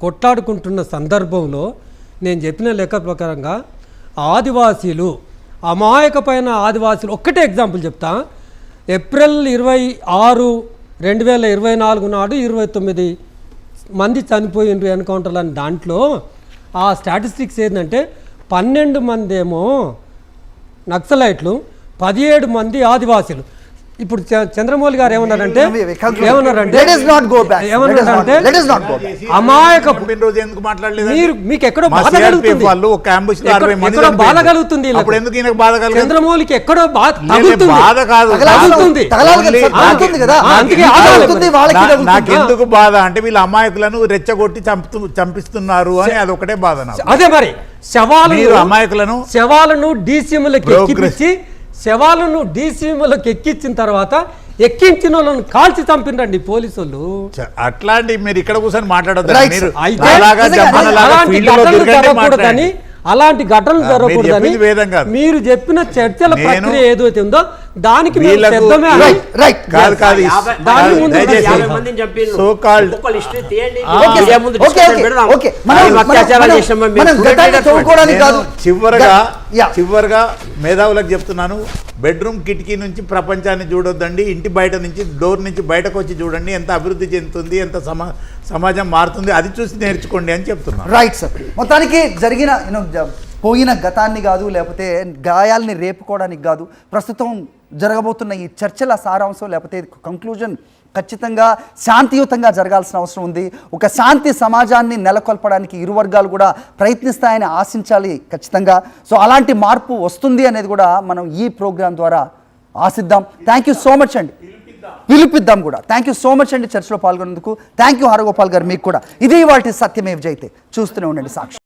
కొట్లాడుకుంటున్న సందర్భంలో నేను చెప్పిన లెక్క ప్రకారంగా ఆదివాసీలు, అమాయకమైన ఆదివాసీలు, ఒక్కటే ఎగ్జాంపుల్ చెప్తా. ఏప్రిల్ 26, 2024 నాడు 29 మంది చనిపోయిండ్రు ఎన్కౌంటర్లు అని దాంట్లో ఆ స్టాటిస్టిక్స్ ఏంటంటే 12 మంది ఏమో నక్సలైట్లు, 17 మంది ఆదివాసీలు. ఇప్పుడు చంద్రమౌళి గారు ఏమన్నారంటే అమాయక, మీరు మీకు ఎక్కడో బాధ కలుగుతుంది, చంద్రమౌళికి ఎక్కడో నాకెందుకు బాధ అంటే వీళ్ళ అమాయకులను రెచ్చగొట్టి చంపిస్తున్నారు అని అదొకటే బాధ. అదే మరి శవాలను డీసీఎంలకు ఎక్కించి, శవాలను డీసీఎంలకు ఎక్కించిన తర్వాత ఎక్కించిన వాళ్ళని కాల్చి చంపినండి పోలీసులు. అట్లాంటి మీరు ఇక్కడ కూర్చొని మాట్లాడొద్దు. అలాంటి ఘటనలు జరగకూడదని మీరు చెప్పిన చర్చల ప్రక్రియ ఏదైతే ఉందో దానికి చివరిగా మేధావులకు చెప్తున్నాను, బెడ్రూమ్ కిటికీ నుంచి ప్రపంచాన్ని చూడొద్దండి, ఇంటి బయట నుంచి, డోర్ నుంచి బయటకు వచ్చి చూడండి, ఎంత అభివృద్ధి చెందుతుంది, ఎంత సమాజం మారుతుంది, అది చూసి నేర్చుకోండి అని చెప్తున్నాను. Right sir. మొత్తానికి జరిగిన పోయిన గతాన్ని కాదు, లేకపోతే గాయాల్ని రేపుకోవడానికి కాదు, ప్రస్తుతం జరగబోతున్న ఈ చర్చల సారాంశం లేకపోతే కంక్లూజన్ ఖచ్చితంగా శాంతియుతంగా జరగాల్సిన అవసరం ఉంది. ఒక శాంతి సమాజాన్ని నెలకొల్పడానికి ఇరు వర్గాలు కూడా ప్రయత్నిస్తాయని ఆశించాలి ఖచ్చితంగా. సో అలాంటి మార్పు వస్తుంది అనేది కూడా మనం ఈ ప్రోగ్రాం ద్వారా ఆశిద్దాం. థ్యాంక్ యూ సో మచ్ అండి, పిలిపిద్దాం కూడా. థ్యాంక్ యూ సో మచ్ అండి చర్చలో పాల్గొన్నందుకు. థ్యాంక్ యూ హరగోపాల్ గారు, మీకు కూడా. ఇది వాటి సత్యమేవ జయతే. చూస్తూనే ఉండండి సాక్షి.